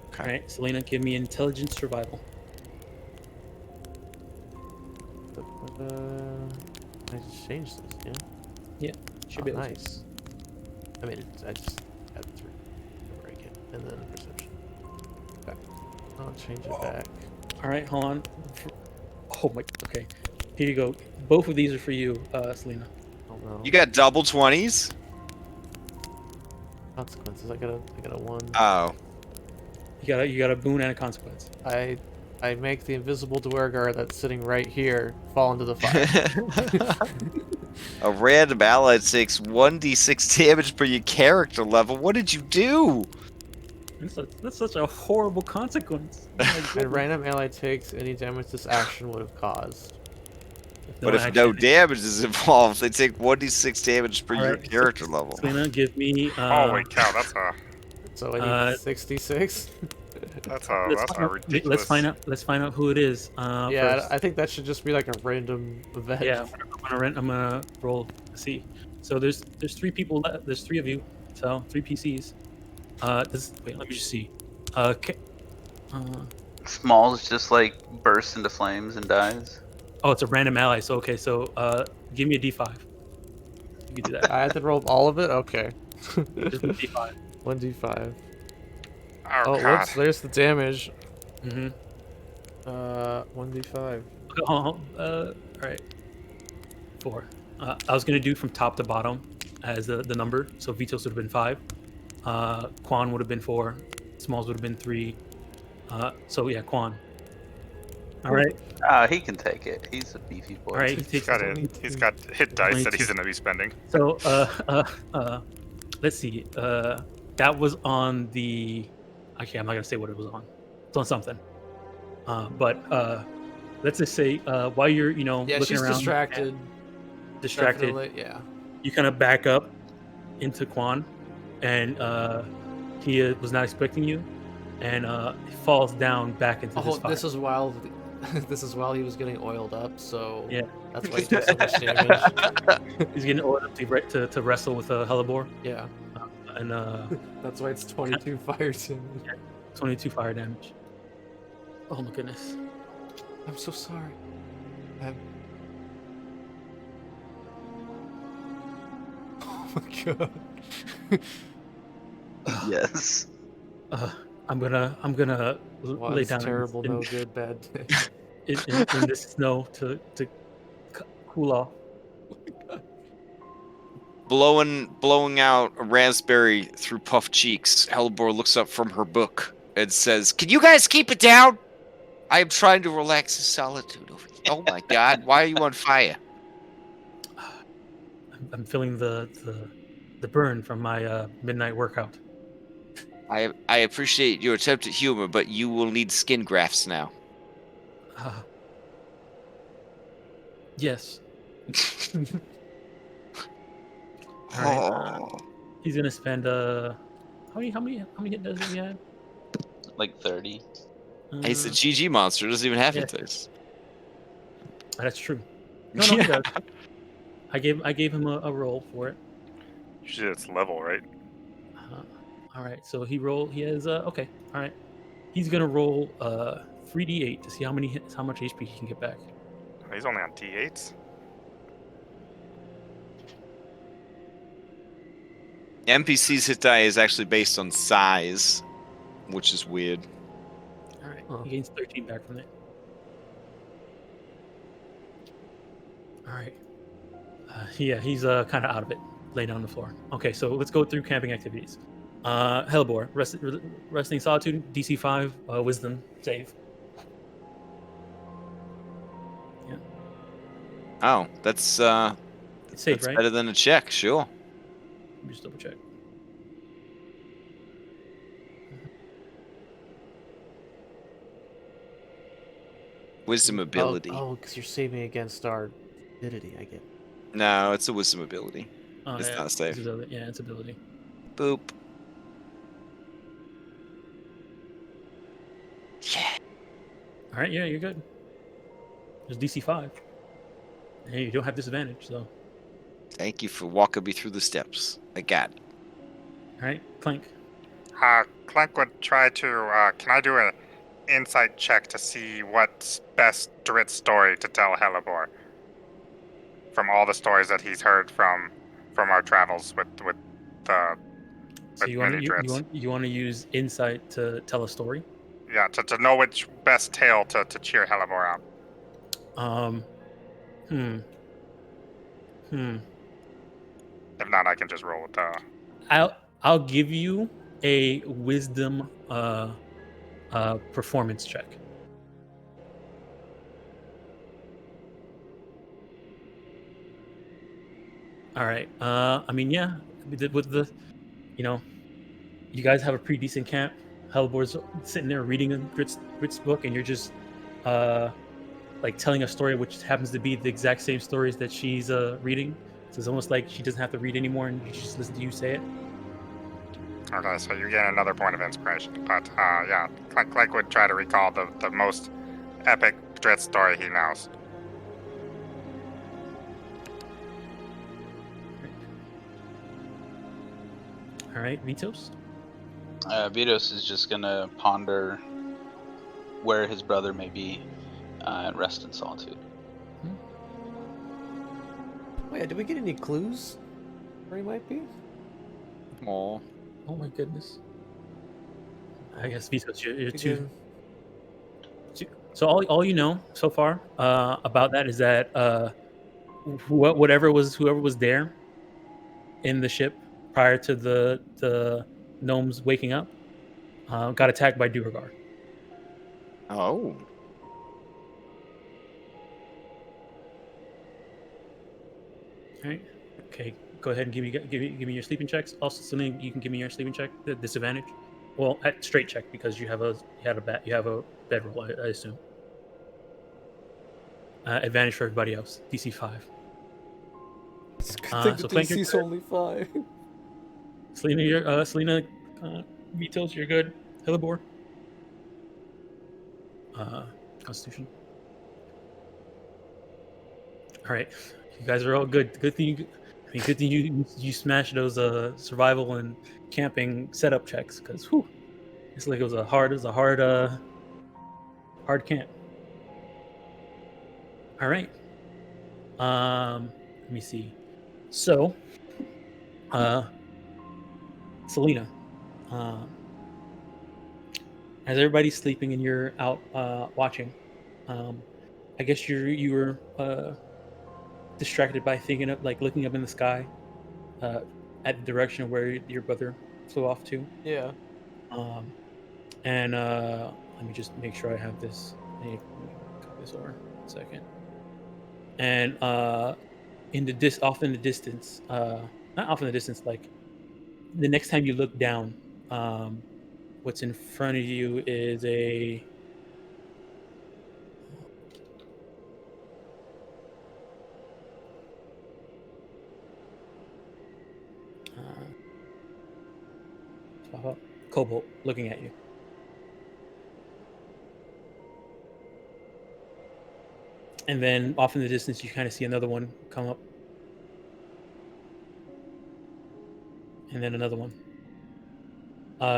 Okay. All right, Selena, give me intelligence survival. I just changed this, yeah? Should be able to. Nice. I mean, I just had 3 to break it, and then perception. Okay. I'll change it back. All right, hold on. Oh my. Okay, here you go. Both of these are for you, Selena. Oh no. You got double 20s? Consequences. I got a 1. Oh. You got a boon and a consequence. I make the invisible Dwergar that's sitting right here fall into the fire. A random ally takes 1d6 damage per your character level. What did you do? That's such a horrible consequence. Oh my And goodness. random ally takes any damage this action would have caused. But if no damage is involved, they take 1d6 damage per your character level. Selena, give me. Holy cow, that's a So I need 66. that's a ridiculous. Let's find out who it is. Yeah, first. I think that should just be like a random event. Yeah, I'm gonna roll. See, so there's 3 people left. There's 3 of you, so 3 PCs. Wait, let me just see. Smalls just like bursts into flames and dies. Oh, it's a random ally. So okay, so give me a D5. You can do that. I had to roll all of it? Okay. Just a D5. 1d5. Oh, Oh, God. whoops, there's the damage. Mm-hmm. 1d5. All right. 4. I was gonna do from top to bottom as the number. So Vitos would have been 5. Quan would have been 4. Smalls would have been 3. So yeah, Quan. All right. He can take it. He's a beefy boy. All right. He He's takes got hit dice that he's gonna be spending. So let's see. That was on the. Okay, I'm not gonna say what it was on. It's on something. But let's just say while you're Yeah, looking she's around, distracted. Definitely, yeah. you kind of back up into Quan, and he was not expecting you, and he falls down back into this fire. This is while he was getting oiled up, so Yeah. that's why he took so much damage. He's getting oiled up to wrestle with a Hellebore, Yeah, and that's why it's 22 fire damage. 22 fire damage. Oh my goodness. I'm so sorry. Oh my god. Yes. I'm gonna Wow, lay it's down terrible, in, no good, bad day. in this snow to cool off. Blowing out a raspberry through puffed cheeks, Hellebore looks up from her book and says, "Can you guys keep it down? I am trying to relax in solitude over here." Oh my god, why are you on fire? I'm feeling the burn from my midnight workout. I appreciate your attempt at humor, but you will need skin grafts now. Yes. All right. Oh. He's gonna spend how many hit does he have? Like 30. He's a GG monster, doesn't even have Yeah. hit dice. That's true. No, he does. I gave him a roll for it. Usually it's level, right? All right, so he has okay. All right, he's gonna roll 3d8 to see how much HP he can get back. He's only on D8s. NPC's hit die is actually based on size, which is weird. All right, Huh. he gains 13 back from it. All right, yeah, he's kind of out of it, laying on the floor. Okay, so let's go through camping activities. Hellebore, resting solitude, DC 5, wisdom save. Yeah, Oh, that's it's safe, that's right? better than a check, sure. Let me just double check. Wisdom ability. Oh, because you're saving against our stupidity, I get. No, it's a wisdom ability. Oh, It's yeah, not safe. It's ability. Yeah, it's ability. Boop. Yeah. All right, yeah, you're good. There's DC 5. Hey, you don't have disadvantage, so. Thank you for walking me through the steps. I got it. All right, Clank. Clank would try to. Can I do an insight check to see what's best Drit story to tell Hellebore from all the stories that he's heard from our travels with the So with you want many Drits? you want to use insight to tell a story? Yeah, to know which best tale to cheer Hellebore out. If not, I can just roll with I'll give you a wisdom performance check. All right. I mean, yeah, with the, you know, you guys have a pretty decent camp. Hellbore's sitting there reading a Grit's book, and you're just, like telling a story which happens to be the exact same stories that she's reading. So it's almost like she doesn't have to read anymore, and you just listen to you say it. Okay, so you get another point of inspiration. But yeah, Clank would try to recall the most epic Drit story he knows. All right, Vitos. Vitos is just gonna ponder where his brother may be and rest in solitude. Oh yeah, did we get any clues where he might be? Oh, Oh my goodness. I guess Vitos, you're Again, So all you know so far about that is that whoever was there in the ship prior to the gnomes waking up got attacked by Duergar. oh, All right. Okay. Go ahead and give me your sleeping checks. Also, Celine, you can give me your sleeping check. The disadvantage. Well, at straight check because you have a bedroll. I assume. Advantage for everybody else. DC 5. it's a good thing So the Clank, you're DC's good. only 5. Selena, Vitos, you're good. Hellebore. Constitution. All right, you guys are all good. Good thing you smashed those survival and camping setup checks because it's like it was a hard hard camp. All right. Let me see. So, Selena, uh, as everybody's sleeping and you're out watching, I guess you were distracted by thinking of like looking up in the sky uh, at the direction where your brother flew off to. Yeah. Um, and let me just make sure I have this. Let me cut this over a second. And off in the distance, not off in the distance, like the next time you look down, um, what's in front of you is a. Cobalt looking at you. And then off in the distance, you kind of see another one come up. And then another one.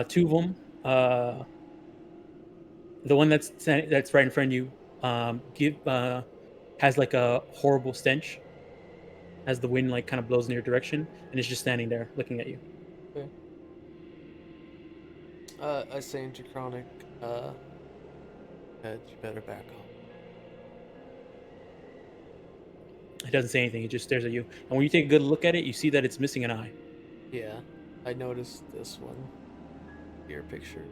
Two of them. The one that's right in front of you has like a horrible stench as the wind like kind of blows in your direction, and it's just standing there looking at you. Okay. I say in Draconic, you better back off. It doesn't say anything. It just stares at you. And when you take a good look at it, you see that it's missing an eye. Yeah, I noticed this one. Your picture.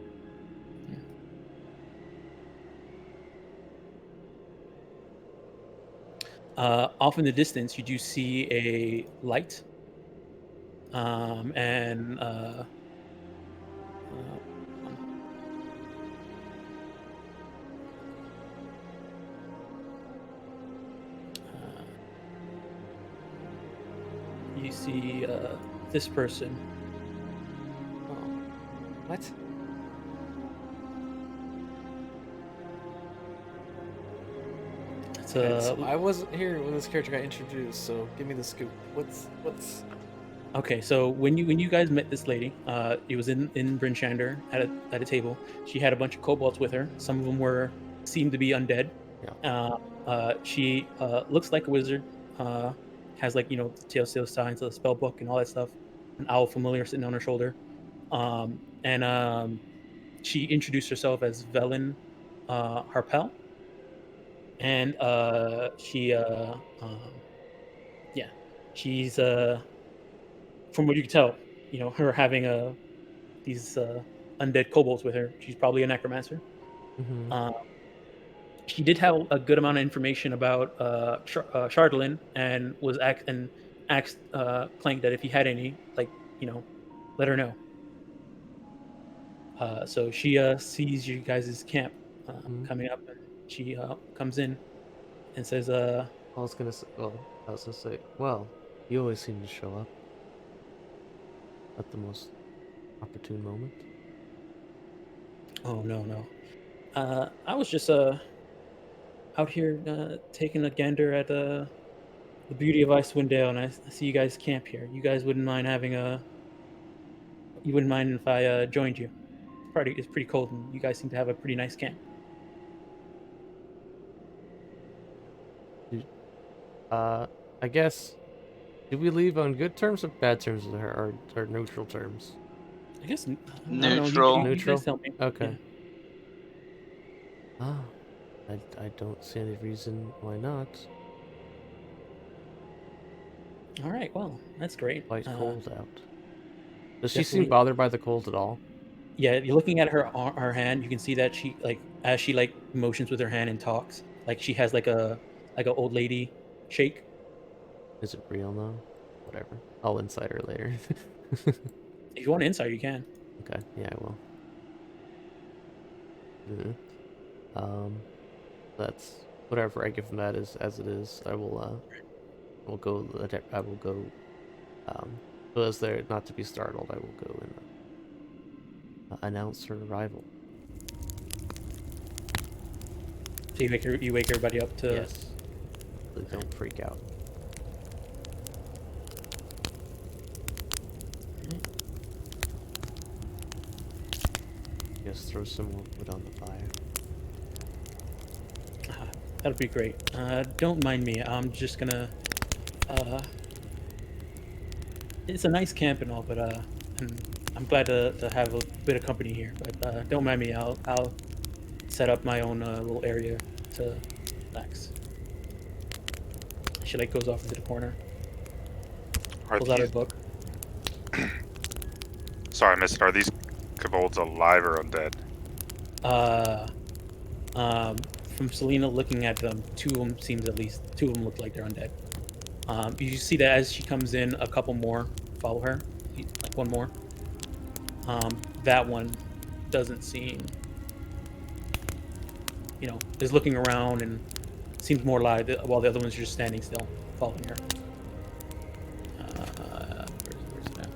Off in the distance, you do see a light, and you see this person. Oh. What? It's Okay, so I wasn't here when this character got introduced, so give me the scoop. What's Okay, so when you guys met this lady, it was in Brinchander at a table. She had a bunch of kobolds with her. Some of them seemed to be undead. Yeah. She looks like a wizard. Has like telltale signs of the spell book and all that stuff. An owl familiar sitting on her shoulder, and she introduced herself as Velen Harpel, and she's from what you can tell, her having these undead kobolds with her. She's probably a necromancer. Mm-hmm. She did have a good amount of information about Chardolin, and asked Clank that if he had any, like, let her know. So she sees you guys' camp coming up, and she comes in and says, I was gonna say, well, you always seem to show up at the most opportune moment. "Oh, no. I was just out here taking a gander at the beauty of Icewind Dale, and I see you guys camp here. You guys wouldn't mind you wouldn't mind if I joined you. It's pretty cold, and you guys seem to have a pretty nice camp." I guess, did we leave on good terms or bad terms with her, or neutral terms? I guess I don't know. Neutral. You guys tell me. Okay. Ah, I don't see any reason why not. All right. Well, that's great. Quite cold out. Does she seem definitely- bothered by the cold at all? Yeah, you're looking at her hand. You can see that she as she motions with her hand and talks, she has like a old lady shake. Is it real though? Whatever. I'll insight her later. If you want insight, you can. Okay, yeah, I will. That's whatever I give him that is as it is. I will go. So as they're not to be startled, I will go and announce her arrival. So you wake everybody up to. Yes. Please don't freak out. Just throw some more wood on the fire. That'll be great. Don't mind me. I'm just gonna. It's a nice camp and all, but I'm glad to have a bit of company here. But don't mind me. I'll set up my own little area to relax. She goes off into the corner, Are pulls out her these, book. sorry, I missed it. Are these kobolds alive or undead? From Selena looking at them, two of them look like they're undead. You see that as she comes in, a couple more follow her, like one more. That one doesn't seem, is looking around and seems more alive, while the other one's just standing still, following her. Where's the map?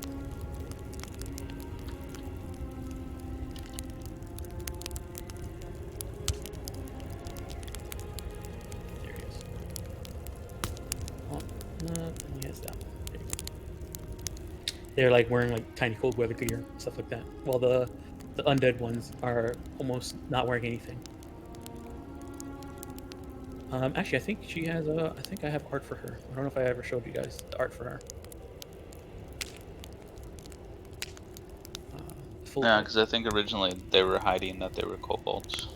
There he is. Oh, yes, that one. There you go. They're wearing tiny cold weather gear, stuff like that. While the undead ones are almost not wearing anything. Actually, I think she has I think I have art for her. I don't know if I ever showed you guys the art for her. Full Yeah, art. because I think originally they were hiding that they were kobolds.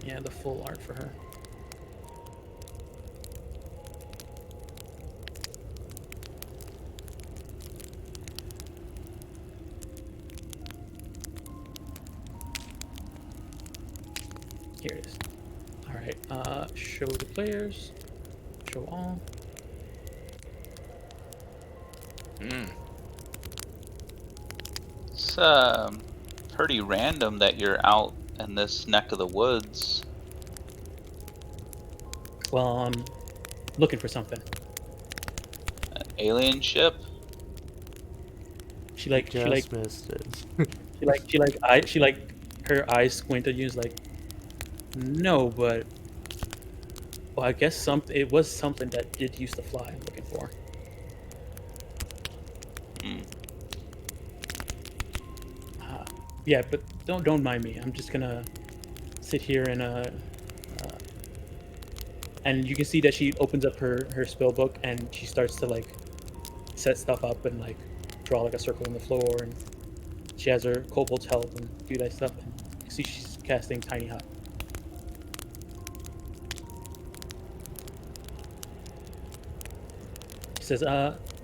Yeah, the full art for her. Here it is. All right. Show the players. Show all. It's pretty random that you're out in this neck of the woods. Well, I'm looking for something. An alien ship? She Just missed it. her eyes squint at you. Is no, but well, I guess it was something that did used to fly. I'm looking for. Yeah, but don't mind me. I'm just gonna sit here and you can see that she opens up her spell book and she starts to set stuff up and draw a circle on the floor, and she has her kobolds help and do that stuff, and you see she's casting Tiny Hut. She says,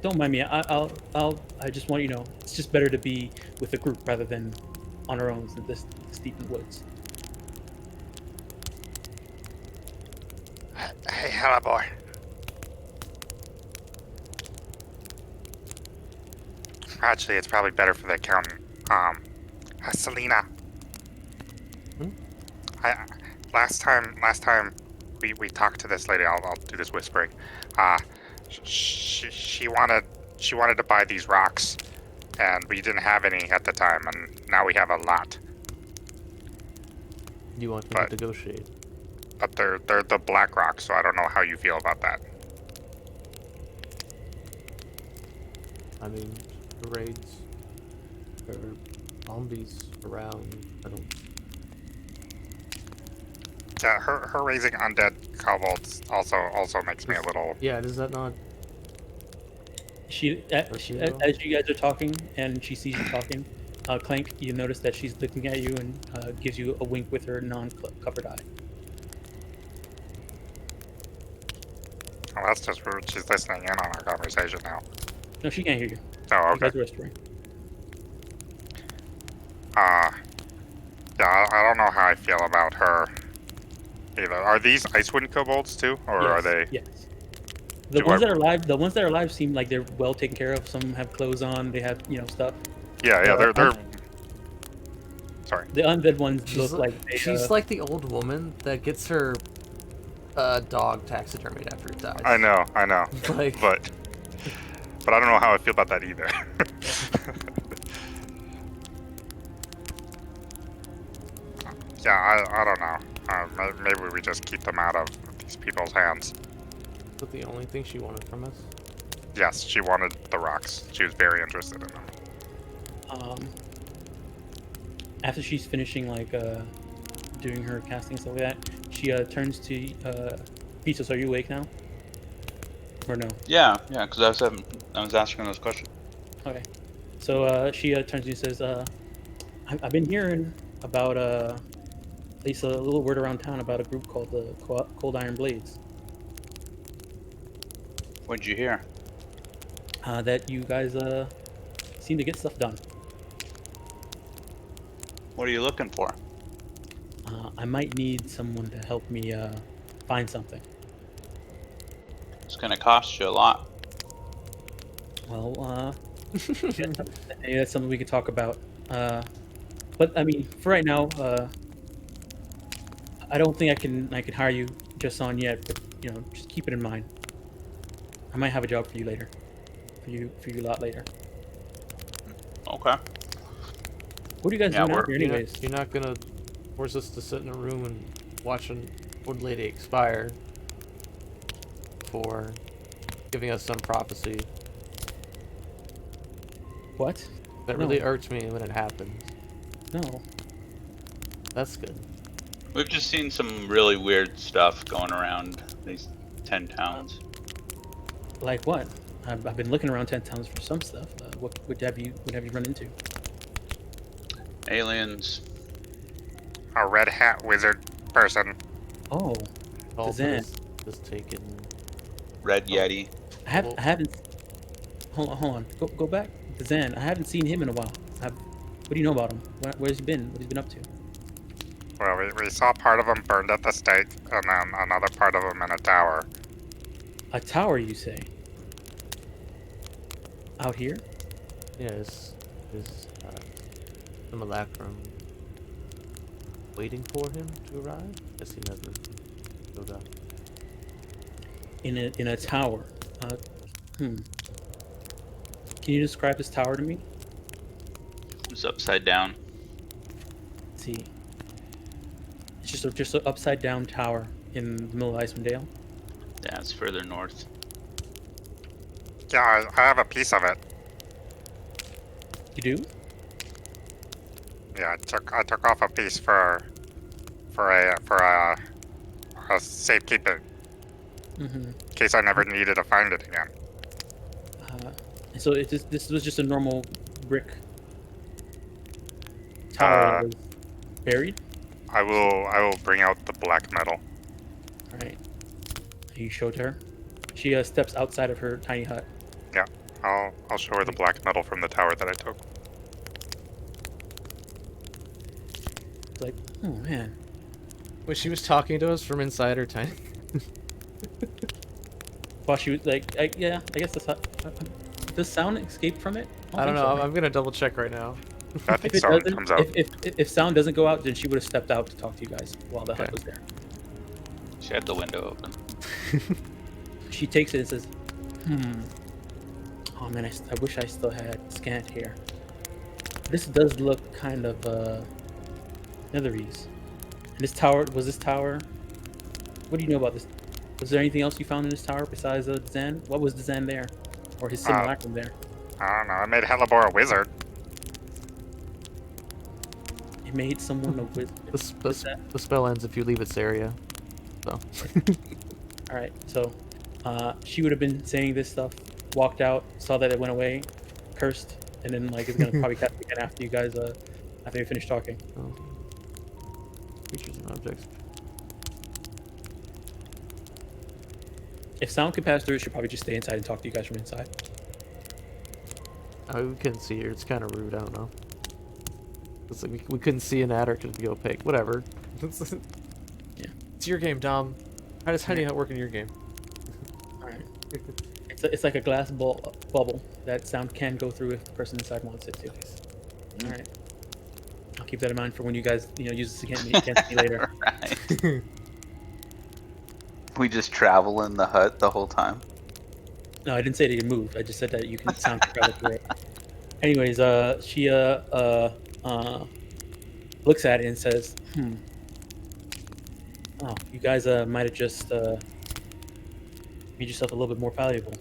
don't mind me. I just want you to know it's just better to be with a group rather than on our own in this deep in the woods. Helleboy. Actually, it's probably better for the accountant. Selena. Hmm? Last time we talked to this lady. I'll do this whispering. She wanted to buy these rocks, and we didn't have any at the time, and now we have a lot. You want me But- to negotiate? But they're the black rocks, so I don't know how you feel about that. I mean, parades or zombies around. I don't. Yeah, her raising undead kobolds also makes me a little. Yeah, does that not? As you guys are talking and she sees you talking, Clank, you notice that she's looking at you and gives you a wink with her non-covered eye. Well, that's just rude. She's listening in on our conversation now. No, she can't hear you. Oh, You okay. guys are whispering. Yeah, I don't know how I feel about her either. Are these Icewind kobolds too, or Yes, are they? Yes. The Do ones I- that are alive, the ones that are alive seem like they're well taken care of. Some have clothes on. They have stuff. Yeah, they're. un- Sorry. The undead ones She's look like they, she's like the old woman that gets her dog taxidermied after it dies. I know, Like, but I don't know how I feel about that either. Yeah, I don't know. Maybe we just keep them out of these people's hands. but the only thing she wanted from us. Yes, she wanted the rocks. She was very interested in them. After she's finishing doing her casting and stuff like that, she turns to Pisos. Are you awake now? Or no? Yeah, because I was asking those questions. Okay. So she turns to you and says, I've been hearing about at least a little word around town about a group called the Cold Iron Blades. What'd you hear? That you guys seem to get stuff done. What are you looking for? I might need someone to help me find something. It's gonna cost you a lot. Well, maybe that's something we could talk about. But I mean, for right now, I don't think I can hire you just on yet. But just keep it in mind. I might have a job for you later. For you a lot later. Okay. What are you guys Yeah, doing out we're- here, You're anyways? not gonna force us to sit in a room and watch an old lady expire for giving us some prophecy. What? That No. really irked me when it happened. No. That's good. We've just seen some really weird stuff going around these 10 towns. Like what? I've been looking around 10 towns for some stuff. What have you run into? Aliens. A red hat wizard person. Oh, All Zan. is taken. Red Yeti. I haven't. Hold on. Go back. The Zan. I haven't seen him in a while. What do you know about him? Where's he been? What he's been up to? Well, we saw part of him burned at the stake, and then another part of him in a tower. A tower, you say? Out here? Yeah, is the Malacrum waiting for him to arrive? Guess he never showed up. In a tower. Can you describe this tower to me? It's upside down. Let's see. It's just an upside down tower in the middle of Icewind Dale. Yeah, it's further north. Yeah, I have a piece of it. You do? Yeah, I took off a piece for a safekeeping, Mm-hmm. in case I never needed to find it again. So this was just a normal brick tower that was buried. I will bring out the black metal. All right. You showed her. She steps outside of her tiny hut. Yeah, I'll show her the black metal from the tower that I took. It's like, oh man. Wait, she was talking to us from inside her tent? While she was like, yeah, I guess that's how. Does sound escape from it? I don't think know. so, right? I'm gonna double check right now. I think If it sound doesn't, comes out. if sound doesn't go out, then she would have stepped out to talk to you guys while the Okay. hut was there. She had the window open. She takes it and says, Oh man, I wish I still had scant here. This does look kind of Netherese. And this tower, what do you know about this? Was there anything else you found in this tower besides the Zan? What was the Zan there? Or his simulacrum there? I don't know. I made Hellebore a wizard. It made someone a wizard. The spell ends if you leave its area. So. Alright, so she would have been saying this stuff, walked out, saw that it went away, cursed, and then like is gonna probably cast again after you guys after you finish talking. Oh. Creatures and objects. If sound can pass through, she'll probably just stay inside and talk to you guys from inside. Oh, we couldn't see her. It's kind of rude. I don't know. It's like we couldn't see an adder because it'd be opaque. Whatever. Yeah. It's your game, Dom. How do you work in your game? Alright. It's like a glass bubble that sound can go through if the person inside wants it to. Alright. I'll keep that in mind for when you guys, use this against me later. Right. We just travel in the hut the whole time. No, I didn't say that you moved. I just said that you can sound travel through it. Anyways, she looks at it and says, Oh, you guys might have just made yourself a little bit more valuable.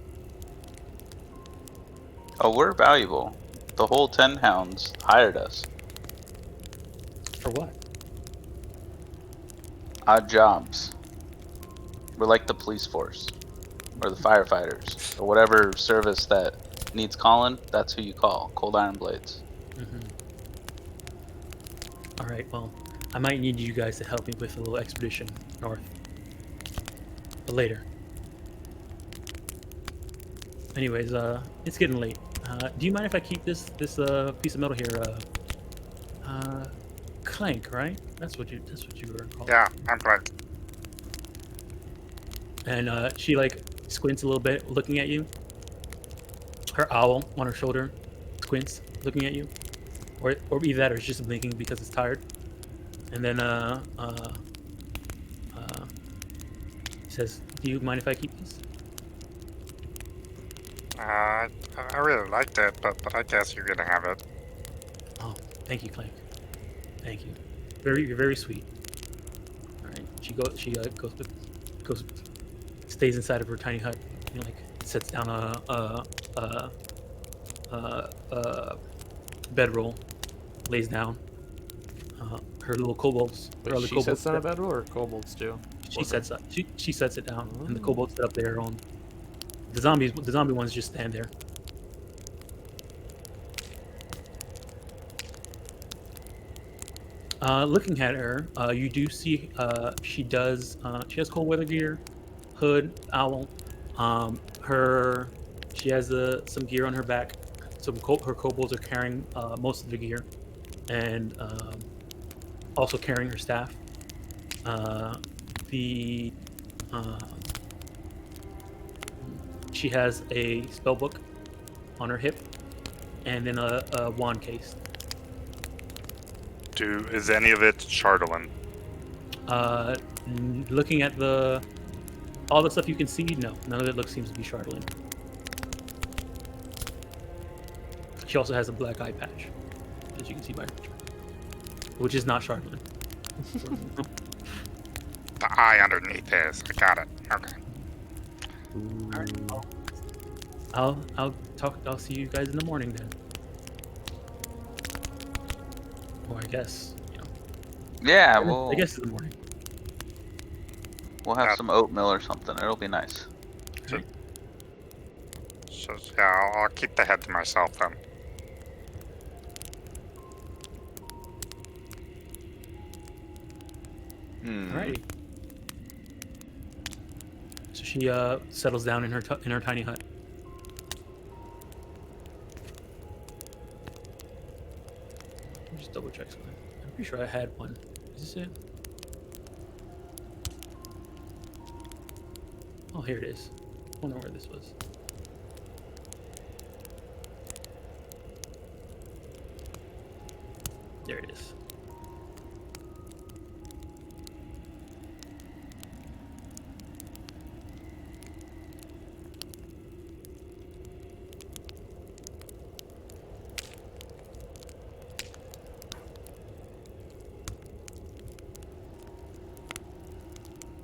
Oh, we're valuable. The whole 10 hounds hired us. For what? Odd jobs. We're like the police force. Or the firefighters. Or whatever service that needs calling, that's who you call. Cold Iron Blades. Alright, well, I might need you guys to help me with a little expedition north. But later. Anyways, it's getting late. Do you mind if I keep this piece of metal here? Clank, right? That's what you were called. Yeah, I'm fine. And she like squints a little bit, looking at you. Her owl on her shoulder squints, looking at you, or either that, or it's just blinking because it's tired. And then says, "Do you mind if I keep this?" I really liked it, but I guess you're gonna have it. Oh, thank you, Clank. Thank you. You're very sweet. All right. She goes, stays inside of her tiny hut. Like sets down a bedroll, lays down. Her little kobolds. Wait, she sets down a bedroll, or kobolds do? She sets it down, and the kobolds set up their own. The zombie ones just stand there. Looking at her, you do see she has cold weather gear, hood, owl. She has some gear on her back. Her kobolds are carrying most of the gear, and also carrying her staff. She has a spell book on her hip, and then a wand case. Is any of it Chardolin? Looking at all the stuff you can see, no, none of it seems to be Chardolin. She also has a black eye patch, as you can see by her picture, which is not Chardolin. The eye underneath is. I got it. Okay. All right. Well, I'll see you guys in the morning then. Or I guess, Yeah, I guess in the morning. we'll have some oatmeal or something. It'll be nice. So yeah, I'll keep the head to myself then. Alrighty. So she settles down in her tiny hut. Let me just double check something. I'm pretty sure I had one. Is this it? here it is. I don't know where this was. There it is.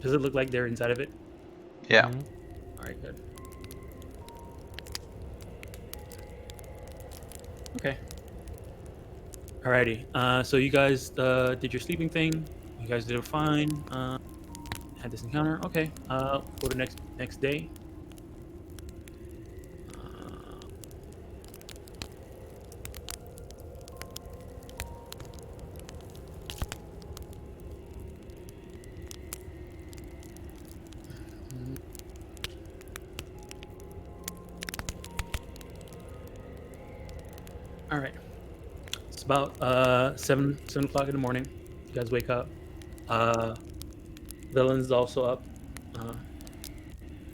Does it look like they're inside of it? Yeah. Mhm. All right, good. Okay. Alrighty. So you guys did your sleeping thing. You guys did fine. Had this encounter. Okay. Go to next day. All right. It's about 7 o'clock in the morning. You guys wake up. Villain's also up.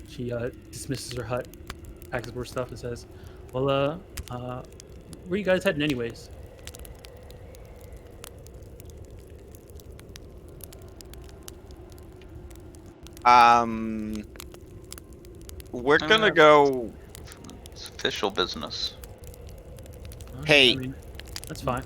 She dismisses her hut, packs up her stuff, and says, "Well, where you guys heading, anyways?" We're gonna go. It's official business. Hey. I mean, that's fine.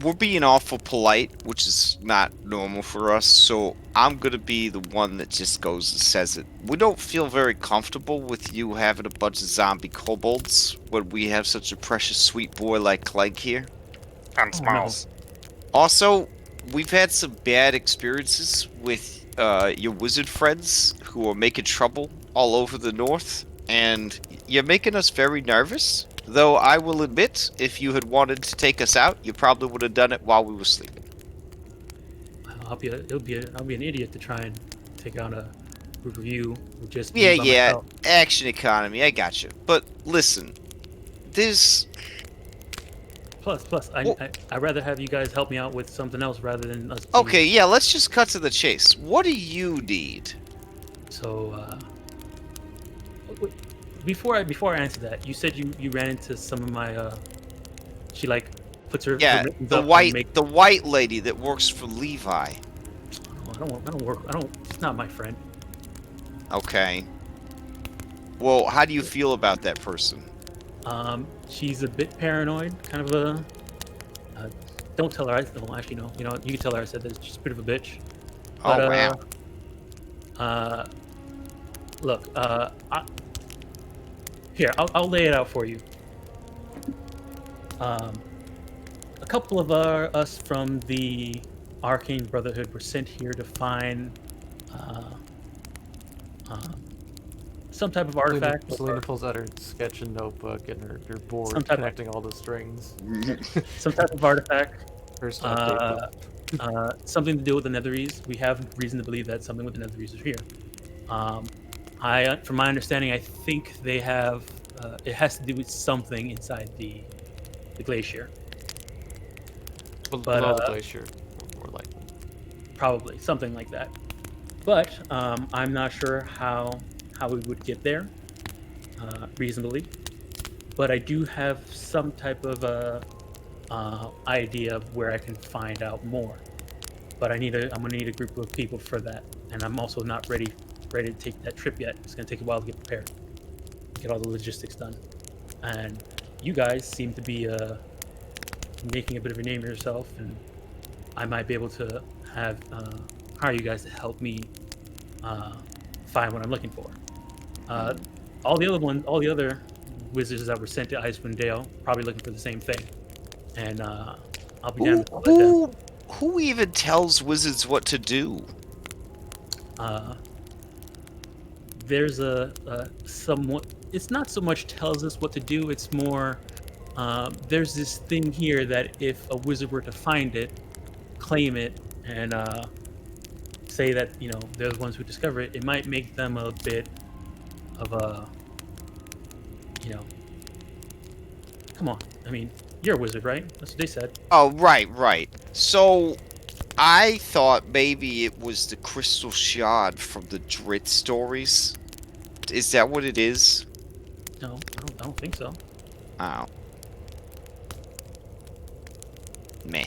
We're being awful polite, which is not normal for us, so I'm gonna be the one that just goes and says it. We don't feel very comfortable with you having a bunch of zombie kobolds when we have such a precious sweet boy like Clank here. And Oh, smiles. Also, we've had some bad experiences with your wizard friends who are making trouble all over the north, and you're making us very nervous. Though I will admit, if you had wanted to take us out, you probably would have done it while we were sleeping. I'll be an idiot to try and take out a group of you with just me Yeah, by yeah, myself. action economy, I got you. But listen, this... Plus, Well- I'd rather have you guys help me out with something else rather than us. Okay, yeah, let's just cut to the chase. What do you need? So, wait, before I answer that, you said you ran into some of my she like puts her Yeah, mittens the up and white the white lady that works for Levi. I don't work. She's not my friend. Okay. Well, how do you feel about that person? She's a bit paranoid, kind of a. Don't tell her. Well, actually, no. You know, you can tell her I said that she's a bit of a bitch. But, Oh, wow. Look, here, I'll lay it out for you. A couple of us from the Arcane Brotherhood were sent here to find some type of artifact. Selena pulls out her sketch and notebook and her board, Some type of- connecting all the strings. Some type of artifact. First update. Something to do with the Netherese. We have reason to believe that something with the Netherese is here. From my understanding, I think they have. It has to do with something inside the glacier. Below the glacier, more likely. Probably something like that. But I'm not sure how we would get there reasonably. But I do have some type of idea of where I can find out more. But I'm gonna need a group of people for that, and I'm also not ready to take that trip yet. It's gonna take a while to get prepared, get all the logistics done. And you guys seem to be making a bit of a name of yourself, and I might be able to have hire you guys to help me find what I'm looking for. All the other wizards that were sent to Icewind Dale probably looking for the same thing, and I'll be down to let them. Who even tells wizards what to do? There's a somewhat. It's not so much tells us what to do. It's more. There's this thing here that if a wizard were to find it, claim it, and say that they're the ones who discover it, it might make them a bit of a. Come on. I mean, you're a wizard, right? That's what they said. Oh, right. So, I thought maybe it was the crystal shard from the Drit stories. attempt? Is that what it is? No, I don't think so. Oh. Meh.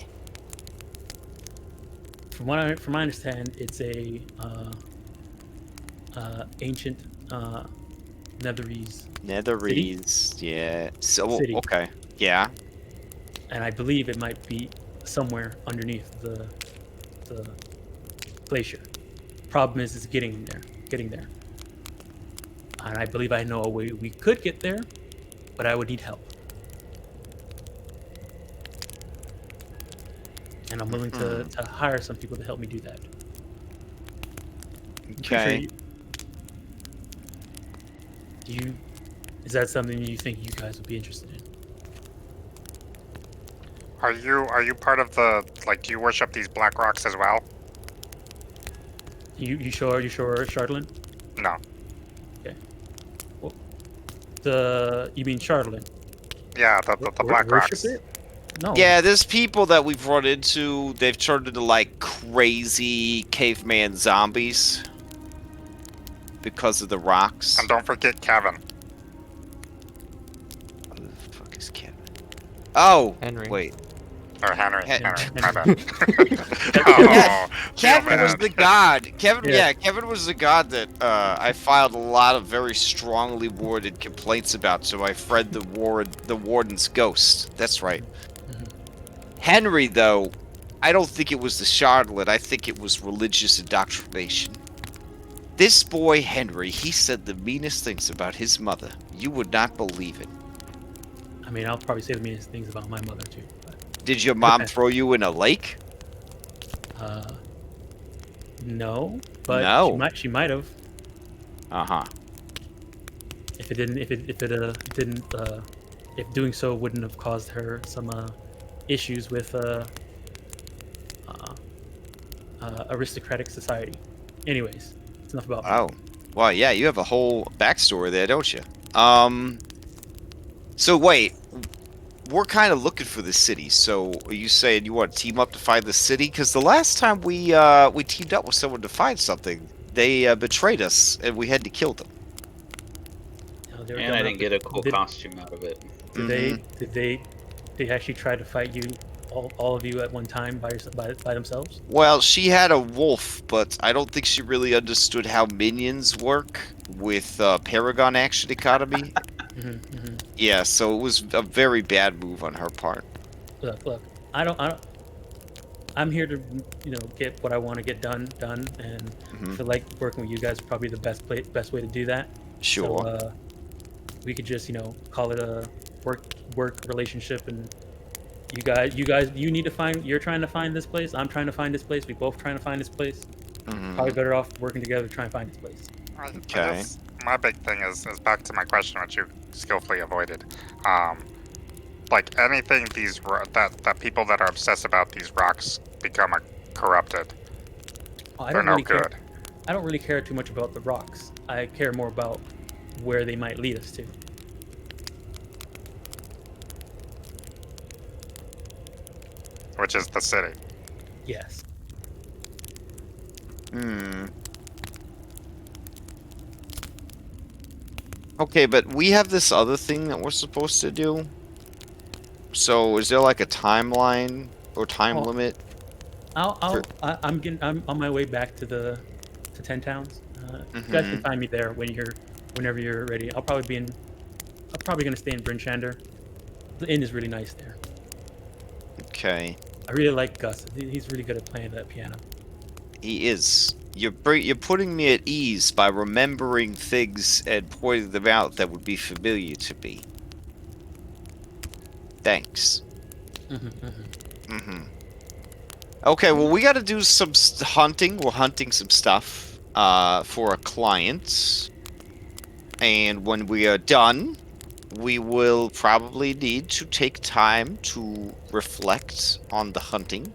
From what I understand, it's a ancient Netherese Netherese, yeah. So, City. okay. Yeah. and I believe it might be somewhere underneath the glacier. Problem is getting there. And I believe I know a way we could get there, but I would need help. And I'm willing to hire some people to help me do that. Okay. Is that something you think you guys would be interested in? Are you part of the, like, do you worship these black rocks as well? You sure, Chardlin? No. Okay. Well, you mean Chardlin? Yeah, the black rocks. It? No. Yeah, there's people that we've run into. They've turned into like crazy caveman zombies because of the rocks. And don't forget Kevin. Who the fuck is Kevin? Oh, Henry. wait. Or Henry. Henry. My bad. Yeah, Oh, Kevin feel was bad. the god. Kevin, Yeah. yeah, Kevin was the god that I filed a lot of very strongly worded complaints about. So I fed the warden's ghost. That's right. Henry, though, I don't think it was the Charlotte. I think it was religious indoctrination. This boy, Henry, he said the meanest things about his mother. You would not believe it. I mean, I'll probably say the meanest things about my mother too. But, Did your mom throw you in a lake? no, but No. she might have. Uh-huh. If doing so wouldn't have caused her some issues with aristocratic society. Anyways, it's enough about me. Oh. Well, yeah, you have a whole backstory there, don't you? So wait, we're kind of looking for the city. So are you saying you want to team up to find the city? Because the last time we teamed up with someone to find something, they betrayed us and we had to kill them. You know, they were And going I up didn't get a cool did- costume out of it. Did they actually try to fight you, all of you at one time by themselves? Well, she had a wolf, but I don't think she really understood how minions work with Paragon Action Economy. Yeah, so it was a very bad move on her part. Look, I'm here to, get what I want to get done, and I feel like working with you guys is probably the best way to do that. Sure. So, we could just, call it a work relationship, and you're trying to find this place, I'm trying to find this place, we both trying to find this place. Probably better off working together to try and find this place. I Okay. guess my big thing is back to my question, which you skillfully avoided. Like anything that people that are obsessed about these rocks become corrupted. Oh, I They're don't no really care. good. I don't really care too much about the rocks. I care more about where they might lead us to. Which is the city. Yes. Okay, but we have this other thing that we're supposed to do. So is there like a timeline or time Oh. limit? I'm on my way back to 10 Towns. You guys can find me there whenever you're ready. I'm probably gonna stay in Bryn Shander. The inn is really nice there. Okay. I really like Gus. He's really good at playing that piano. He is. You're putting me at ease by remembering things and pointing them out that would be familiar to me. Thanks. Okay, well, we got to do some hunting. We're hunting some stuff for a client. And when we are done, we will probably need to take time to reflect on the hunting.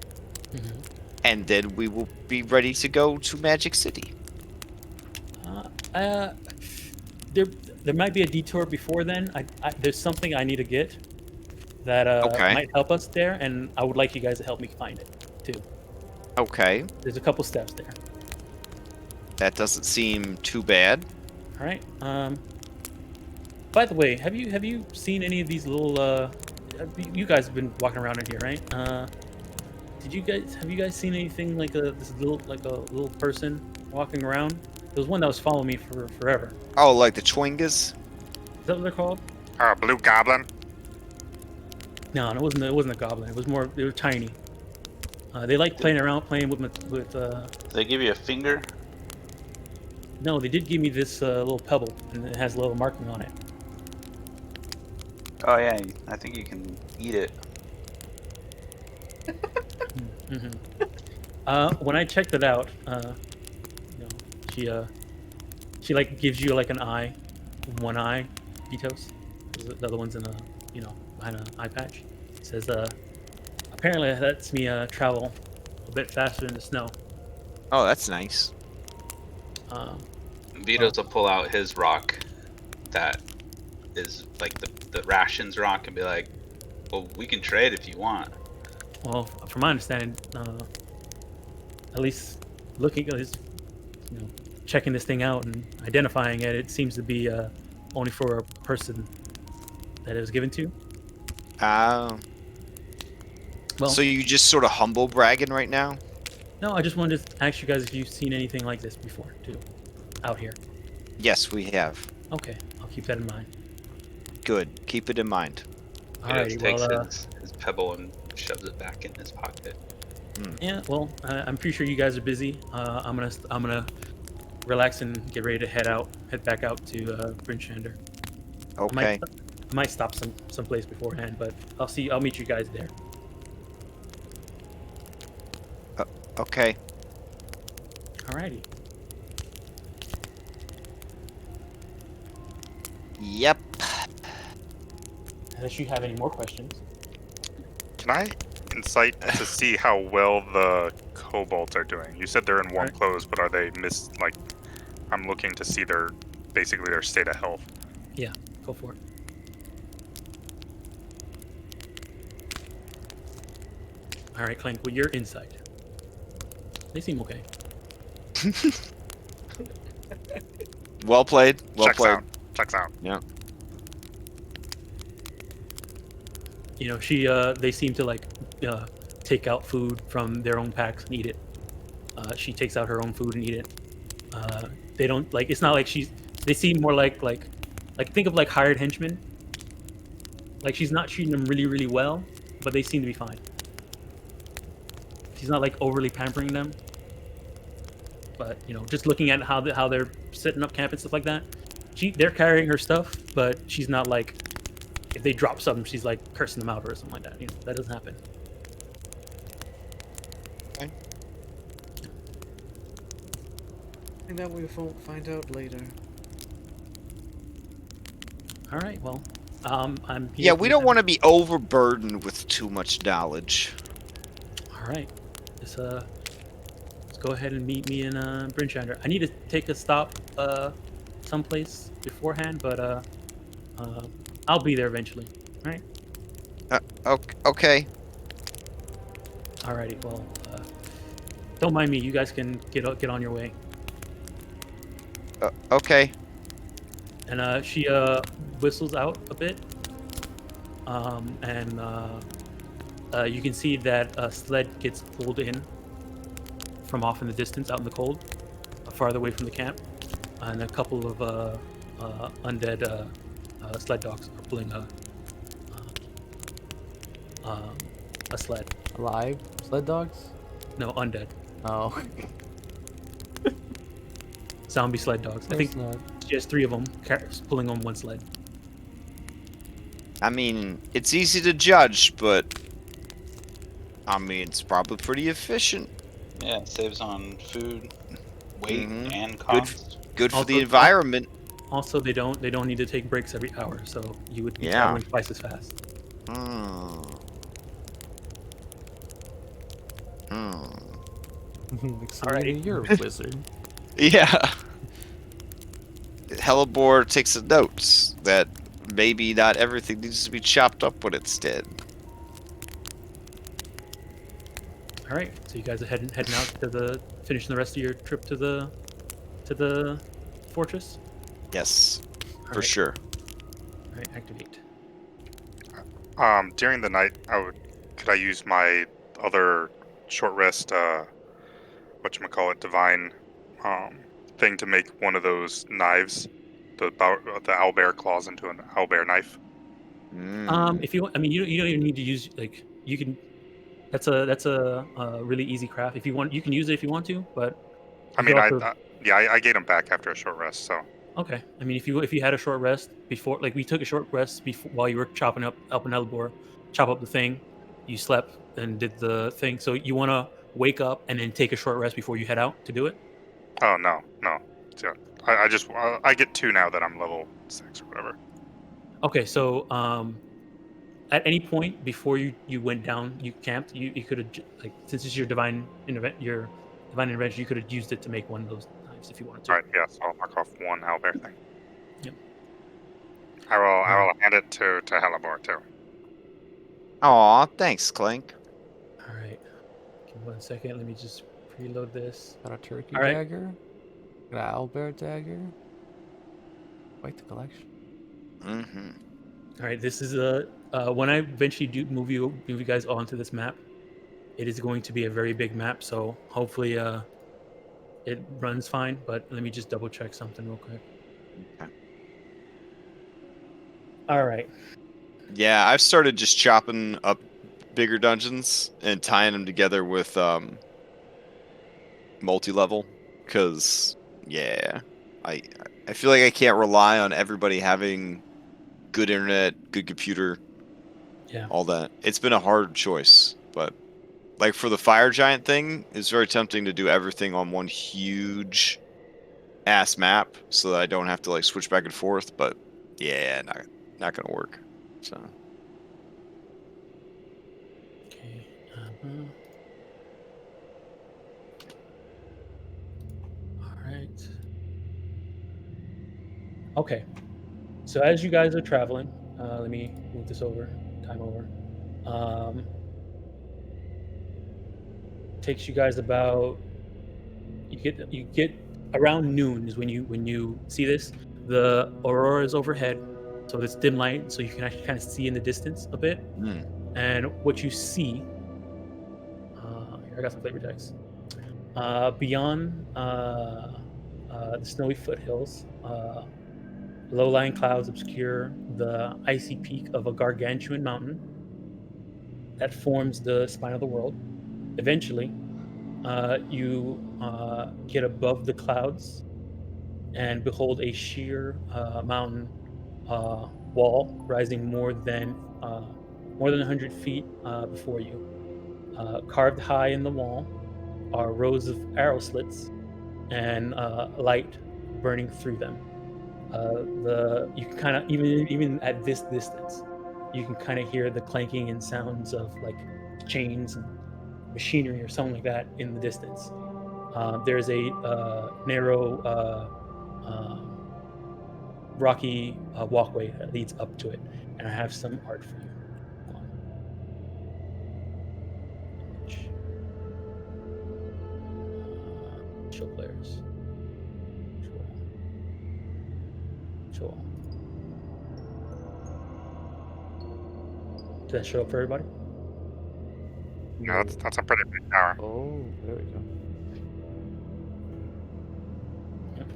And then we will be ready to go to Magic City. There might be a detour before then. There's something I need to get that Okay. might help us there, and I would like you guys to help me find it too. Okay, There's a couple steps there. that doesn't seem too bad. All right. By the way, have you seen any of these little? You guys have been walking around in here, right? Have you guys seen anything like this little person walking around? There was one that was following me for forever. Oh, like the Chwingas? Is that what they're called? Blue Goblin. No, it wasn't. It wasn't a goblin. It was more. They were tiny. They like playing around, playing with. Did they give you a finger? No, they did give me this little pebble, and it has a little marking on it. Oh yeah, I think you can eat it. Mm-hmm. When I checked it out, she like gives you like an eye, one eye, Vitos. The other one's in a behind an eye patch. It says apparently that lets me travel a bit faster in the snow. Oh, that's nice. Vito's will pull out his rock that is like the rations rock and be like, well, we can trade if you want. Well, from my understanding, at least looking at this, checking this thing out and identifying it, it seems to be only for a person that it was given to. Well, so you just sort of humble bragging right now? No, I just wanted to ask you guys if you've seen anything like this before, too, out here. Yes, we have. Okay, I'll keep that in mind. Good. Keep it in mind. Alrighty, Takes well, his pebble and shoves it back in his pocket. yeah, well, I'm pretty sure you guys are busy. I'm gonna relax and get ready to head back out to Brinchander. Okay. I might stop someplace beforehand, but I'll meet you guys there. Okay. Alrighty. Yep. Unless you have any more questions. Can I insight to see how well the kobolds are doing? You said they're in warm clothes, but are they I'm looking to see their state of health. Yeah, go for it. Alright, Clank, well, you're inside. They seem okay. Well played. Well Checks played. out. Checks out. Yeah. They seem to like take out food from their own packs and eat it. She takes out her own food and eat it. They don't like. It's not like they seem more like think of like hired henchmen. Like she's not treating them really really well, but they seem to be fine. She's not like overly pampering them. But just looking at how they're setting up camp and stuff like that, they're carrying her stuff, but she's not like, if they drop something, she's like cursing them out or something like that. That doesn't happen. Okay. And that we won't find out later. All right, well, I'm here. Yeah, we don't want to be overburdened with too much knowledge. All right, let's go ahead and meet me in Brinchander. I need to take a stop someplace beforehand, but I'll be there eventually. All right. Okay. Alrighty, well, don't mind me. You guys can get on your way. Okay. And she whistles out a bit, and you can see that a sled gets pulled in from off in the distance, out in the cold, farther away from the camp, and a couple of undead sled dogs are pulling a sled. Alive? Sled dogs? No, undead. Oh. Zombie sled dogs. I think she has 3 of them pulling on one sled. I mean, it's easy to judge, but I mean, it's probably pretty efficient. Yeah, it saves on food, weight, and cost. Good for the environment. Also, they don't need to take breaks every hour, so you would be traveling twice as fast. Alrighty, you're a wizard. Yeah. Hellebore takes the notes that maybe not everything needs to be chopped up when it's dead. All right, so you guys are heading out to finishing the rest of your trip to the fortress. Yes, for Alright. sure. All right, activate. During the night, could I use my other short rest, whatchamacallit, divine, thing to make one of those knives, the owlbear claws into an owlbear knife? Mm. If you want, I mean, you don't even need to use like you can. That's a really easy craft. If you want, you can use it if you want to, but I you could mean, also I gained them back after a short rest, so. okay. I mean, if you had a short rest before, like we took a short rest before while you were chopping up an Elbor, chop up the thing, you slept and did the thing. So you want to wake up and then take a short rest before you head out to do it. Oh, no, no. So, I get 2 now that I'm level 6 or whatever. Okay, so at any point before you went down, you camped, you could have like since it's your divine intervention, you could have used it to make one of those knives if you wanted to. Alright, yeah, so I'll knock off 1 owlbear thing. Yep. I will hand it to Hellebore, too. Aw, thanks, Clink. All right. Give me 1 second. Let me just preload this. Got a turkey All right. dagger. Got an owlbear dagger. Quite the collection. Mm-hmm. All right. This is when I eventually do move you guys onto this map, it is going to be a very big map. So hopefully it runs fine. But let me just double check something real quick. Okay. All right. Yeah, I've started just chopping up bigger dungeons and tying them together with multi-level, because yeah, I feel like I can't rely on everybody having good internet, good computer, Yeah. all that. It's been a hard choice, but like for the fire giant thing, it's very tempting to do everything on one huge ass map so that I don't have to like switch back and forth, but yeah, not gonna work. So Okay. All right. Okay. So as you guys are traveling, let me move this over, time over. Takes you guys about you get around noon is when you see this. The aurora is overhead, so it's dim light, so you can actually kind of see in the distance a bit. And what you see, here I got some flavor text. Beyond the snowy foothills, low-lying clouds obscure the icy peak of a gargantuan mountain that forms the spine of the world. Eventually, you get above the clouds and behold a sheer mountain wall rising more than 100 feet before you. Carved high in the wall are rows of arrow slits and light burning through them. You can kind of even at this distance, you can kind of hear the clanking and sounds of like chains and machinery or something like that in the distance. There's a narrow rocky walkway that leads up to it, and I have some art for you. Hold on. Image. Show players. Show all. Does that show up for everybody? Yeah, that's a pretty big tower. Oh, there we go. Yep.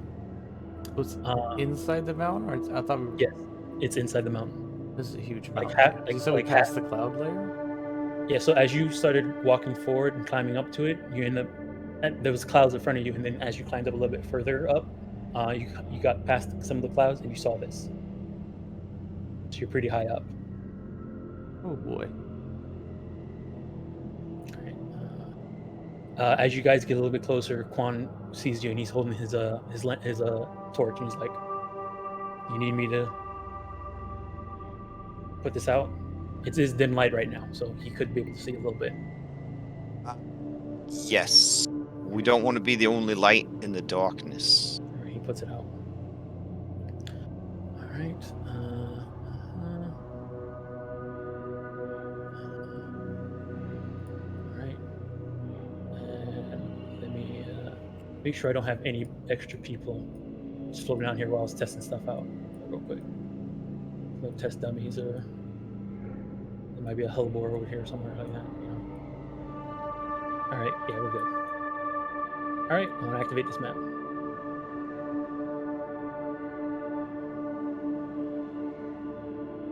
Was inside the mountain, or I thought Yes, it's inside the mountain. this is a huge Like mountain. So we passed the cloud layer. Yeah. So as you started walking forward and climbing up to it, you end up. And there was clouds in front of you, and then as you climbed up a little bit further up, you got past some of the clouds, and you saw this. So you're pretty high up. Oh boy. As you guys get a little bit closer, Quan sees you and he's holding his torch, and he's like, "You need me to put this out?" It is dim light right now, so he could be able to see a little bit. yes, we don't want to be the only light in the darkness. All right, he puts it out. All right. All right. And let me make sure I don't have any extra people just floating down here while I was testing stuff out real quick. No test dummies or there might be a hellbore over here somewhere like that. You know. All right, yeah, we're good. All right, I'm gonna activate this map.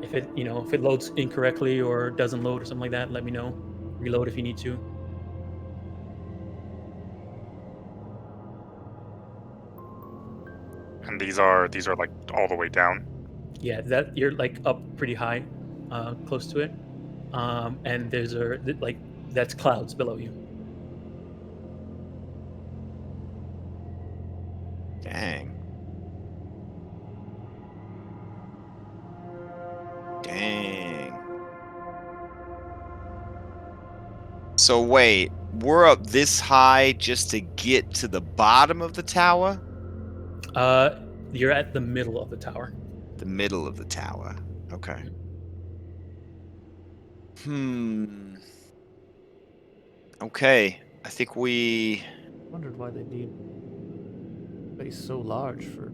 If it loads incorrectly or doesn't load or something like that, let me know. Reload if you need to. And these are like all the way down. Yeah, that you're like up pretty high, close to it, and there's that's clouds below you. Dang. Dang. So wait, we're up this high just to get to the bottom of the tower? You're at the middle of the tower. The middle of the tower. Okay. Okay. I think we Wondered why they need space so large for.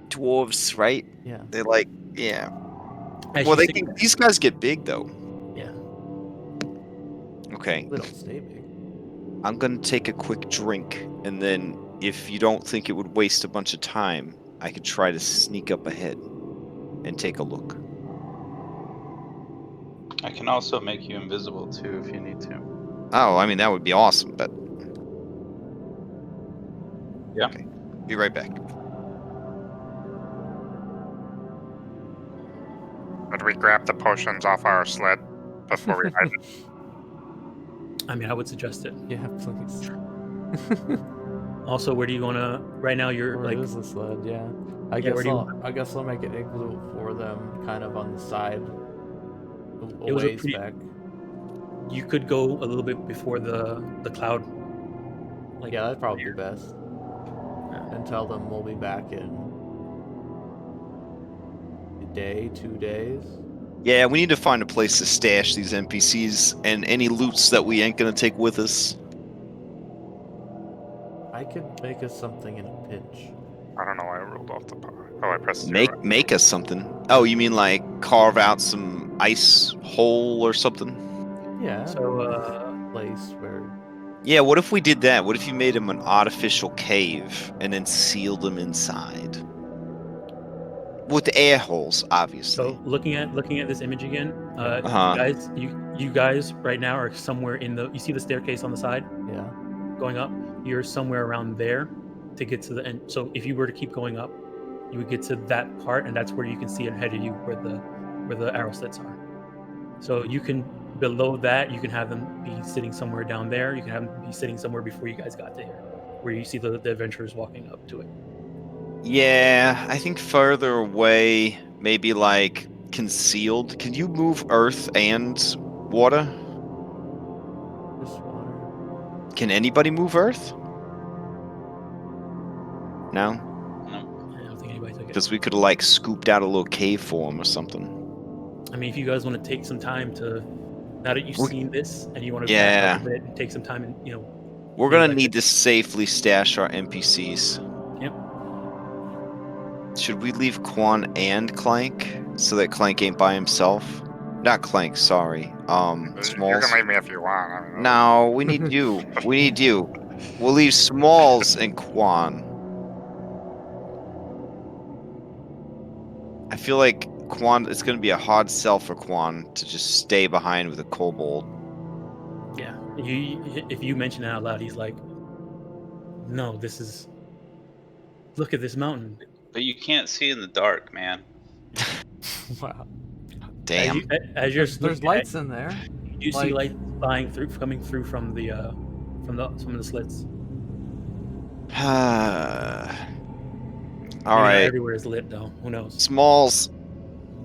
dwarves, right? Yeah. They're like, yeah. As Well, you they see- can, these guys get big though. Yeah. Okay. They don't stay big. I'm gonna take a quick drink, and then if you don't think it would waste a bunch of time, I could try to sneak up ahead and take a look. I can also make you invisible too if you need to. Oh, I mean, that would be awesome, but... Yeah. Okay. Be right back. But we grab the potions off our sled before we ride it. I mean, I would suggest it. Yeah, please. Also, where do you wanna? Right now, you're Where like is the sled? Yeah. I Yeah, where guess do you I guess I'll make an igloo for them, kind of on the side, It was a ways pretty- back. you could go a little bit before the cloud. Like Yeah, that'd probably be best. Yeah. And tell them we'll be back in a day, 2 days. Yeah, we need to find a place to stash these NPCs and any loots that we ain't gonna take with us. I could make us something in a pinch. I don't know why I rolled off the power. Oh, I pressed zero. Make us something. Oh, you mean like carve out some ice hole or something? Yeah. So, place where. Yeah, what if we did that? What if you made them an artificial cave and then sealed them inside? With air holes, obviously. so looking at this image again, Uh-huh. you guys right now are somewhere in the. You see the staircase on the side Yeah. going up. You're somewhere around there to get to the end. So if you were to keep going up, you would get to that part, and that's where you can see ahead of you where the arrow slits are. So you can below that, you can have them be sitting somewhere down there. You can have them be sitting somewhere before you guys got to here, where you see the adventurers walking up to it. Yeah, I think further away, maybe like concealed. Can you move earth and water? Just water. Can anybody move earth? No? No. I don't think anybody took it. Because we could have like scooped out a little cave for him or something. I mean, if you guys want to take some time to, now that you've We're- seen this and you want to Yeah. back up a bit and take some time and We're Yeah, gonna like need to safely stash our NPCs. Yep. Should we leave Quan and Clank so that Clank ain't by himself? Not Clank, sorry. You Smalls. can leave me if you want. I mean, No, we need you. We need you. We'll leave Smalls and Quan. I feel like Quan, it's gonna be a hard sell for Quan to just stay behind with a kobold. Yeah, if you mention it out loud, he's like, "No, look at this mountain." But you can't see in the dark, man. Wow. Damn. As you're There's looking lights in there. at, you see like- light coming through from the slits. All Maybe not right. everywhere is lit though. Who knows? Smalls,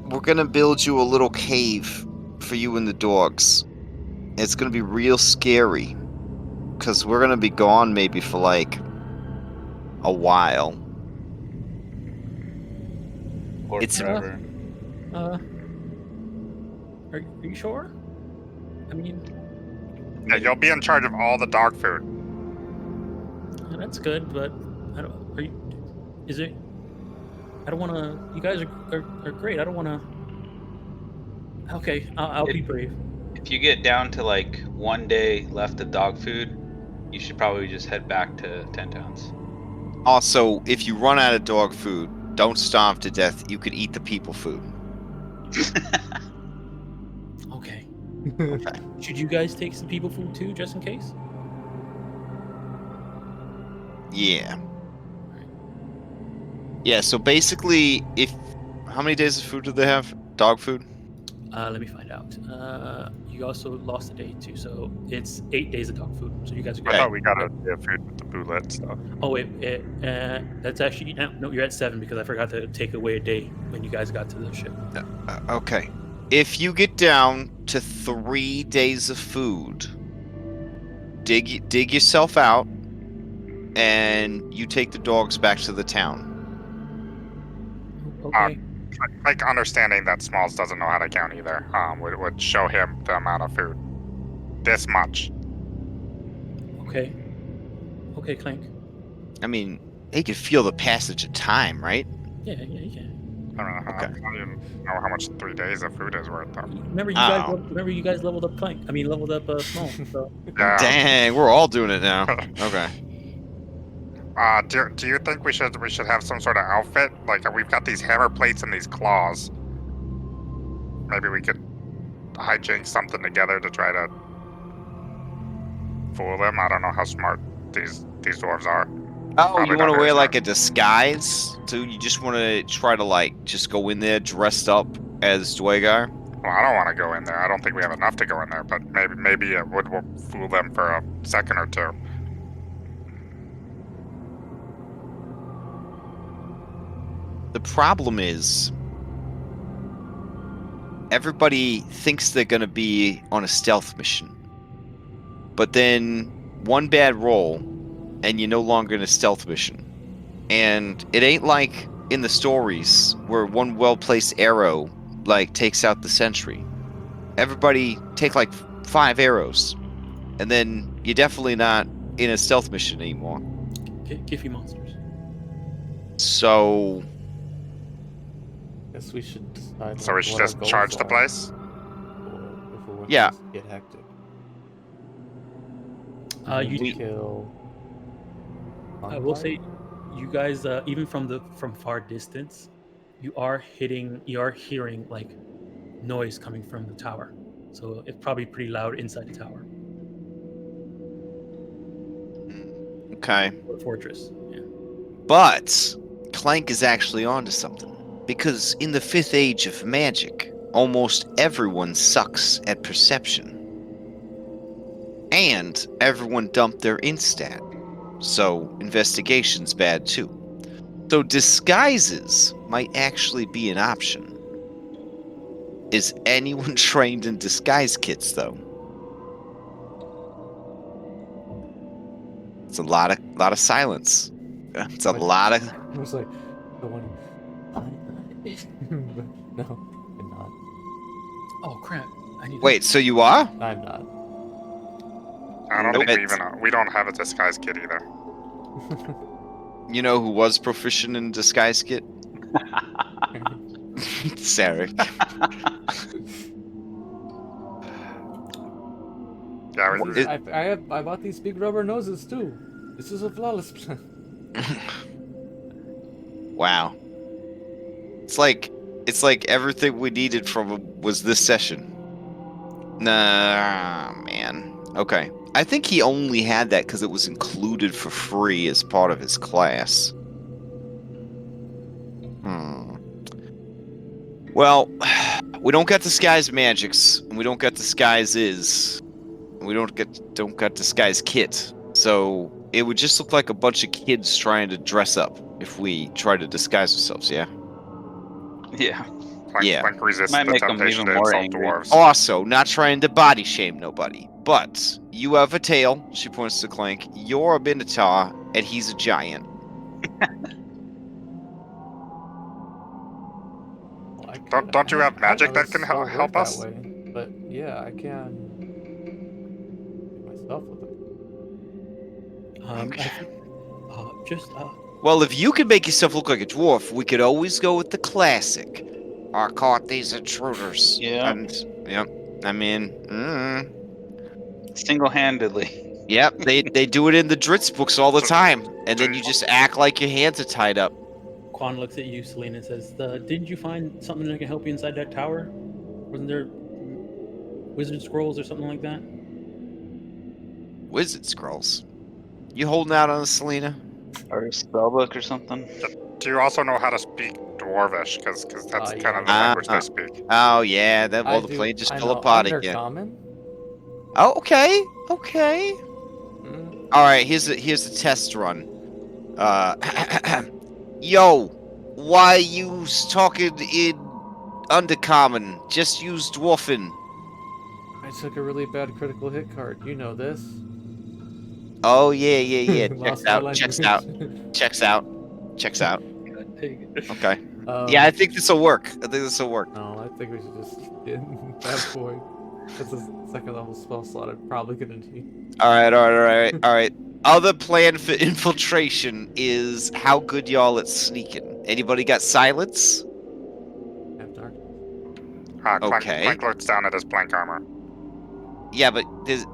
we're gonna build you a little cave for you and the dogs. It's gonna be real scary, because we're gonna be gone maybe for like a while. Or It's- forever. Are you sure? I mean, yeah, you'll be in charge of all the dog food. that's good, but I don't. Is it? I don't want to. You guys are great. I don't want to. Okay, I'll be brave. If you get down to like 1 day left of dog food, you should probably just head back to 10 Towns. Also, if you run out of dog food, don't starve to death. You could eat the people food. Okay. Should you guys take some people food too, just in case? Yeah. Yeah, so basically, how many days of food do they have? Dog food? Let me find out. You also lost a day too, so it's 8 days of dog food. So you guys are good. I thought we got a day of food with the bootlet stuff. Oh wait, that's actually no. You're at 7 because I forgot to take away a day when you guys got to the ship. Okay. If you get down to 3 days of food, dig yourself out, and you take the dogs back to the town. Okay. Like understanding that Smalls doesn't know how to count either, would show him the amount of food. This much. Okay. Okay, Clank. I mean, he could feel the passage of time, right? Yeah, you can. I don't know. Okay. I don't even know how much 3 days of food is worth, though. Remember Oh. you guys leveled up Clank. I mean, leveled up Small. So. Yeah. Dang, we're all doing it now. Okay. Do you think we should have some sort of outfit? Like we've got these hammer plates and these claws. Maybe we could hijink something together to try to fool them. I don't know how smart these dwarves are. Oh, Probably you not want to very wear like smart. a disguise? So you just want to try to like just go in there dressed up as Dwagar? Well, I don't want to go in there. I don't think we have enough to go in there, but maybe it would fool them for a second or two. The problem is everybody thinks they're going to be on a stealth mission. But then one bad roll and you're no longer in a stealth mission. And it ain't like in the stories where one well-placed arrow like takes out the sentry. Everybody take like 5 arrows. And then you're definitely not in a stealth mission anymore. Giffy monsters. So Guess we should decide. So we should just charge the place? Or if we want Yeah. to get hectic. You kill. I will say, you guys, even from far distance, you are hearing like noise coming from the tower. So it's probably pretty loud inside the tower okay. or fortress. Yeah. But Clank is actually onto something. Because in the 5th age of magic, almost everyone sucks at perception. And everyone dumped their instat. So investigation's bad too. So disguises might actually be an option. Is anyone trained in disguise kits though? It's a lot of silence. It's a lot of I was like, the one. No, I'm not. Oh crap! I need. Wait, so you are? I'm not. I don't Nope. think we don't have a disguise kit either. You know who was proficient in disguise kit? Sarek. Yeah, I bought these big rubber noses too. This is a flawless plan. Wow. It's like everything we needed from was this session. Nah, man. Okay. I think he only had that because it was included for free as part of his class. Well, we don't got disguise magics, and we don't got disguises. We don't got disguise kit. So it would just look like a bunch of kids trying to dress up if we try to disguise ourselves, yeah? Yeah. Clank resists Might the make 'em temptation even to more insult angry. dwarves. Also, not trying to body shame nobody, but you have a tail, she points to Clank, you're a Minotaur, and he's a giant. Well, Don't you have magic I that can don't help work us? That way, but yeah, I can do myself with it. I think, Well, if you can make yourself look like a dwarf, we could always go with the classic. I caught these intruders. Yeah. And, yep, I mean, Single-handedly. yep, they do it in the Dritz books all the time. And then you just act like your hands are tied up. Quan looks at you, Selena, and says, "Didn't you find something that can help you inside that tower? Wasn't there wizard scrolls or something like that?" Wizard scrolls. You holding out on us, Selena? Or a spellbook or something. Do you also know how to speak Dwarvish? Because that's Yeah. kind of the language they speak. Oh, yeah, the I plane just I fell know apart again. Undercommon? Oh, okay, okay. Mm. All right, here's a test run. Yo, why use talking in Undercommon? Just use Dwarfin. I took a really bad critical hit card. You know this. Oh, yeah. Lost Checks my out. language. Checks out. God dang it. Okay. Um, Yeah, I think this will work. No, I think we should just get that point. That's a second level spell slot I'm probably gonna need. All right. Other plan for infiltration is how good y'all at sneaking. Anybody got silence? Have dark. Okay. Clank looks down at his plank armor. Yeah, but there's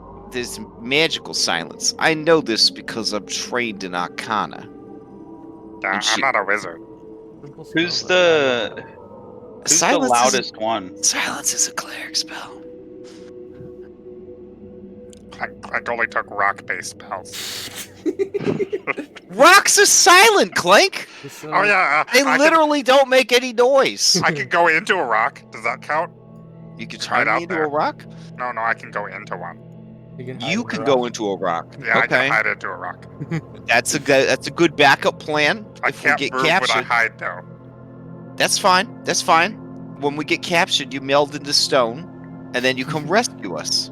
magical silence. I know this because I'm trained in Arcana. I'm not a wizard. Simple Who's spell, but- the Silence loudest one? Silence is a cleric spell. Clank only took rock-based spells. Rocks are silent, Clank. This, Oh yeah, They I literally don't make any noise. I can go into a rock. Does that count? You can Right turn out me into there. a rock. No, I can go into one. You can go into a rock. Yeah, I Okay, can hide into a rock. that's a good backup plan. I If we can't get move when I captured, hide though. that's fine. When we get captured, you meld into stone, and then you come rescue us.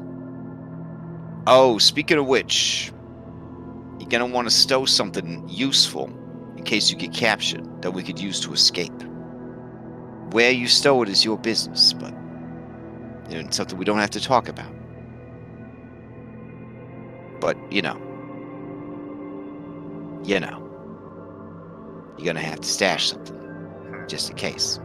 Oh, speaking of which, you're gonna want to stow something useful in case you get captured that we could use to escape. Where you stow it is your business, but it's something we don't have to talk about. But you're gonna have to stash something just in case.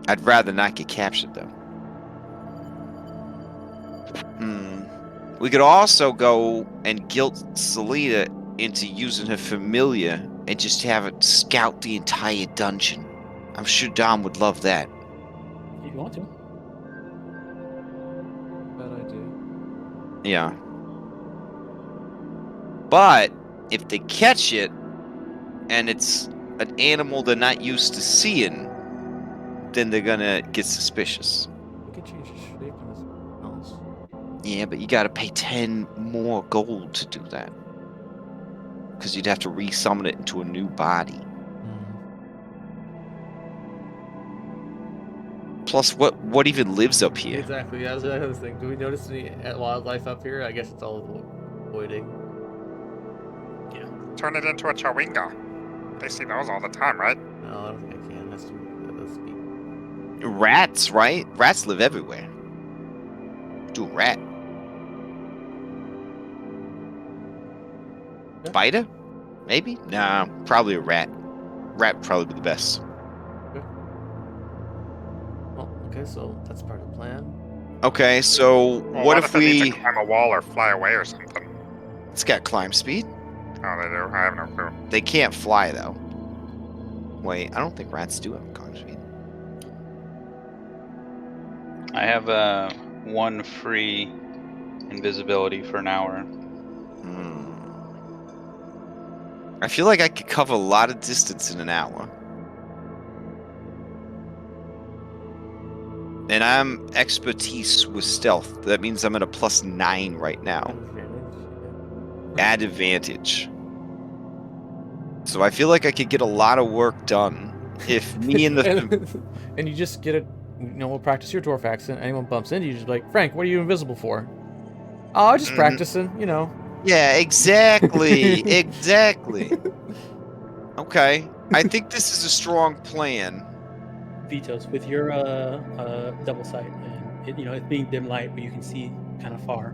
I'd rather not get captured, though. We could also go and guilt Selena into using her familiar and just have it scout the entire dungeon. I'm sure Dom would love that. If you want to. Bad idea. Yeah. But if they catch it and it's an animal they're not used to seeing, then they're gonna get suspicious. We could change the shape in this house. Yeah, but you gotta pay 10 more gold to do that. Because you'd have to resummon it into a new body. Plus, what even lives up here? Exactly. Yeah, that's the other thing. Do we notice any wildlife up here? I guess it's all avoiding. Turn it into a chawinga. They see those all the time, right? No, I don't think I can. That's speak. Rats, right? Rats live everywhere. Do a rat. Yeah. Spider? Maybe? Nah, probably a rat. Rat would probably be the best. Well, okay, so that's part of the plan. Okay, so Well, what if they need we... to climb a wall or fly away or something? It's got climb speed. Oh, they do. I have no clue. They can't fly, though. Wait, I don't think rats do have climb speed. I have one free invisibility for an hour. I feel like I could cover a lot of distance in an hour. And I'm expertise with stealth. That means I'm at a +9 right now. Add advantage. So I feel like I could get a lot of work done if me and the... and you just get we'll practice your dwarf accent. Anyone bumps into you, just be like, Frank, what are you invisible for? Oh, just practicing, Yeah, exactly. Exactly. Okay. I think this is a strong plan. Vetoes with your double sight, and it's being dim light, but you can see kind of far.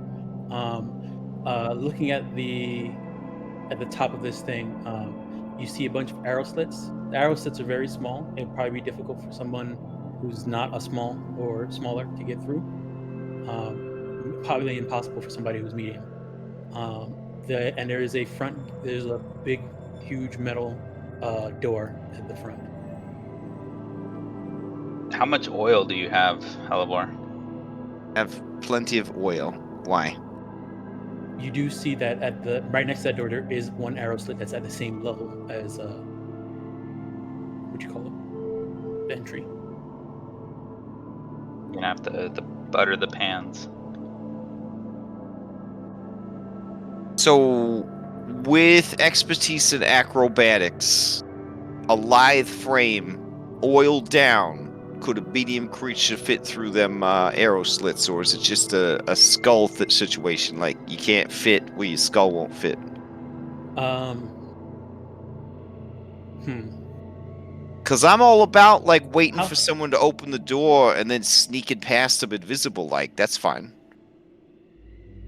Looking at the top of this thing, you see a bunch of arrow slits. The arrow slits are very small. It'd probably be difficult for someone who's not a small or smaller to get through. Probably impossible for somebody who's medium. And there's a big, huge metal door at the front. How much oil do you have, Halibor? Have plenty of oil. Why? You do see that right next to that door, there is one arrow slit that's at the same level as what you call it, the entry. You're gonna have to butter the pans. So, with expertise in acrobatics, a lithe frame, oiled down, could a medium creature fit through them arrow slits, or is it just a skull situation? Like, you can't fit where your skull won't fit? Because I'm all about, like, waiting for someone to open the door and then sneaking past them invisible, like, that's fine.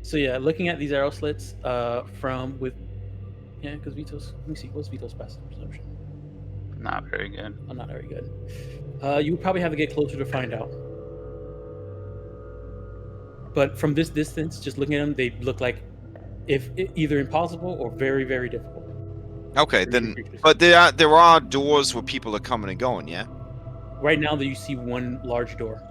So yeah, looking at these arrow slits because Vito's, let me see, what's Vito's passive perception? Not very good. Oh, not very good. You would probably have to get closer to find out. But from this distance, just looking at them, they look like either impossible or very, very difficult. Okay, then, but there are doors where people are coming and going, yeah? Right now, you see one large door.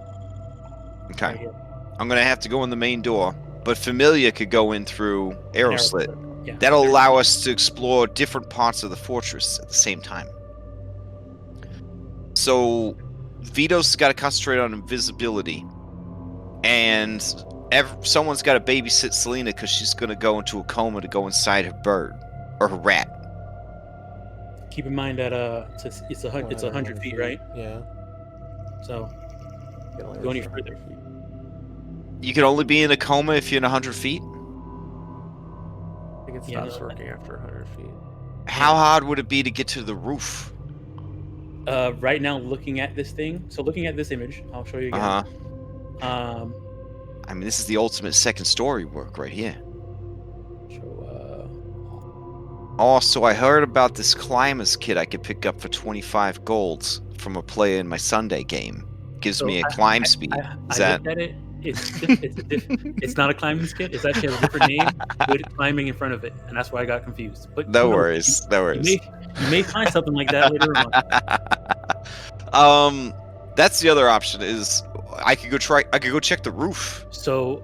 Okay. Right here. I'm going to have to go in the main door, but Familiar could go in through arrow slit. Yeah. That'll allow us to explore different parts of the fortress at the same time. So, Vito's got to concentrate on invisibility, and someone's got to babysit Selena because she's going to go into a coma to go inside her bird or her rat. Keep in mind that it's 100 feet, right? Yeah. So, go any further. You can only be in a coma if you're in 100 feet? I think it stops working after 100 feet. How hard would it be to get to the roof? Right now, looking at this thing, so looking at this image, I'll show you again. I mean, this is the ultimate second story work right here. Also, I heard about this climber's kit I could pick up for 25 golds from a player in my Sunday game. Gives me a climb speed. I looked at it. It's not a climbing kit. It's actually a different name with climbing in front of it, and that's why I got confused. But no worries. You may find something like that later on. That's the other option. Is I could go check the roof. So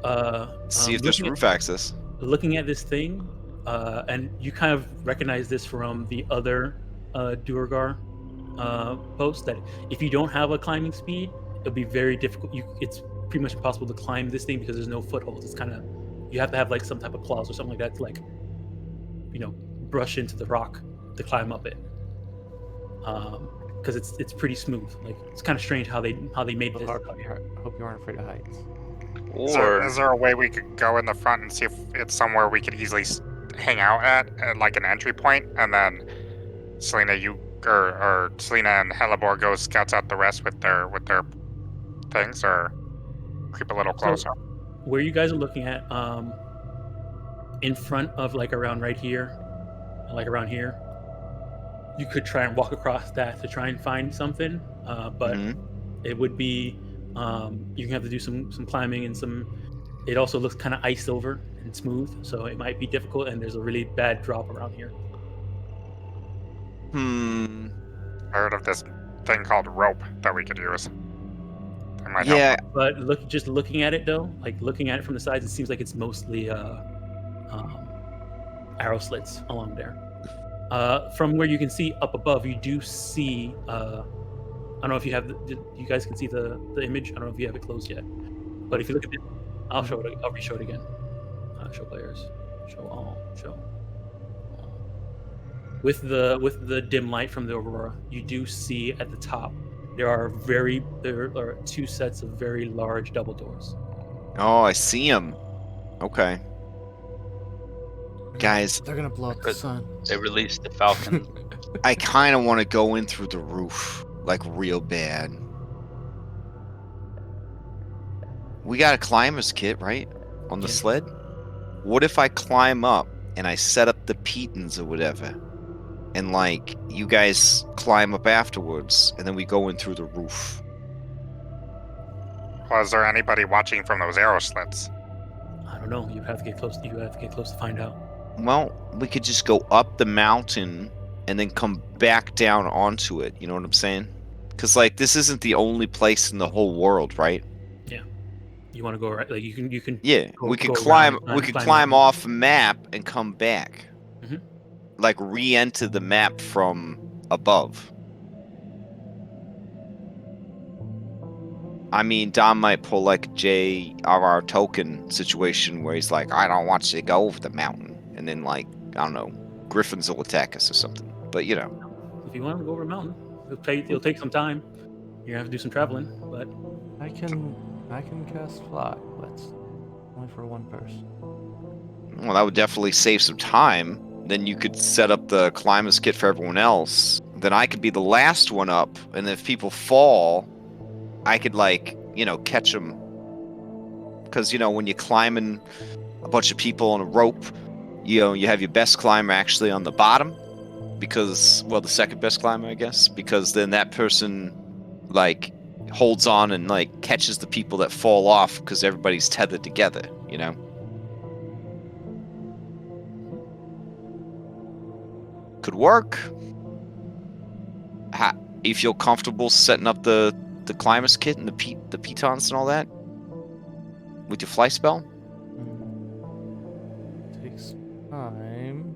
see if there's roof access. Looking at this thing, and you kind of recognize this from the other Duergar post, that if you don't have a climbing speed, it'll be very difficult. It's pretty much impossible to climb this thing because there's no footholds. It's kind of, you have to have like some type of claws or something like that to, like, brush into the rock to climb up it. Because it's pretty smooth. Like, it's kind of strange how they made this. I hope you aren't afraid of heights. Or is there a way we could go in the front and see if it's somewhere we could easily hang out at like an entry point, and then Selena, or Selena and Halibor go scouts out the rest with their things, or creep a little closer? So, where you guys are looking at, in front of, like, around right here, like around here, you could try and walk across that to try and find something, but it would be you can have to do some climbing and some. It also looks kind of iced over and smooth, so it might be difficult, and there's a really bad drop around here. I heard of this thing called rope that we could use. That might help. But looking at it though, like looking at it from the sides, it seems like it's mostly arrow slits along there. From where you can see up above, you do see. I don't know if you have. You guys can see the image. I don't know if you have it closed yet. But if you look at it, I'll show it. I'll re-show it again. Show players. Show all. Show. With the dim light from the aurora, you do see at the top there are two sets of very large double doors. Oh, I see them. Okay. Guys, they're gonna blow up the sun. They released the falcon. I kind of want to go in through the roof, like, real bad. We got a climber's kit, right? on the Yeah. sled. What if I climb up and I set up the pitons or whatever, and like you guys climb up afterwards, and then we go in through the roof? Well, is there anybody watching from those arrow slits? I don't know. You have to get close. You have to get close to find out. Well, we could just go up the mountain and then come back down onto it. You know what I'm saying? Because like this isn't the only place in the whole world, right? You want to go right? Like you can. Yeah, Go- we could go climb. around, We could climb climb around. off a map and come back. Mhm. Like re-enter the map from above. I mean, Dom might pull like a J.R.R. Tolkien situation where he's like, I don't want you to go over the mountain. And then, like, I don't know, griffins will attack us or something. But, you know. If you want to go over a mountain, it'll take some time. You're gonna have to do some traveling, but I can cast fly, but only for one person. Well, that would definitely save some time. Then you could set up the climber's kit for everyone else. Then I could be the last one up. And if people fall, I could, like, you know, catch them. Because, you know, when you're climbing a bunch of people on a rope, you know, you have your best climber actually on the bottom. Because, well, the second best climber, I guess. Because then that person, like, holds on and, like, catches the people that fall off because everybody's tethered together, you know? Could work. You feel comfortable setting up the climber's kit and the pitons and all that? With your fly spell? Takes time.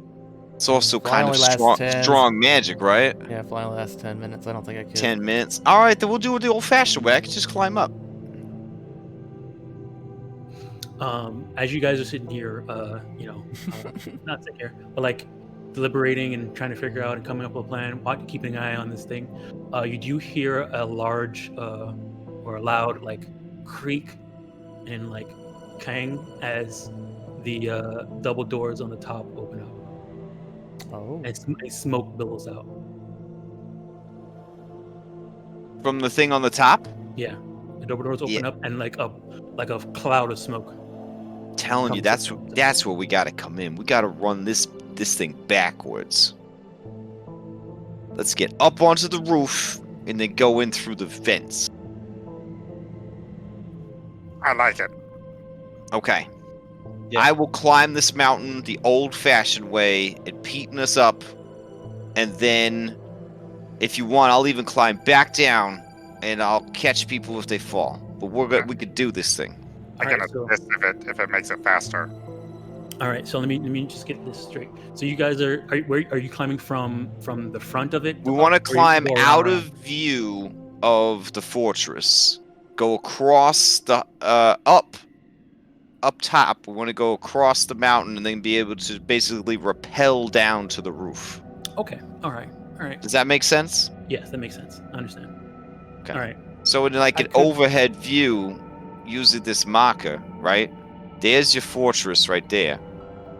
It's also Fly kind of only lasts 10. strong magic, right? Yeah, fly only lasts 10 minutes. I don't think I could. 10 minutes. Alright, then we'll do it the old-fashioned way. I could just climb up. as you guys are sitting here, not sitting here, but like deliberating and trying to figure out and coming up with a plan, keeping an eye on this thing, you do hear a large or a loud like creak and like clang as the double doors on the top open up Oh. and smoke billows out. From the thing on the top? Yeah, the double doors open up and like a cloud of smoke. Telling you, that's where we gotta come in. We gotta run this thing backwards. Let's get up onto the roof and then go in through the vents. I like it. Okay. Yeah. I will climb this mountain the old-fashioned way and peaten us up, and then, if you want, I'll even climb back down, and I'll catch people if they fall. But we could do this thing. I All can right, so- assist if it makes it faster. All right, so let me just get this straight. So you guys are you climbing from the front of it? We want to Or you climb go out around? of view of the fortress. Go across the up top. We want to go across the mountain and then be able to basically rappel down to the roof. Okay. All right. Does that make sense? Yes, that makes sense. I understand. Okay. All right. So in like I an could- overhead view, using this marker, right? There's your fortress right there.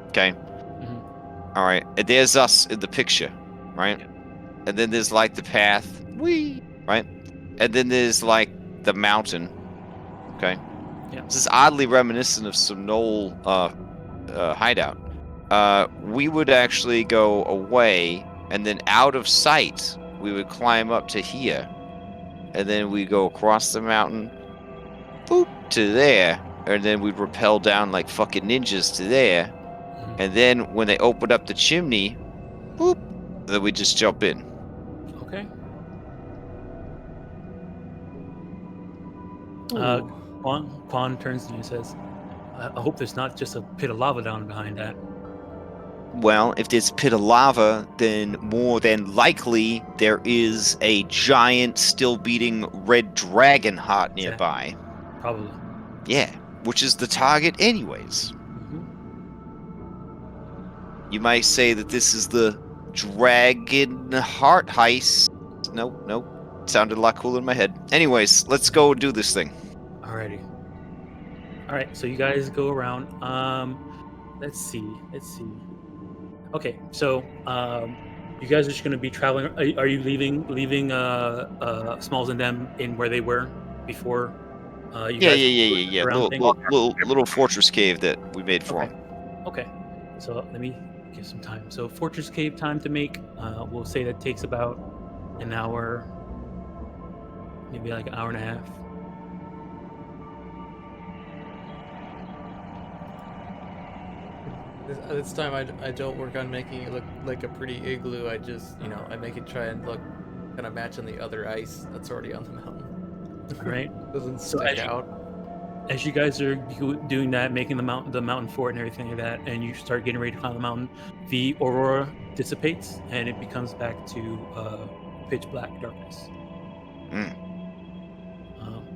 Okay. Mhm. All right. And there's us in the picture, right? Yeah. And then there's like the path, right? And then there's like the mountain. Okay. Yeah. This is oddly reminiscent of some knoll hideout. We would actually go away, and then out of sight, we would climb up to here, and then we go across the mountain, boop, to there, and then we'd rappel down like fucking ninjas to there, Mhm. and then when they open up the chimney, boop, then we just jump in. Okay. Ooh. Quan turns to you and says, "I hope there's not just a pit of lava down behind that." Well, if there's a pit of lava, then more than likely there is a giant, still beating red dragon heart nearby. Probably. Yeah, which is the target anyways. Mhm. You might say that this is the dragon heart heist. Nope. Sounded a lot cooler in my head. Anyways, let's go do this thing. Alrighty. All right. So you guys go around. Let's see. Okay. So you guys are just gonna be traveling. Are you leaving Smalls and them in where they were before You Yeah, guys yeah. around Little fortress cave that we made for him. Okay, so let me give some time. So fortress cave time to make. We'll say that takes about an hour, maybe like an hour and a half. This time I don't work on making it look like a pretty igloo. I just, I make it try and look kind of matching the other ice that's already on the mountain. All right. Doesn't So stick out. As you guys are doing that, making the mountain fort and everything like that, and you start getting ready to climb the mountain, the aurora dissipates and it becomes back to pitch black darkness.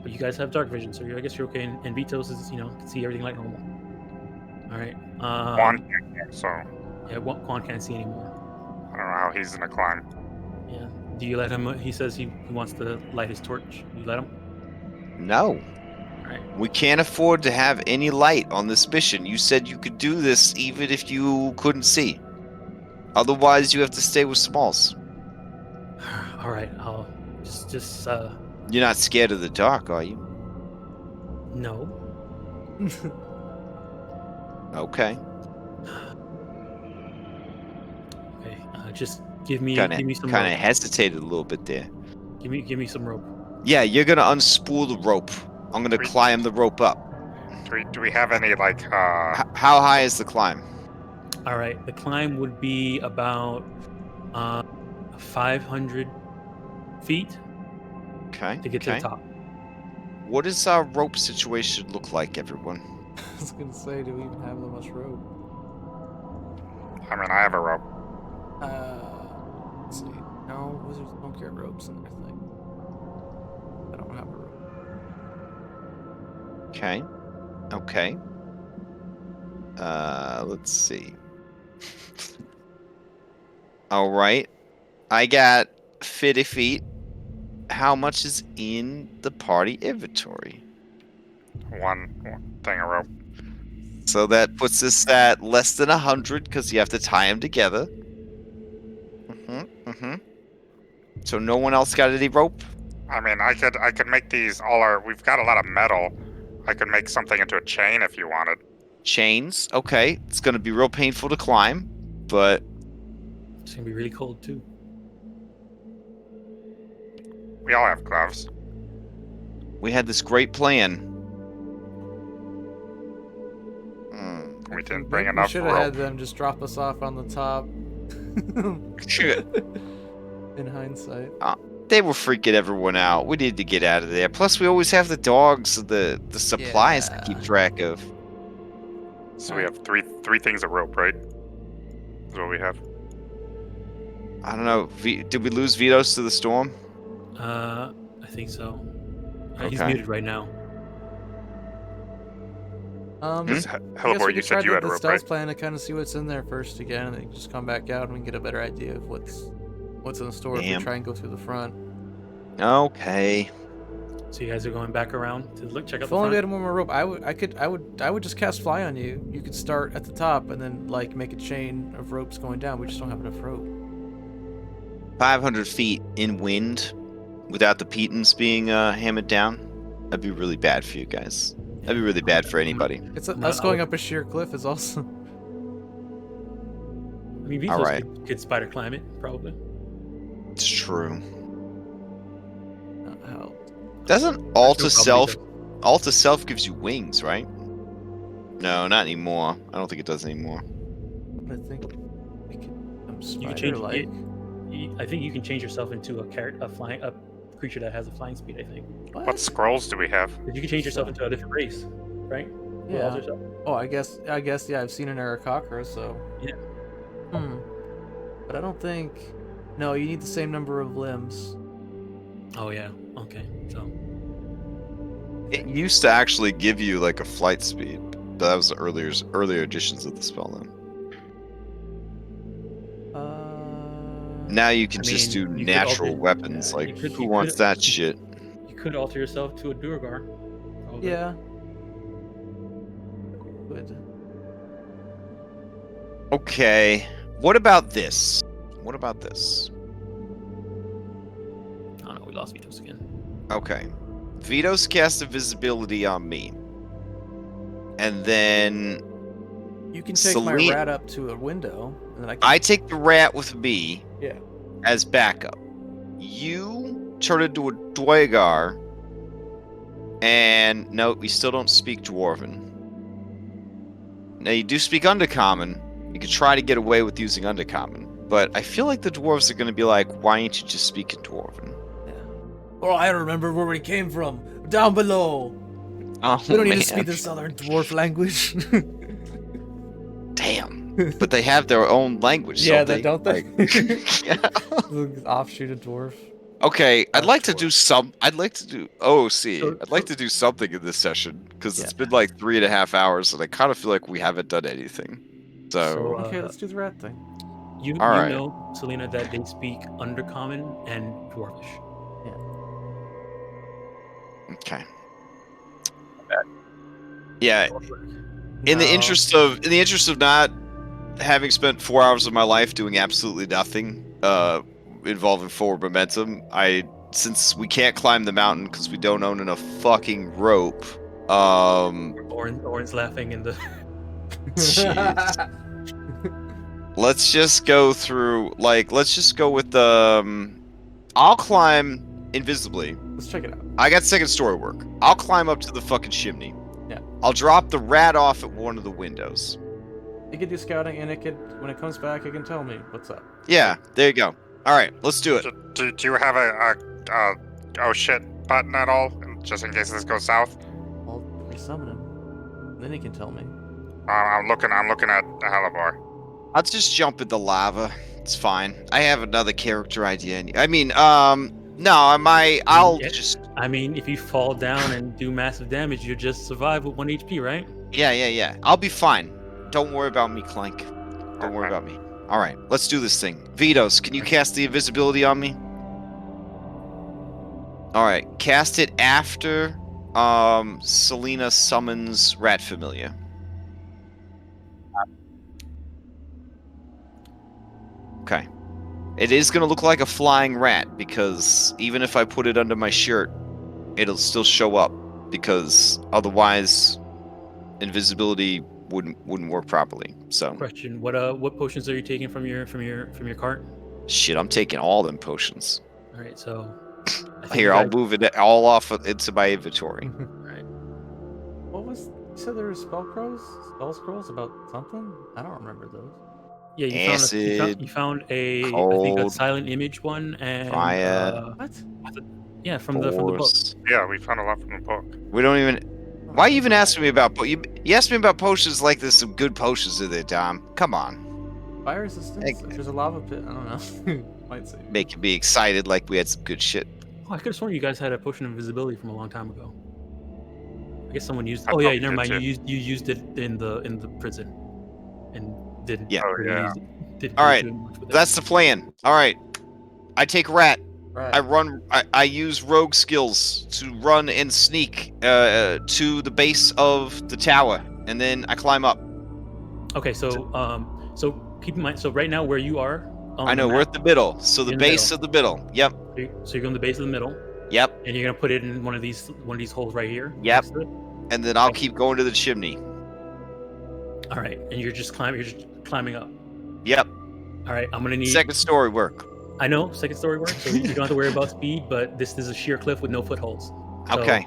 But you guys have dark vision, so I guess you're okay. And Vitos is, can see everything like normal. All right. Quan can't, so Yeah, Quan can't see anymore. I don't know how he's gonna climb. Yeah. Do you let him? He says he wants to light his torch. You let him? No. Right. We can't afford to have any light on this mission. You said you could do this even if you couldn't see. Otherwise, you have to stay with Smalls. All right. I'll just. You're not scared of the dark, are you? No. Okay. Okay. Just give me Kind some of rope. hesitated a little bit there. Give me some rope. Yeah, you're gonna unspool the rope. I'm gonna climb the rope up. Do we have any like? How high is the climb? All right. The climb would be about 500 feet. Okay. To get to the top. What does our rope situation look like, everyone? I was gonna say, do we even have that much rope? I mean, I have a rope. Let's see. No, wizards don't get ropes in their thing. I don't have a rope. Okay. Let's see. All right. I got 50 feet. How much is in the party inventory? One thing of rope. So that puts us at less than 100 because you have to tie them together. So no one else got any rope? I mean, I could make these we've got a lot of metal. I could make something into a chain if you wanted. Chains. Okay. It's going to be real painful to climb, but It's gonna be really cold too. We all have gloves. we had this great plan. We didn't bring We enough should have had rope. them just drop us off on the top. Shit. In hindsight. They were freaking everyone out. We needed to get out of there. Plus, we always have the dogs, the supplies to keep track of. So we have three things of rope, right? That's what we have. I don't know. Did we lose Vitos to the storm? I think so. He's Okay. muted right now. Hmm? I guess Hellboy, we you could try said you the had rope, stealth right? plan to kind of see what's in there first again, and then just come back out and we can get a better idea of what's in the store if Damn. we try and go through the front. Okay. So you guys are going back around to check out If the only we had front. one more rope, I would just cast fly on you. You could start at the top and then like make a chain of ropes going down. We just don't have enough rope. 500 feet in wind without the pitons being hammered down. That'd be really bad for you guys. That'd be really bad for anybody. It's No, us going up a sheer cliff is also. I mean, Vitos Alright. could spider climb it, probably. It's true. Not help. Doesn't No Alta problem, Self Vitos. Alta Self gives you wings, right? No, not anymore. I don't think it does anymore. But I think we can. You can change Spider-like. I think you can change yourself into a creature that has a flying speed. I think. What scrolls do we have? You can change yourself into a different race, right? Who Yeah. allows yourself? Oh, I guess. Yeah, I've seen an Arakakra, so. Yeah. But I don't think. No, you need the same number of limbs. Oh yeah. Okay. So It used to actually give you like a flight speed, but that was the earlier editions of the spell then. Now you can just do you could natural alter- weapons. yeah, Like, you could- who you wants could- that shit? you could alter yourself to a Durgar. probably. Yeah. Good. Okay. What about this? What about this? Oh no, we lost Vitos again. Okay. Vito's cast invisibility on me. And then You can take my Celine- rat up to a window, and then I can. I take the rat with me Yeah. as backup. You turn into a Dwagar, and no, we still don't speak Dwarven. Now, you do speak Undercommon. You could try to get away with using Undercommon, but I feel like the dwarves are going to be like, why ain't you just speaking Dwarven? Yeah. Oh, I remember where we came from. Down below. Oh, We don't need man. to speak the southern dwarf language. Damn. But they have their own language, Yeah, don't they? don't they? Like- Offshoot of dwarf. Okay, I'd Not like to sure. do some. I'd like to do. Oh, see, So- I'd like to do something in this session because it's Yeah. been like 3.5 hours, and I kind of feel like we haven't done anything. So, Okay, let's do the rat thing. you Alright. know, Selena, that they speak Undercommon and Dwarvish. okay. Yeah, in the interest of not having spent 4 hours of my life doing absolutely nothing involving forward momentum, since we can't climb the mountain because we don't own enough fucking rope. Orin's laughing in the. Jeez. Let's just go through. Let's just go with the. I'll climb invisibly. Let's check it out. I got second story work. I'll climb up to the fucking chimney. Yeah. I'll drop the rat off at one of the windows. It could do scouting, and when it comes back, it can tell me what's up. Yeah, there you go. All right, let's do it. Do you have a oh shit button at all, just in case this goes south? I'll resummon him. Then he can tell me. I'm looking at the Hellebore. I'll just jump in the lava. It's fine. I have another character idea. I mean, no, I'll Yeah. just. I mean, if you fall down and do massive damage, you just survive with 1 HP, right? Yeah. I'll be fine. Don't worry about me, Clank. Don't worry Okay. about me. All right, let's do this thing. Vitos, can you cast the invisibility on me? All right, cast it after Selena summons Rat Familiar. Okay. It is going to look like a flying rat because even if I put it under my shirt, it'll still show up because otherwise invisibility wouldn't work properly. So Question: what potions are you taking from your cart? shit, I'm taking all them potions. All right, so I think Here, you I'll guys- move it all off into my inventory. Right. What was? You said there were spell scrolls about something? I don't remember those. Yeah, Acid, you found I think a cold, silent image one and fire, What? yeah, from the book. force. Yeah, we found a lot from the book. We don't even. Why you even asking me about you asked me about potions like there's some good potions in there, Dom. Come on. Fire resistance? Hey. If there's a lava pit, I don't know. Might say. Make me excited like we had some good shit. Oh, I could have sworn you guys had a potion of invisibility from a long time ago. I guess someone used. I Oh yeah, thought we never mind. did You used it in the prison, and didn't. Yeah. Oh, really yeah. use it. Didn't All really right, do much with it. That's the plan. All right. I take rat. Right. I run. I use rogue skills to run and sneak to the base of the tower, and then I climb up. Okay, so keep in mind. So right now, where you are, on I know the we're map, at the middle, so the In the base middle. of the middle. Yep. So you're going to the base of the middle, Yep. and you're gonna put it in one of these holes right here. Yep. next to it. And then I'll keep going to the chimney. All right, and you're just climbing up. Yep. All right, I'm gonna need. Second story work. I know second story work, so you don't have to worry about speed. But this is a sheer cliff with no footholds. So, Okay.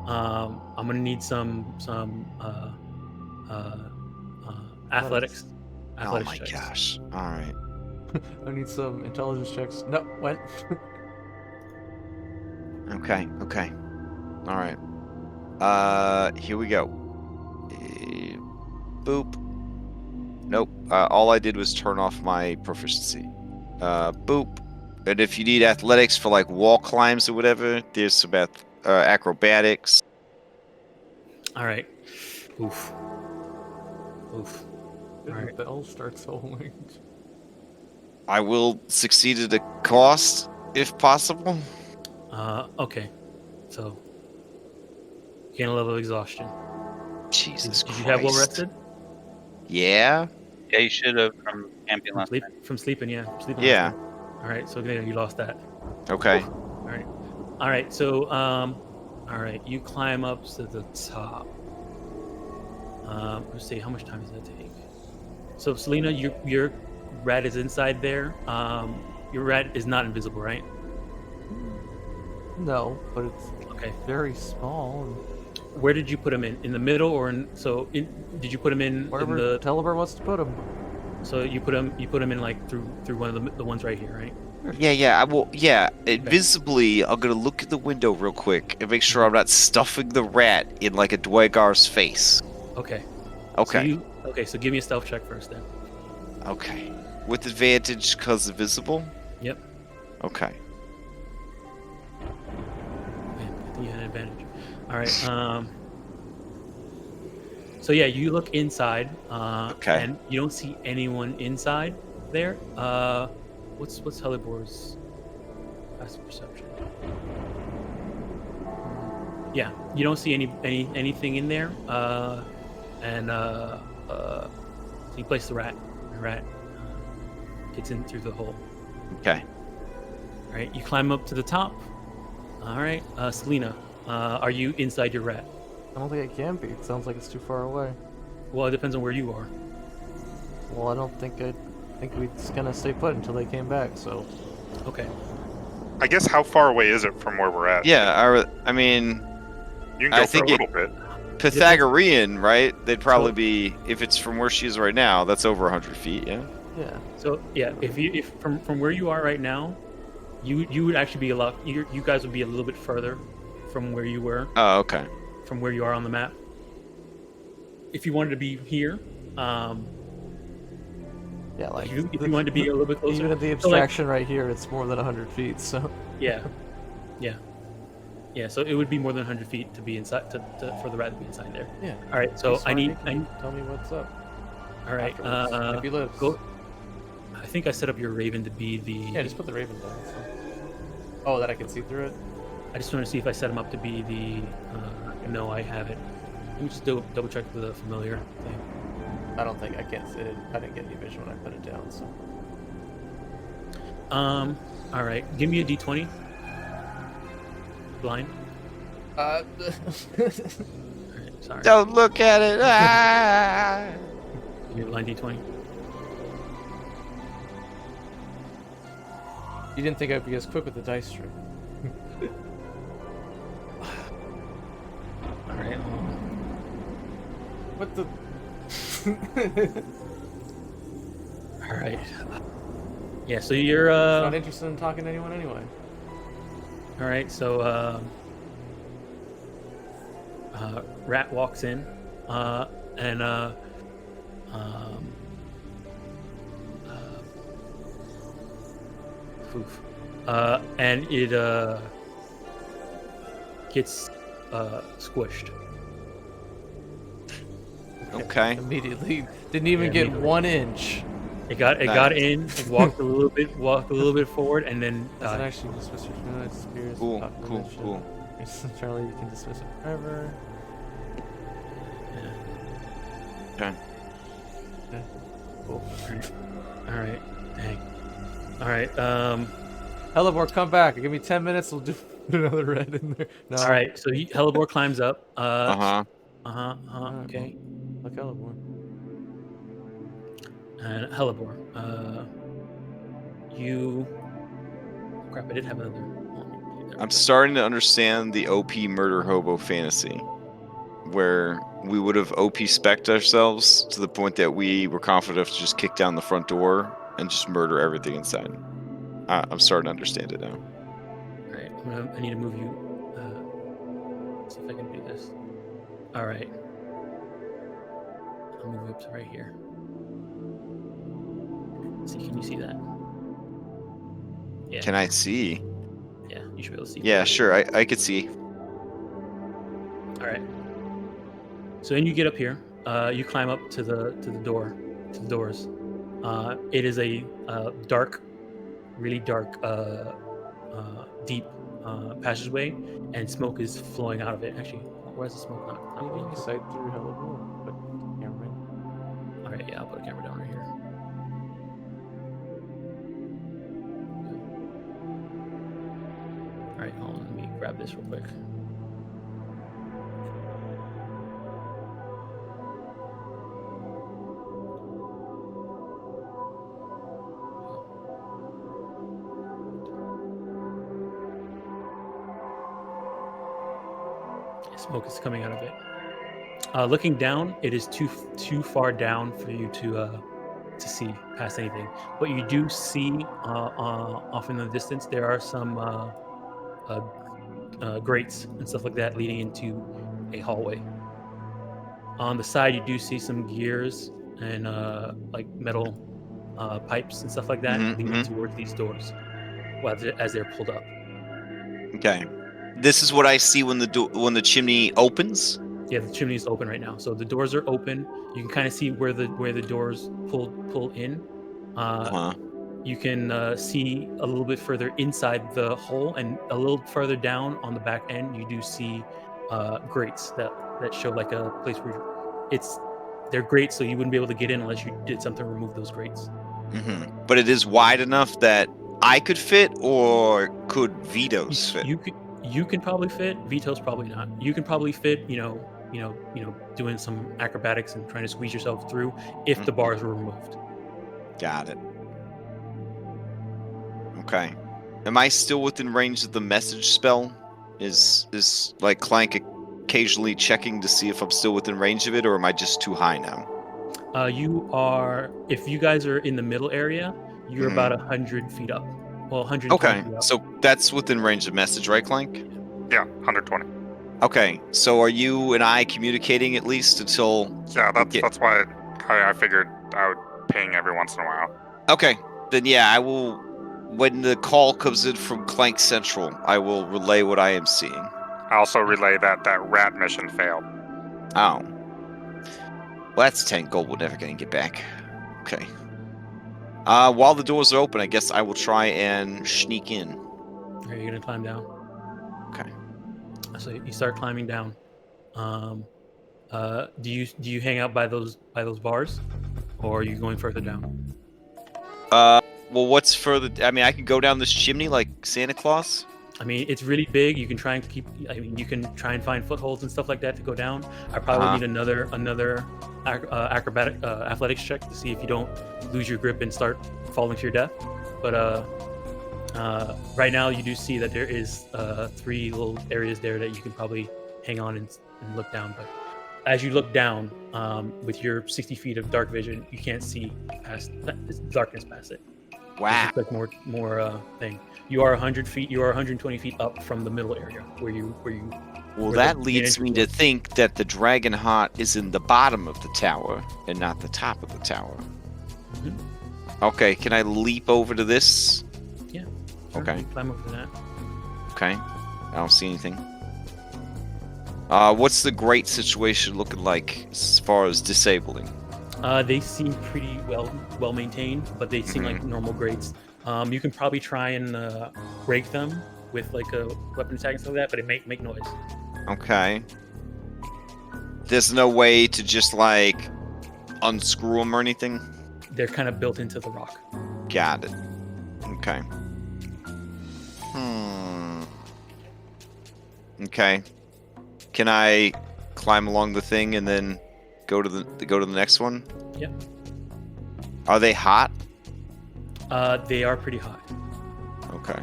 I'm gonna need some athletics. Oh Athletics my checks. gosh. All right. I need some intelligence checks. No, what? Okay. All right. Here we go. Boop. Nope. All I did was turn off my proficiency. Boop. And if you need athletics for like wall climbs or whatever, there's some acrobatics. All right. Oof. The Alright. bell starts tolling. I will succeed at a cost if possible. Okay. So, gain a level of exhaustion. Jesus Did Christ. you have well rested? Yeah. Yeah, you should have from camping last night. From sleeping, yeah. From sleeping Yeah. last night. All right. So you lost that. Okay. All right. So All right, you climb up to the top. Let's see, how much time does that take? So, Selena, your rat is inside there. Your rat is not invisible, right? No, but it's Okay. very small. And Where did you put him in? In the middle, or in? So, did you put him in wherever the? Telebur wants to put him. So you put him in like through one of the ones right here, right? Yeah. I will. Yeah. Visibly, I'm gonna look at the window real quick and make sure I'm not stuffing the rat in like a Dwegar's face. Okay. Okay. So give me a stealth check first, then. Okay. With advantage because visible. Yep. Okay. Man, I think you had an advantage. All right. So yeah, you look inside. Okay. And you don't see anyone inside there. What's Helibor's passive perception? Yeah, you don't see anything in there. So you place the rat. The rat gets in through the hole. Okay. All right, you climb up to the top. All right, Selena, are you inside your rat? I don't think it can be. It sounds like it's too far away. Well, it depends on where you are. Well, I don't think I think we're just gonna stay put until they came back. So Okay. I guess how far away is it from where we're at? Yeah. I mean, You can go I for think a little bit. Pythagorean, right? They'd probably be, if it's from where she is right now, that's over 100 feet. Yeah. yeah. So yeah, if from where you are right now, you would actually be a lot. You guys would be a little bit further from where you were. Oh, okay. From where you are on the map. If you wanted to be here, Yeah, like if you wanted to be a little bit closer, even at the abstraction right here, it's more than 100 feet. So yeah. So it would be more than 100 feet to be inside for the rat to be inside there. yeah. All right. So I need. Tell me what's up. All right. If he lives. Go. I think I set up your raven to be the. Yeah, just put the raven down. So. Oh, that I can see through it. I just want to see if I set him up to be the. No, I have it. Let me just double check the familiar thing. I don't think I can't see it. I didn't get any vision when I put it down. So. All right. Give me a d20. Blind. All right, sorry. Don't look at it. Ah! Give me a blind d20. You didn't think I'd be as quick with the dice trick. All right. What the? All right. Yeah. So you're Not interested in talking to anyone anyway. All right. So rat walks in, and and it gets squished. Okay. Immediately, didn't even Yeah, get immediately. 1 inch. It got in, it walked a little bit forward, and then Doesn't died. actually dismiss your humanoid spirits. Cool. without Cool. permission. Cool. Charlie, you can dismiss it forever. Yeah. Okay. Okay. Cool. All right. Dang. All right. Hellebore, come back. Give me 10 minutes. We'll do another red in there. No. All right. So Hellebore climbs up. Uh-huh. Okay. Look, Hellebore. And Hellebore, you. Crap! I did have another. I'm starting to understand the OP murder hobo fantasy, where we would have OP spec'd ourselves to the point that we were confident enough to just kick down the front door and just murder everything inside. I'm starting to understand it now. All right. I need to move you. Let's see if I can do this. All right. I'll move you up to right here. See, can you see that? Yeah. Can I see? Yeah, you should be able to see. Yeah, sure. I could see. All right. So then you get up here. You climb up to the doors. It is a dark, really dark, deep passageway, and smoke is flowing out of it. Actually, where's the smoke not You flowing? can sight through Hellebore, but cameraman. All right, yeah, I'll put a camera down right here. All right, hold on. Let me grab this real quick. Smoke is coming out of it. Looking down, it is too far down for you to see past anything. But you do see off in the distance there are some grates and stuff like that leading into a hallway. On the side, you do see some gears and like metal pipes and stuff like that leading towards these doors as they're pulled up. Okay. This is what I see when the chimney opens. Yeah, the chimney is open right now. So the doors are open. You can kind of see where the doors pull in. You can see a little bit further inside the hole, and a little further down on the back end, you do see grates that show like a place where they're grates, so you wouldn't be able to get in unless you did something to remove those grates. But it is wide enough that I could fit, or could Vito's fit? You can probably fit. Vito's probably not. You can probably fit. Doing some acrobatics and trying to squeeze yourself through if the bars were removed. Got it. Okay. Am I still within range of the message spell? Is like Clank occasionally checking to see if I'm still within range of it, or am I just too high now? You are. If you guys are in the middle area, you're about 100 feet up. Well, 120 feet up. So that's within range of message, right, Clank? Yeah, 120. Okay, so are you and I communicating at least until... Yeah, that's why I figured I would ping every once in a while. Okay, then yeah, I will... When the call comes in from Clank Central, I will relay what I am seeing. I also relay that rat mission failed. Oh. Well, that's 10 gold we're never going to get back. Okay. While the doors are open, I guess I will try and sneak in. Are you going to climb down? Okay. So you start climbing down. Do you hang out by those bars, or are you going further down? Well, what's further? I mean, I can go down this chimney like Santa Claus. I mean, it's really big. You can try and you can try and find footholds and stuff like that to go down. I probably need another acrobatic athletics check to see if you don't lose your grip and start falling to your death. But right now, you do see that there is 3 little areas there that you can probably hang on and look down. But as you look down, with your 60 feet of dark vision, you can't see past darkness past it. Wow. It's like more thing. You are 100 feet. You are 120 feet up from the middle area where you. Well, that leads me to think that the dragon heart is in the bottom of the tower and not the top of the tower. Okay, can I leap over to this? Yeah. Sure. Okay. Climb over to that. Okay. I don't see anything. What's the grate situation looking like as far as disabling? They seem pretty well maintained, but they seem like normal grates. You can probably try and break them with like a weapon attack and stuff like that, but it may make noise. Okay. There's no way to just like unscrew them or anything? They're kind of built into the rock. Got it. Okay. Okay. Can I climb along the thing and then go to the next one? Yep. Are they hot? They are pretty hot. Okay.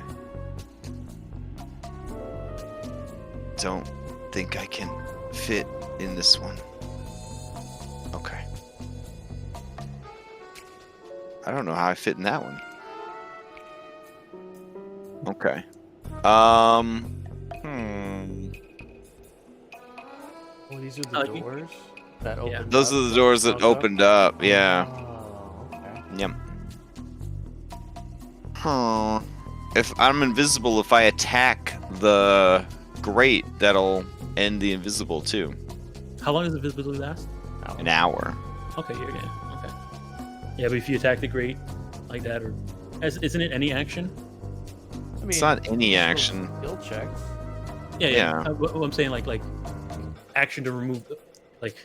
Don't think I can fit in this one. Okay. I don't know how I fit in that one. Okay. Oh, these are the doors that opened Those up, are the doors that opened up, yeah. Oh, okay. Yep. Huh. If I'm invisible, if I attack the grate, that'll end the invisible too. How long does invisibility last? An hour. Okay, you're good. Okay. Yeah, but if you attack the grate like that, or isn't it any action? I mean, It's not any action. Skill checks. Yeah. What I'm saying, like action to remove, like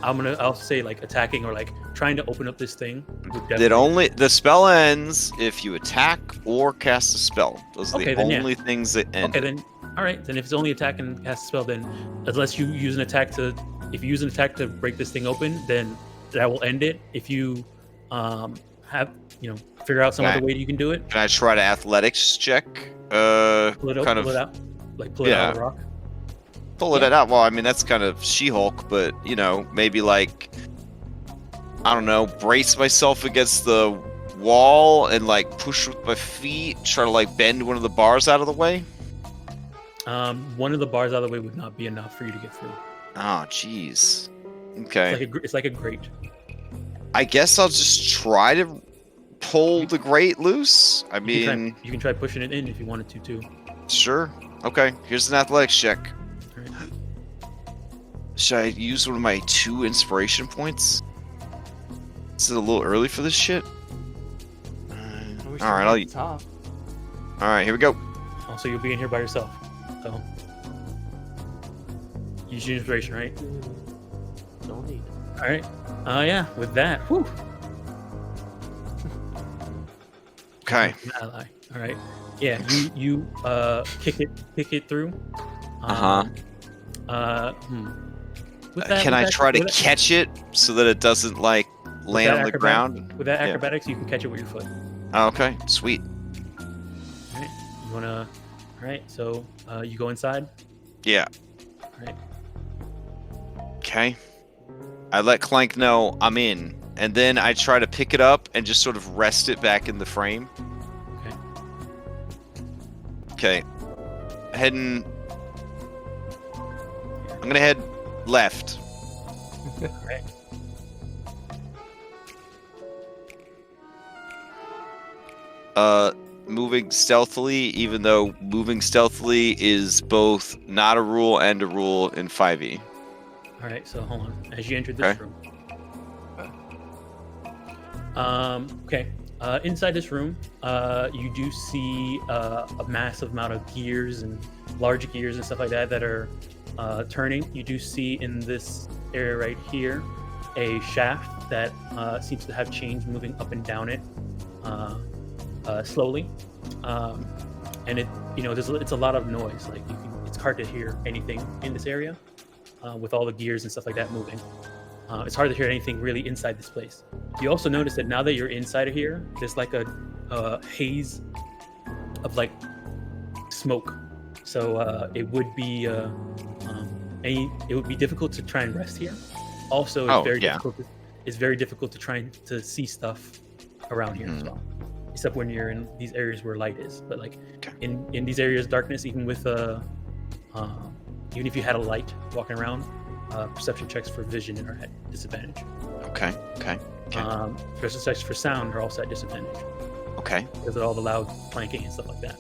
I'll say like attacking or like trying to open up this thing. The spell ends if you attack or cast a spell. Those are the only things that end. Okay, then all right. Then if it's only attack and cast a spell, then unless you use an attack to break this thing open, then that will end it. If you figure out some other way you can do it. Can I try to athletics check? Pull it out, like pull it out of the rock. pulling it out. Well, I mean, that's kind of She-Hulk, but, you know, maybe like, I don't know, brace myself against the wall and like push with my feet, try to like bend one of the bars out of the way. One of the bars out of the way would not be enough for you to get through. Oh, jeez. Okay. It's like a grate. I guess I'll just try to pull the grate loose. I mean, you can try pushing it in if you wanted to too. Sure. Okay. Here's an athletics check. All right. Should I use one of my 2 inspiration points? Is it a little early for this shit? All right, I'll. Top. All right, here we go. Also, you'll be in here by yourself. So use your inspiration, right? Don't need. All right. Yeah. With that, whew. Okay. Ally. All right. Yeah. You kick it through. Can I try to catch it so that it doesn't like land on the ground? With that acrobatics, you can catch it with your foot. Oh, okay. Sweet. All right. You wanna? All right. So you go inside. Yeah. All right. Okay. I let Clank know I'm in, and then I try to pick it up and just sort of rest it back in the frame. Okay. I'm gonna head left. Right. Moving stealthily, even though moving stealthily is both not a rule and a rule in 5e. All right, so hold on. As you enter this room. Okay. Inside this room, you do see a massive amount of gears and large gears and stuff like that that are turning. You do see in this area right here a shaft that seems to have chains moving up and down it slowly, and it's a lot of noise. Like it's hard to hear anything in this area with all the gears and stuff like that moving. It's hard to hear anything really inside this place. You also notice that now that you're inside of here, there's like a haze of like smoke. So it would be difficult to try and rest here. Also, it's very difficult to try to see stuff around here as well. Except when you're in these areas where light is. But like in these areas of darkness, even with even if you had a light walking around, perception checks for vision are at disadvantage. Okay. Perception checks for sound are also at disadvantage. Okay. Because of all the loud clanking and stuff like that.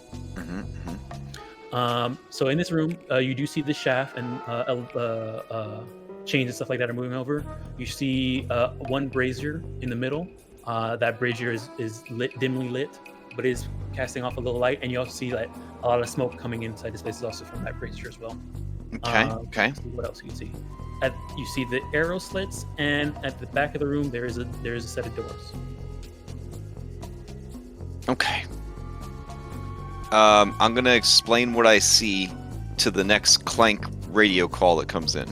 So in this room, you do see the shaft and chains and stuff like that are moving over. You see one brazier in the middle. That brazier is lit, dimly lit, but is casting off a little light. And you also see like a lot of smoke coming inside this place is also from that brazier as well. Okay. What else you can see? You see the arrow slits, and at the back of the room there is a set of doors. Okay. I'm gonna explain what I see to the next Clank radio call that comes in,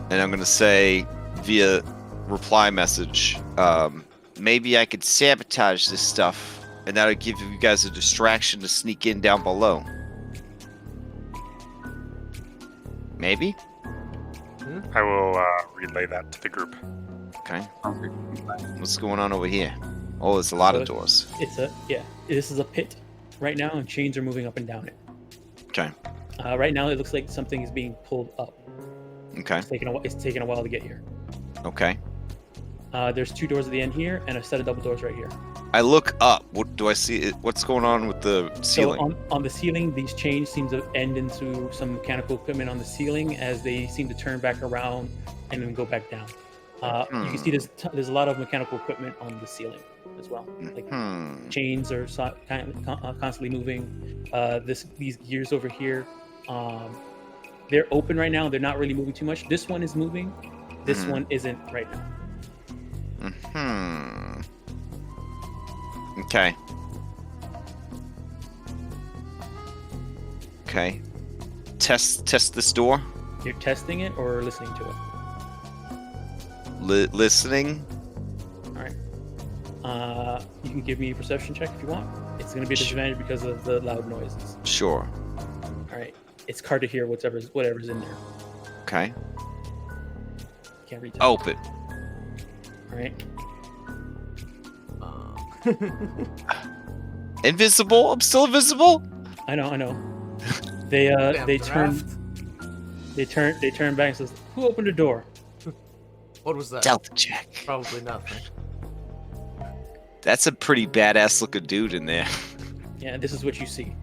and I'm gonna say via reply message, maybe I could sabotage this stuff, and that'll give you guys a distraction to sneak in down below. Maybe? I will relay that to the group. Okay. What's going on over here? Oh, there's a lot of doors. This is a pit right now, and chains are moving up and down it. Okay. Right now, it looks like something is being pulled up. Okay. It's taking a while to get here. Okay. There's 2 doors at the end here, and a set of double doors right here. I look up. What do I see? What's going on with the ceiling? So on the ceiling, these chains seem to end into some mechanical equipment on the ceiling as they seem to turn back around and then go back down. You can see there's a lot of mechanical equipment on the ceiling as well. Like chains are constantly moving. These gears over here, they're open right now. They're not really moving too much. This one is moving. This one isn't right now. Okay. Okay. Test this door. You're testing it or listening to it? Listening. All right. You can give me a perception check if you want. It's going to be a disadvantage because of the loud noises. Sure. All right. it's hard to hear whatever's in there. Okay. Can't read that. Open. All right. Invisible? I'm still invisible? I know. They turn back and says, "Who opened the door?" What was that? Delta check. Probably nothing. That's a pretty badass looking dude in there. Yeah, this is what you see.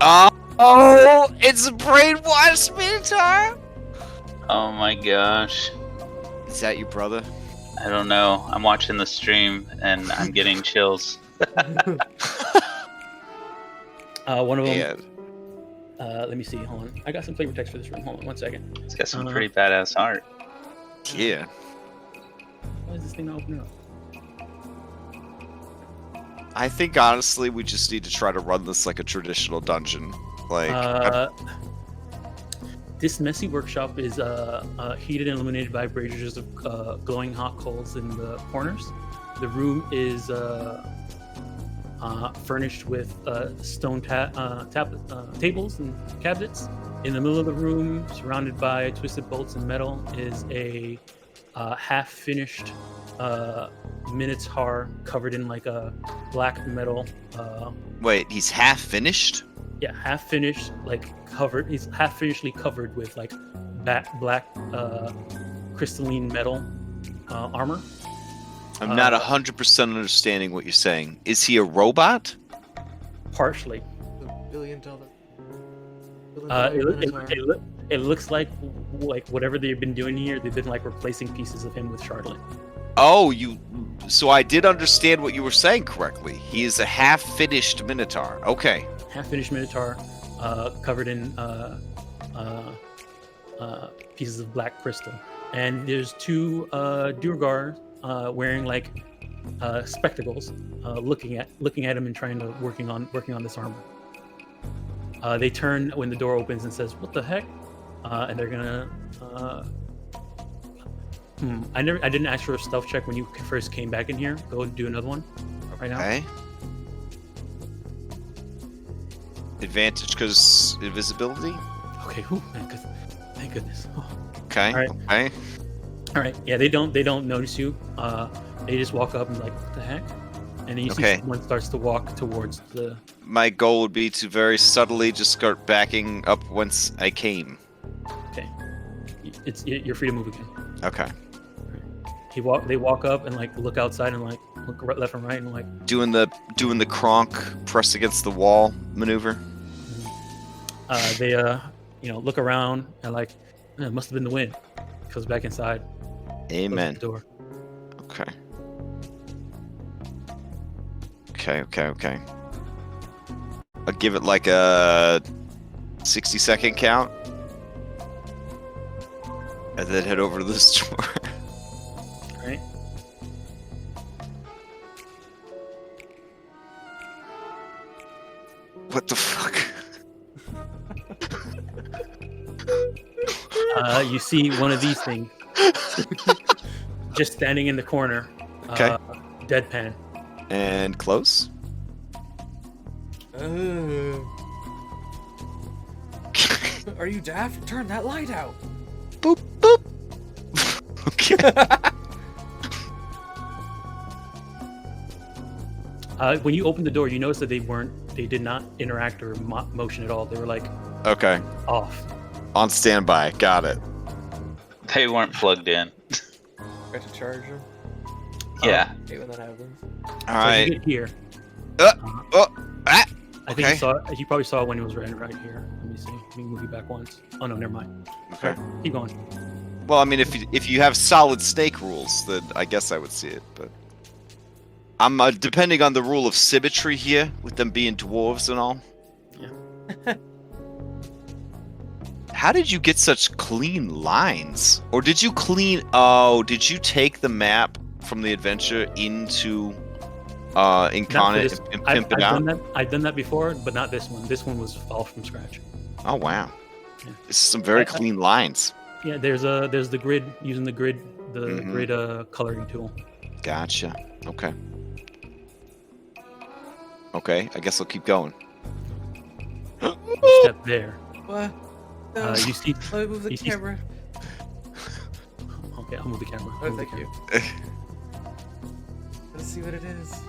Oh, it's a brainwashed Minotaur! Oh my gosh. Is that your brother? I don't know. I'm watching the stream and I'm getting chills. One of them. Yeah. Let me see. Hold on. I got some flavor text for this room. Hold on 1 second. It's got some pretty badass art. Yeah. Why is this thing not opening up? I think honestly we just need to try to run this like a traditional dungeon. Like This messy workshop is heated and illuminated by braziers of glowing hot coals in the corners. The room is furnished with stone tables and cabinets. In the middle of the room, surrounded by twisted bolts and metal, is a half-finished minotaur covered in like a black metal. wait, he's half finished? Yeah, half finished, like covered. He's half finishedly covered with like black crystalline metal armor. I'm not 100% understanding what you're saying. Is he a robot? Partially. $1 billion. It looks like whatever they've been doing here, they've been like replacing pieces of him with Charlotte. Oh, so I did understand what you were saying correctly. He is a half-finished Minotaur. Okay. Half-finished Minotaur, covered in pieces of black crystal, and there's two Durgar wearing like spectacles, looking at him and trying to working on this armor. They turn when the door opens and says, "What the heck?" And they're gonna. I didn't ask for a stealth check when you first came back in here. Go do another one right now. Okay. Advantage because invisibility? Okay. Whew, thank goodness. Oh. Okay. All right. Okay. All right. Yeah, they don't notice you. They just walk up and like, what the heck? And then you see someone starts to walk towards the. My goal would be to very subtly just start backing up whence I came. Okay. You're free to move again. Okay. They walk up and like look outside and like look left and right and like Doing the Kronk press against the wall maneuver. they look around and like it must have been the wind. Goes back inside. Amen. The door. Okay. Okay. I'll give it like a 60-second count. And then head over to the store. All right. What the fuck? You see one of these things just standing in the corner. Okay. Deadpan. And close. Are you daft? Turn that light out. Boop boop. Okay. When you open the door, you notice that they did not interact or motion at all. They were like Okay. off. On standby. Got it. They weren't plugged in. Got to charge him. Yeah. Hate when that happens. All right. So you get here. I think you probably saw it when it was right here. Let me see. Let me move you back once. Oh no, never mind. Okay. Keep going. Well, I mean, if you have solid snake rules, then I guess I would see it. But I'm depending on the rule of symmetry here, with them being dwarves and all. Yeah. How did you get such clean lines? Or did you did you take the map from the adventure into Incarnate and pimp it out? I've done that before, but not this one. This one was all from scratch. Oh wow. Yeah. This is some very clean lines. Yeah, there's the grid, using the grid coloring tool. Gotcha. Okay. I guess I'll keep going. You step there. What? No. You see. Let me move the you see- camera. Okay, I'll move the camera. Oh, thank you. Let's see what it is.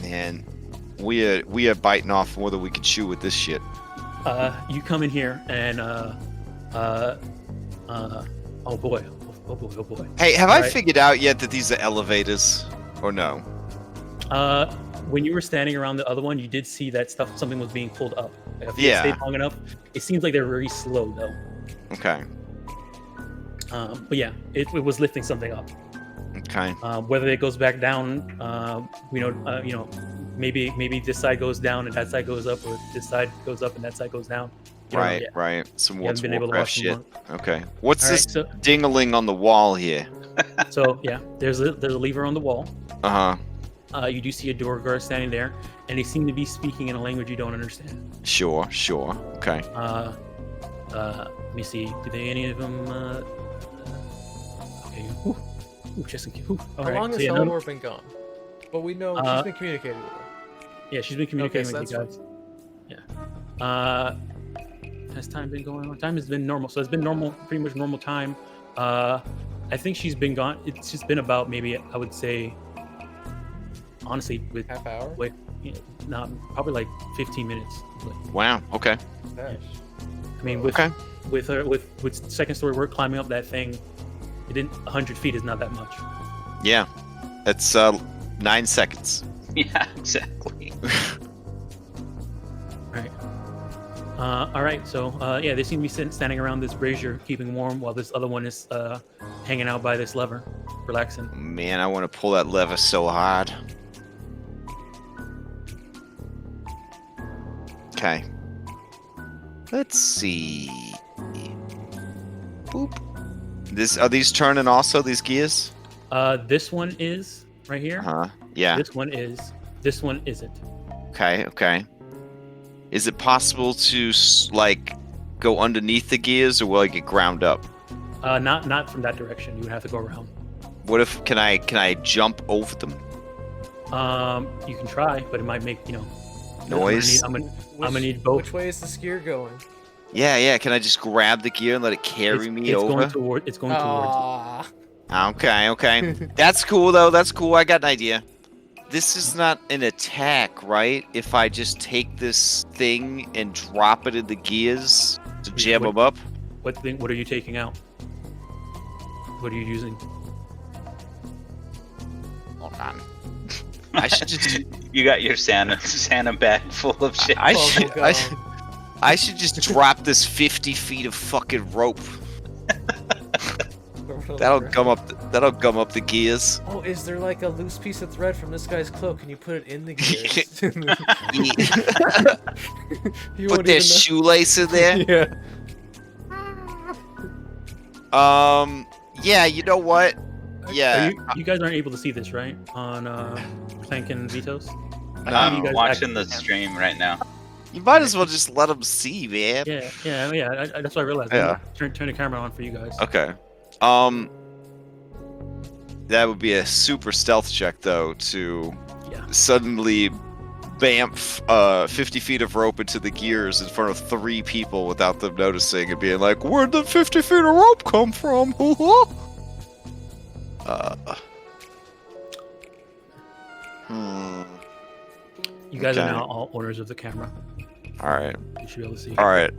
Man, we are biting off more than we can chew with this shit. You come in here and oh boy. Hey, have I Right. figured out yet that these are elevators, or no? When you were standing around the other one, you did see that something was being pulled up. If Yeah. you stayed long enough, it seems like they're very slow though. Okay. But yeah, it was lifting something up. Okay. Whether it goes back down, maybe this side goes down and that side goes up, or this side goes up and that side goes down. You don't know Right. yet. Right. Some You World haven't been of able to Warcraft watch shit. them Okay. What's All right, this so, dingling on the wall here? so yeah, there's a lever on the wall. Uh huh. You do see a door guard standing there, and they seem to be speaking in a language you don't understand. Sure. Okay. Let me see. Do they any of them? Okay. Ooh, just in case. How long has Eleanor been gone? But we know she's been communicating with her. Yeah, she's been communicating Okay, with so you guys. Yeah. Has time been going on? Time has been normal, so it's been normal, pretty much normal time. I think she's been gone. It's just been about maybe I would say, honestly, with Half hour? wait, not probably like 15 minutes. Wow. Okay. Gosh. I mean, with Okay. with her with second story work climbing up that thing, it didn't 100 feet is not that much. Yeah. It's 9 seconds. Yeah, exactly. Right. All right. So yeah, they seem to be standing around this brazier, keeping warm, while this other one is hanging out by this lever, relaxing. Man, I want to pull that lever so hard. Okay. Let's see. Boop. Are these turning also, these gears? This one is right here. Uh-huh. Yeah. This one is. This one isn't. Okay. Is it possible to like go underneath the gears, or will I get ground up? Not from that direction. You would have to go around. What if can I jump over them? You can try, but it might make Noise? I'm gonna need both. Which way is the skier going? Yeah. Can I just grab the gear and let it carry me it's over? It's going towards. Okay. That's cool though. That's cool. I got an idea. This is not an attack, right? If I just take this thing and drop it in the gears to jam them up. What are you taking out? What are you using? Hold on. I should just. You got your Santa bag full of shit. I Bubble should. gum. I should just drop this 50 feet of fucking rope. That'll gum up the gears. Oh, is there like a loose piece of thread from this guy's cloak? Can you put it in the gears? You Put won't their even know. shoelace in there. Yeah. Yeah, you know what? Yeah. You guys aren't able to see this, right? On Clank and Vitos. I'm watching the stream right now. You might as well just let them see, man. Yeah. That's what I realized. Yeah. Turn the camera on for you guys. Okay. That would be a super stealth check though to suddenly bamf 50 feet of rope into the gears in front of 3 people without them noticing and being like, "Where'd the 50 feet of rope come from?" You guys are Okay. now all owners of the camera. All right. You should be able to see. All right.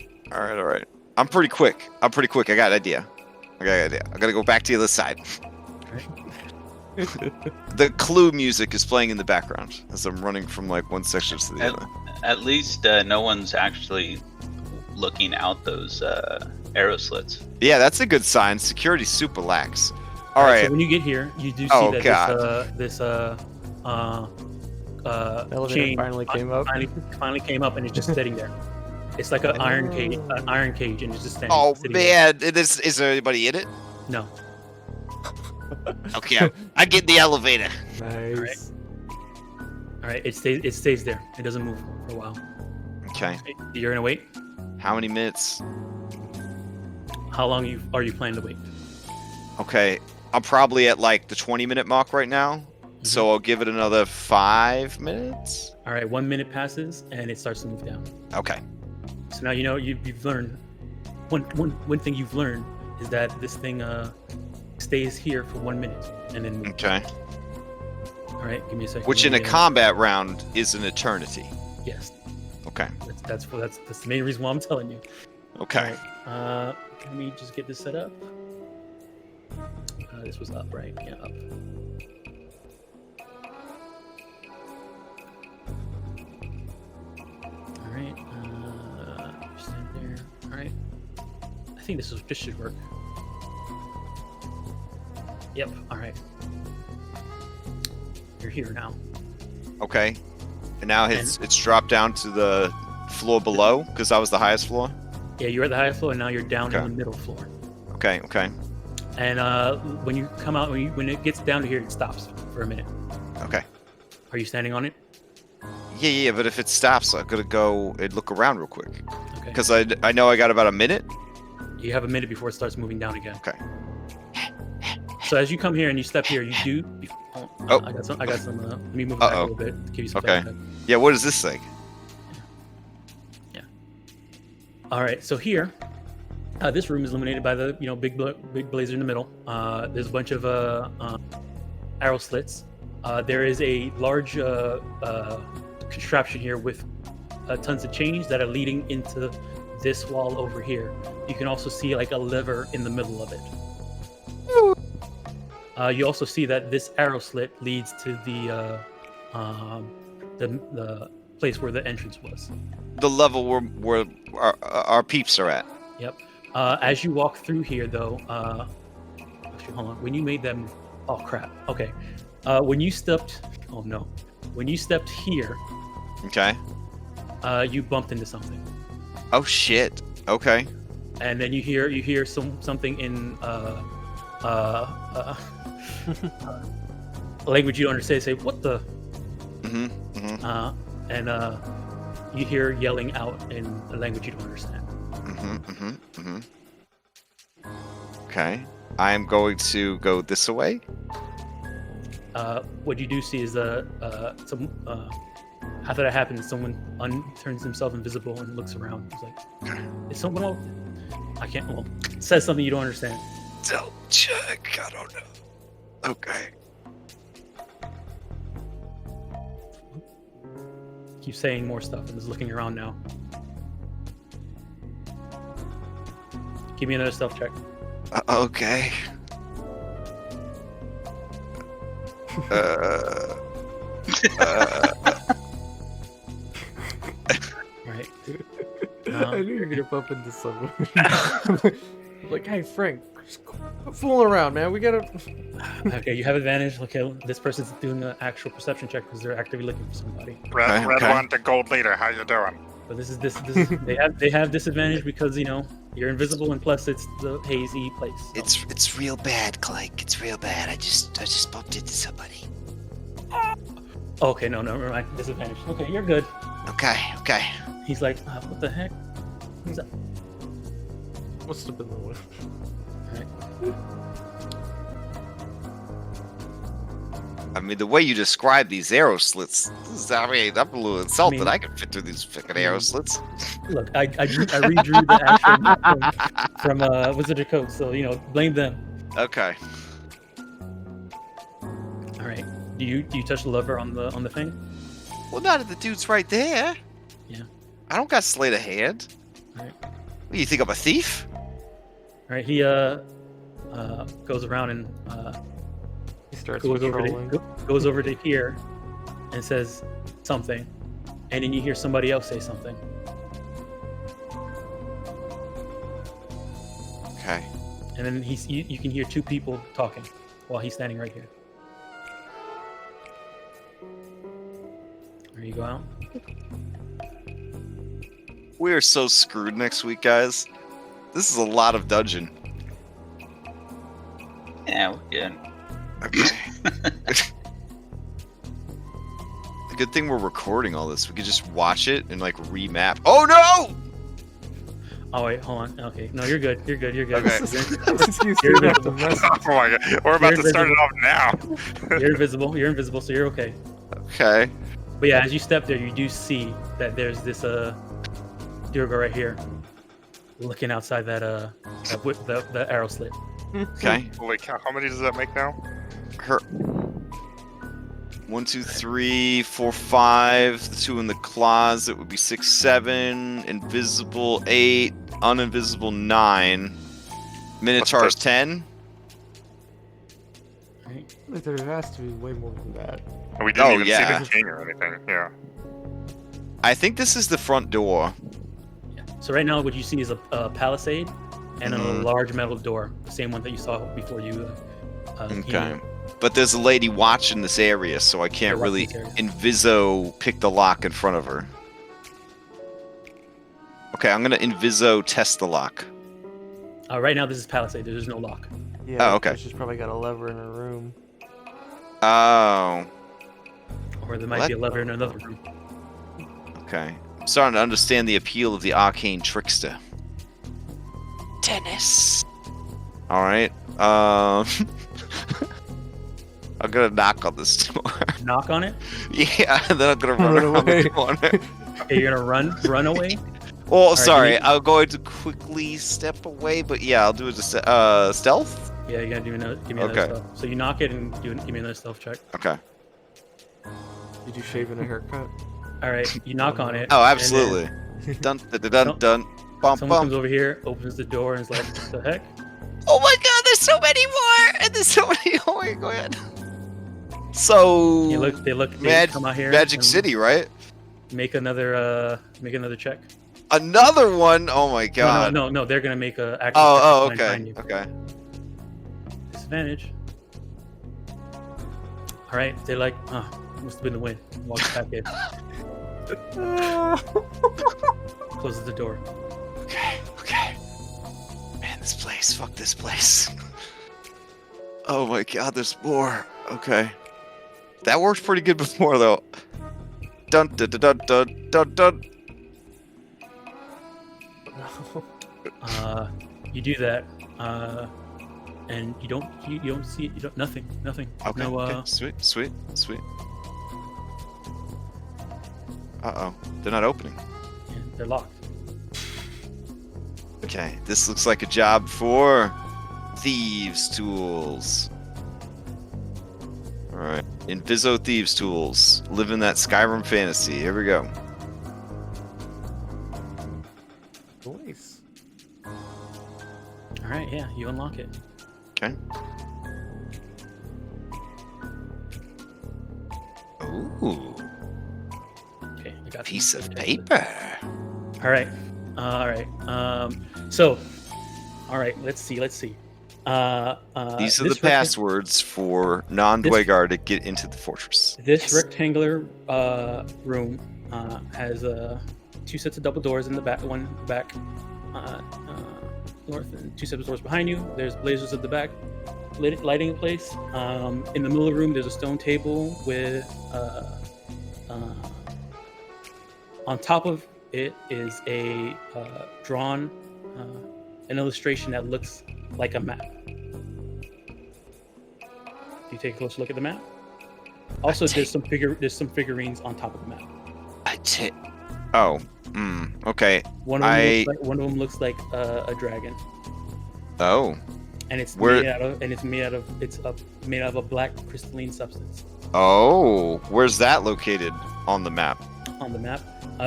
I'm pretty quick. I got an idea. I gotta go back to the other side. The Clue music is playing in the background as I'm running from like one section to the other. At least no one's actually looking out those arrow slits. Yeah, that's a good sign. Security's super lax. All right. So when you get here, you do see Oh, that God. this Elevator chain finally came up. finally came up and it's just sitting there. It's like an iron cage, and it's just standing. Oh sitting there. man, is there anybody in it? No. Okay, I get the elevator. Nice. All right. It stays there. It doesn't move for a while. Okay. You're gonna wait. How many minutes? How long are you planning to wait? Okay, I'm probably at like the 20-minute mark right now. So I'll give it another 5 minutes. All right, 1 minute passes and it starts to move down. Okay. So now you know you've learned one thing you've learned is that this thing stays here for 1 minute and then moves. Okay. All right, give me a second. Which in a combat round is an eternity. Yes. Okay. That's the main reason why I'm telling you. Okay. All right, let me just get this set up. This was up, right? Yeah, up. All right. Stand there. All right. I think this should work. Yep. All right. You're here now. Okay. And now it's dropped down to the floor below because that was the highest floor. Yeah, you're at the highest floor, and now you're down in the middle floor. Okay. Okay. And when you come out, when it gets down to here, it stops for a minute. Okay. Are you standing on it? Yeah. But if it stops, I gotta go and look around real quick. Okay. Because I know I got about a minute. You have a minute before it starts moving down again. Okay. So as you come here and you step here, you do. Oh. I got some. Let me move it back a little bit to give you some. Okay. backpack. Yeah. What is this thing? Yeah. All right. So here, this room is illuminated by the big blazer in the middle. There's a bunch of arrow slits. There is a large contraption here with tons of chains that are leading into this wall over here. You can also see like a lever in the middle of it. You also see that this arrow slit leads to the place where the entrance was. The level where our peeps are at. Yep. As you walk through here, though, actually, hold on. When you made that move, oh crap. Okay. When you stepped, oh no, when you stepped here, Okay. You bumped into something, Oh shit. Okay. and then you hear something in language you don't understand. Say what the, and you hear yelling out in a language you don't understand. Okay. I am going to go this way. What you do see is after that happens, someone turns himself invisible and looks around. He's like, "Is someone else?" I can't. Well, says something you don't understand. Don't check. I don't know. Okay. Keeps saying more stuff and is looking around now. Give me another stealth check. Okay. Right. I knew you were gonna bump into someone. Like, hey Frank, just quit fooling around, man. We gotta. Okay, you have advantage. Okay, this person's doing an actual perception check because they're actively looking for somebody. Red Okay. one to gold leader. How you doing? But this is they have disadvantage because you're invisible and plus it's the hazy place. So. It's real bad, Clank. It's real bad. I just bumped into somebody. Okay, no, never mind. Disadvantage. Okay, you're good. Okay. He's like, what the heck? Who's that? Must have been the one. Alright. I mean, the way you describe these arrow slits, I'm a little insulted. I mean- I can fit through these fucking arrow slits. Look, I redrew the actual map from Wizard of Coast, so blame them. Okay. All right. Do you touch the lever on the thing? Well, not if the dude's right there. Yeah. I don't got sleight of hand. Alright. What, you think I'm a thief? All right. He goes around and He starts goes over to here and says something, and then you hear somebody else say something. Okay. And then you can hear two people talking while he's standing right here. There you go out. We are so screwed next week, guys. This is a lot of dungeon. Yeah, we're good. Okay. The good thing we're recording all this. We could just watch it and like remap. Oh no! Oh wait, hold on. Okay, no, you're good. You're good. You're good. Okay. You're invisible. Oh my god, we're about to start it off now. You're invisible. You're invisible, so you're okay. Okay. But yeah, as you step there, you do see that there's this Durga right here, looking outside that the arrow slit. Okay. Holy cow, how many does that make now? Her. 1, 2, 3, 4, 5. The 2 in the closet would be 6, 7. Invisible 8. Uninvisible 9. Minotaur's 10. Right. Like there has to be way more than that. And we didn't Oh, even yeah. see the king or anything. Yeah. I think this is the front door. So right now, what you see is a palisade and a Mhm. large metal door, the same one that you saw before you. Okay. But there's a lady watching this area, so I can't Yeah, really watching this Inviso pick the lock in front of her. Okay, I'm gonna Inviso test the lock. Right now, this is palisade. There's no lock. Yeah. Oh, okay. She's probably got a lever in her room. Oh, Or there might What? be a lever in another room. okay. I'm starting to understand the appeal of the arcane trickster. Dennis. All right. I'm gonna knock on this door. Knock on it. Yeah, and then I'm gonna run Run around the away. corner. Okay, you're gonna run away. Oh, right, sorry. give me- I'm going to quickly step away, but yeah, I'll do it. Stealth. Yeah, you gotta give me another Okay. stealth. So you knock it and give me another stealth check. Okay. Did you shave in a haircut? All right, you knock on it. Oh, and absolutely. Dun dun dun dun. dun. then Bum Someone comes bum. over here, opens the door, and is like, "What the heck?" Oh my God! There's so many more, and there's so many. Oh my God. So. You look. They Mag- come out here. Magic and City, right? Make another check. Another one. Oh my God. No. They're gonna make a. Action Oh, check oh, to find okay, you. okay. Disadvantage. All right, they're like, must have been the wind. Walks back in, closes the door. Okay. Man, this place. Fuck this place. Oh my God, there's more. Okay. That worked pretty good before, though. Dun dun dun dun dun dun dun. You do that, and you don't see nothing. Okay. No, okay. Sweet. Uh-oh. They're not opening. and they're locked. Okay. This looks like a job for thieves' tools. Alright. Inviso thieves' tools. Live in that Skyrim fantasy. Here we go. Nice. All right, yeah, you unlock it. Okay. Ooh. Okay, I got Piece this. of Okay. paper. All right. So, all right. Let's see. These are the this passwords for non-Dwegar to get into the fortress. This Yes. rectangular room has two sets of double doors in the back, one back north, and two sets of doors behind you. There's blazers at the back, lighting in place. In the middle of the room, there's a stone table with on top of it is a drawn an illustration that looks like a map. Do you take a closer look at the map? Also, there's some figurines on top of the map. Oh. Okay. One of them looks like a dragon, Oh. and it's Where- made out of a black crystalline substance. Oh. Where's that located on the map? On the map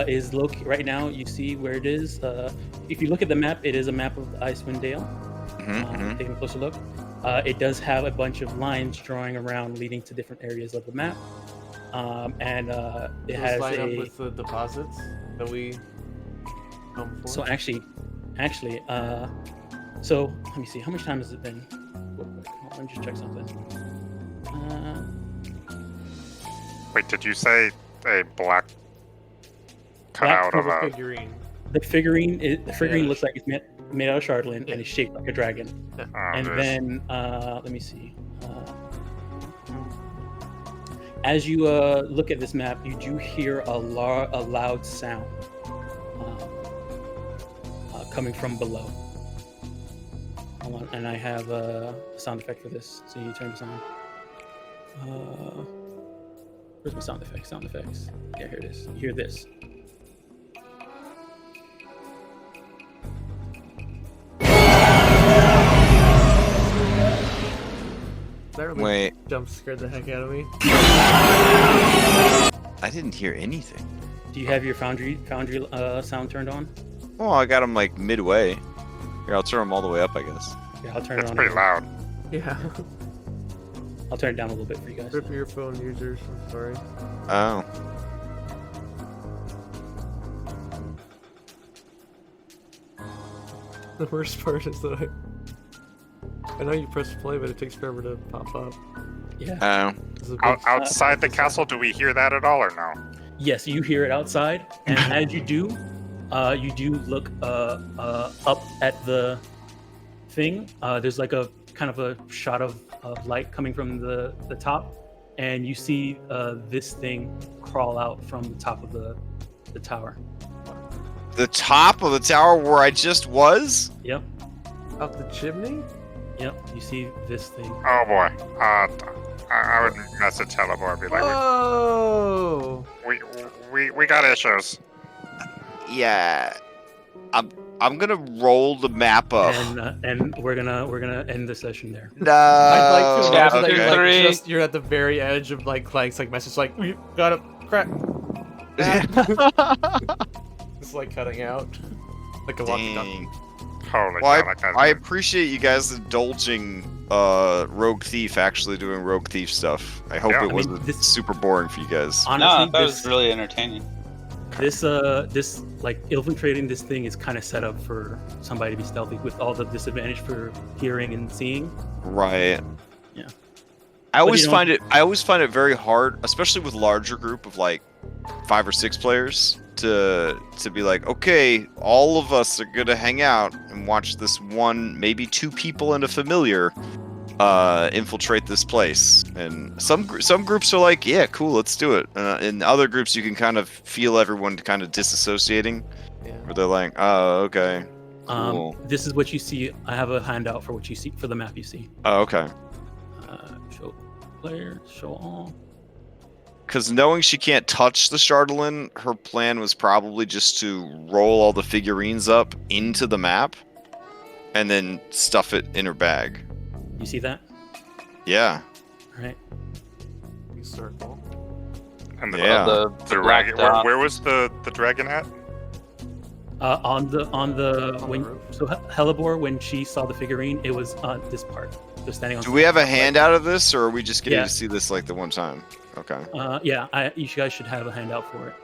is right now. You see where it is. If you look at the map, it is a map of Icewind Dale. Taking a closer look, it does have a bunch of lines drawing around, leading to different areas of the map, and it has line up a. with the deposits that we come for. So actually, so let me see. How much time has it been? Real quick. Hold on, let me just check something. Wait, did you say a black Black cutout of a? figurine. The figurine Yeah. looks like it's made out of shardlin and is shaped like a dragon. Oh, And jeez. then let me see. As you look at this map, you do hear a loud sound coming from below. Hold on, and I have a sound effect for this, so you turn this on. Where's my sound effects? Sound effects. Yeah, here it is. You hear this. That really Wait, jump scared the heck out of me. I didn't hear anything. Do you have your Foundry sound turned on? Oh, I got them like midway. Here, I'll turn them all the way up, I guess. Yeah, I'll turn It's it on. pretty loud. Yeah. I'll turn it down a little bit for you guys. Rip earphone users, I'm sorry. Oh. The worst part is that I know you press play, but it takes forever to pop up. Yeah. Oh. It's a big- Outside the castle, do we hear that at all or no? Yes, you hear it outside, and as you do look up at the thing. There's like a kind of a shot of light coming from the top, and you see this thing crawl out from the top of the tower. The top of the tower where I just was? Yep, Up the chimney? yep. You see this thing. Oh boy. I would message Telebor and be like, Oh! we got issues. Yeah. I'm gonna roll the map up. And we're gonna end the session there. No. I'd like to imagine Chapter that you're, like, 3. you're at the very edge of like Clank's like message like we got a crack. It's like cutting out. Like a walkie talkie. Dang. Holy Well, cow, I appreciate you guys indulging Rogue Thief actually doing Rogue Thief stuff. I hope Yeah. I it mean, wasn't this- super boring for you guys. No, Honestly, that was really entertaining. this like infiltrating this thing is kind of set up for somebody to be stealthy with all the disadvantage for hearing and seeing. Right. Yeah. I always you find it very hard, especially with larger group of like 5 or 6 players, to be like, okay, all of us are gonna hang out and watch this one, maybe 2 people and a familiar infiltrate this place. And some groups are like, yeah, cool, let's do it. In other groups, you can kind of feel everyone kind of disassociating, Yeah. where they're like, oh, okay, cool. This is what you see. I have a handout for what you see for the map you see. Oh, okay. Show player, show all. Because knowing she can't touch the Chardolin, her plan was probably just to roll all the figurines up into the map and then stuff it in her bag. You see that? Yeah. All right. Circle. And the, Yeah. The the black dragon, dot. where was the dragon at? On the when roof. so Hellebore, when she saw the figurine, it was on this part. So standing on. Do we have a handout of this, or are we just getting Yeah. to see this like the one time? Okay. Yeah, you guys should have a handout for it.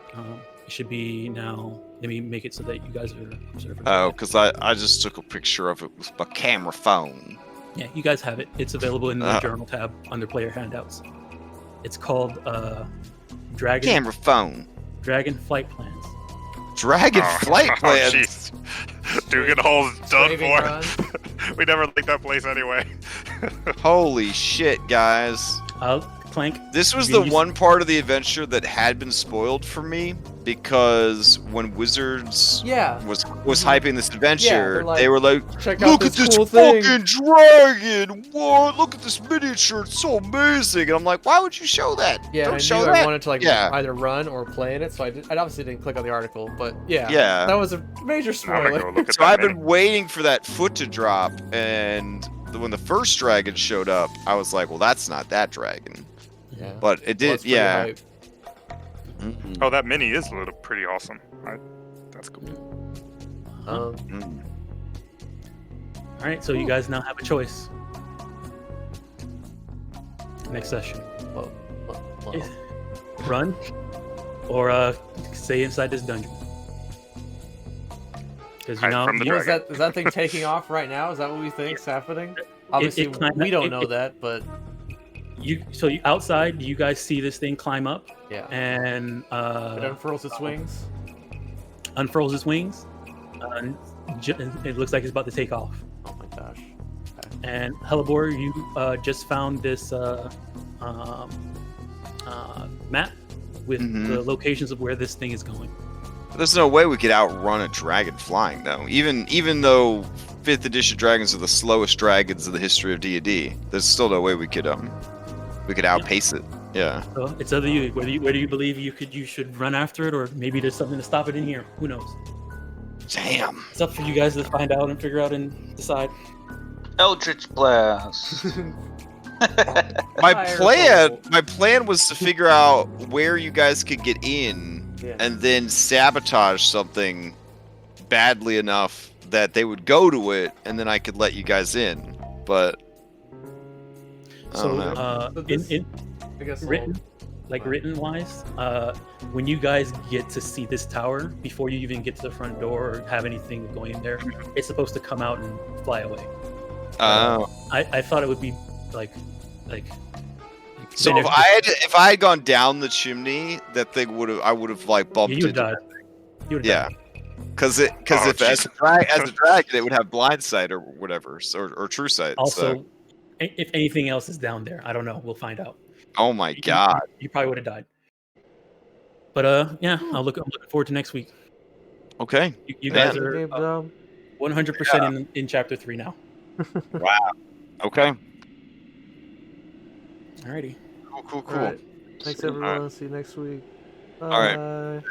It should be now. Let me make it so that you guys are observing. Oh, because I just took a picture of it with my camera phone. Yeah, you guys have it. It's available in the Uh. journal tab under player handouts. It's called Dragon Camera phone. Flight Plans. Dragon flight plans. Oh, jeez. Dugan Hole's done Saving for. run. We never liked that place anyway. Holy shit, guys. Clank. This was you the use- one part of the adventure that had been spoiled for me, because when Wizards Yeah. was hyping this adventure, they're they were like, Check out look at this this cool thing. fucking dragon! What? Look at this miniature, it's so amazing! And I'm like, why would you show that? Yeah, Don't I show knew that. I wanted to like Yeah. either run or play in it, so I obviously didn't click on the article, but yeah, Yeah. that was a major I'm gonna go spoiler. look at So that I've mini. been waiting for that foot to drop, and when the first dragon showed up, I was like, well, that's not that dragon. Yeah, But it Well, did, it's pretty yeah. hype. Mhm. Oh, that mini is pretty awesome. That's cool. Mm. All right, so you guys now have a choice. Next session, Whoa, whoa, whoa. run or stay inside this dungeon. Because you Hide know, from the you- Is that thing taking off right now? Is that what we think is happening? Obviously, climbed- we don't it- know it- that, but outside, you guys see this thing climb up yeah, and it unfurls its wings. unfurls its wings. It looks like it's about to take off. Oh my gosh. And Hellebore, you just found this map with Mhm. the locations of where this thing is going. There's no way we could outrun a dragon flying, though. Even though 5th edition dragons are the slowest dragons in the history of D&D, there's still no way we could outpace it. Yeah. So it's up to you. Whether you believe you should run after it, or maybe there's something to stop it in here. Who knows? Damn. It's up for you guys to find out and figure out and decide. Eldritch Blast. My plan was to figure out where you guys could get in, and then sabotage something badly enough that they would go to it, and then I could let you guys in. But I don't know. I guess written wise, when you guys get to see this tower before you even get to the front door or have anything going in there, it's supposed to come out and fly away. I thought it would be like so if I had gone down the chimney, that thing I would have like bumped you into. died. Yeah, because if as a dragon it would have blind sight or whatever, or true sight. Also, if anything else is down there, I don't know. We'll find out. Oh my god! You probably would have died. But yeah, I'm looking forward to next week. Okay. You guys are 100% in chapter 3 now. Wow. Okay. Alrighty. Cool. All right. Thanks everyone. See you next week. Bye. All right.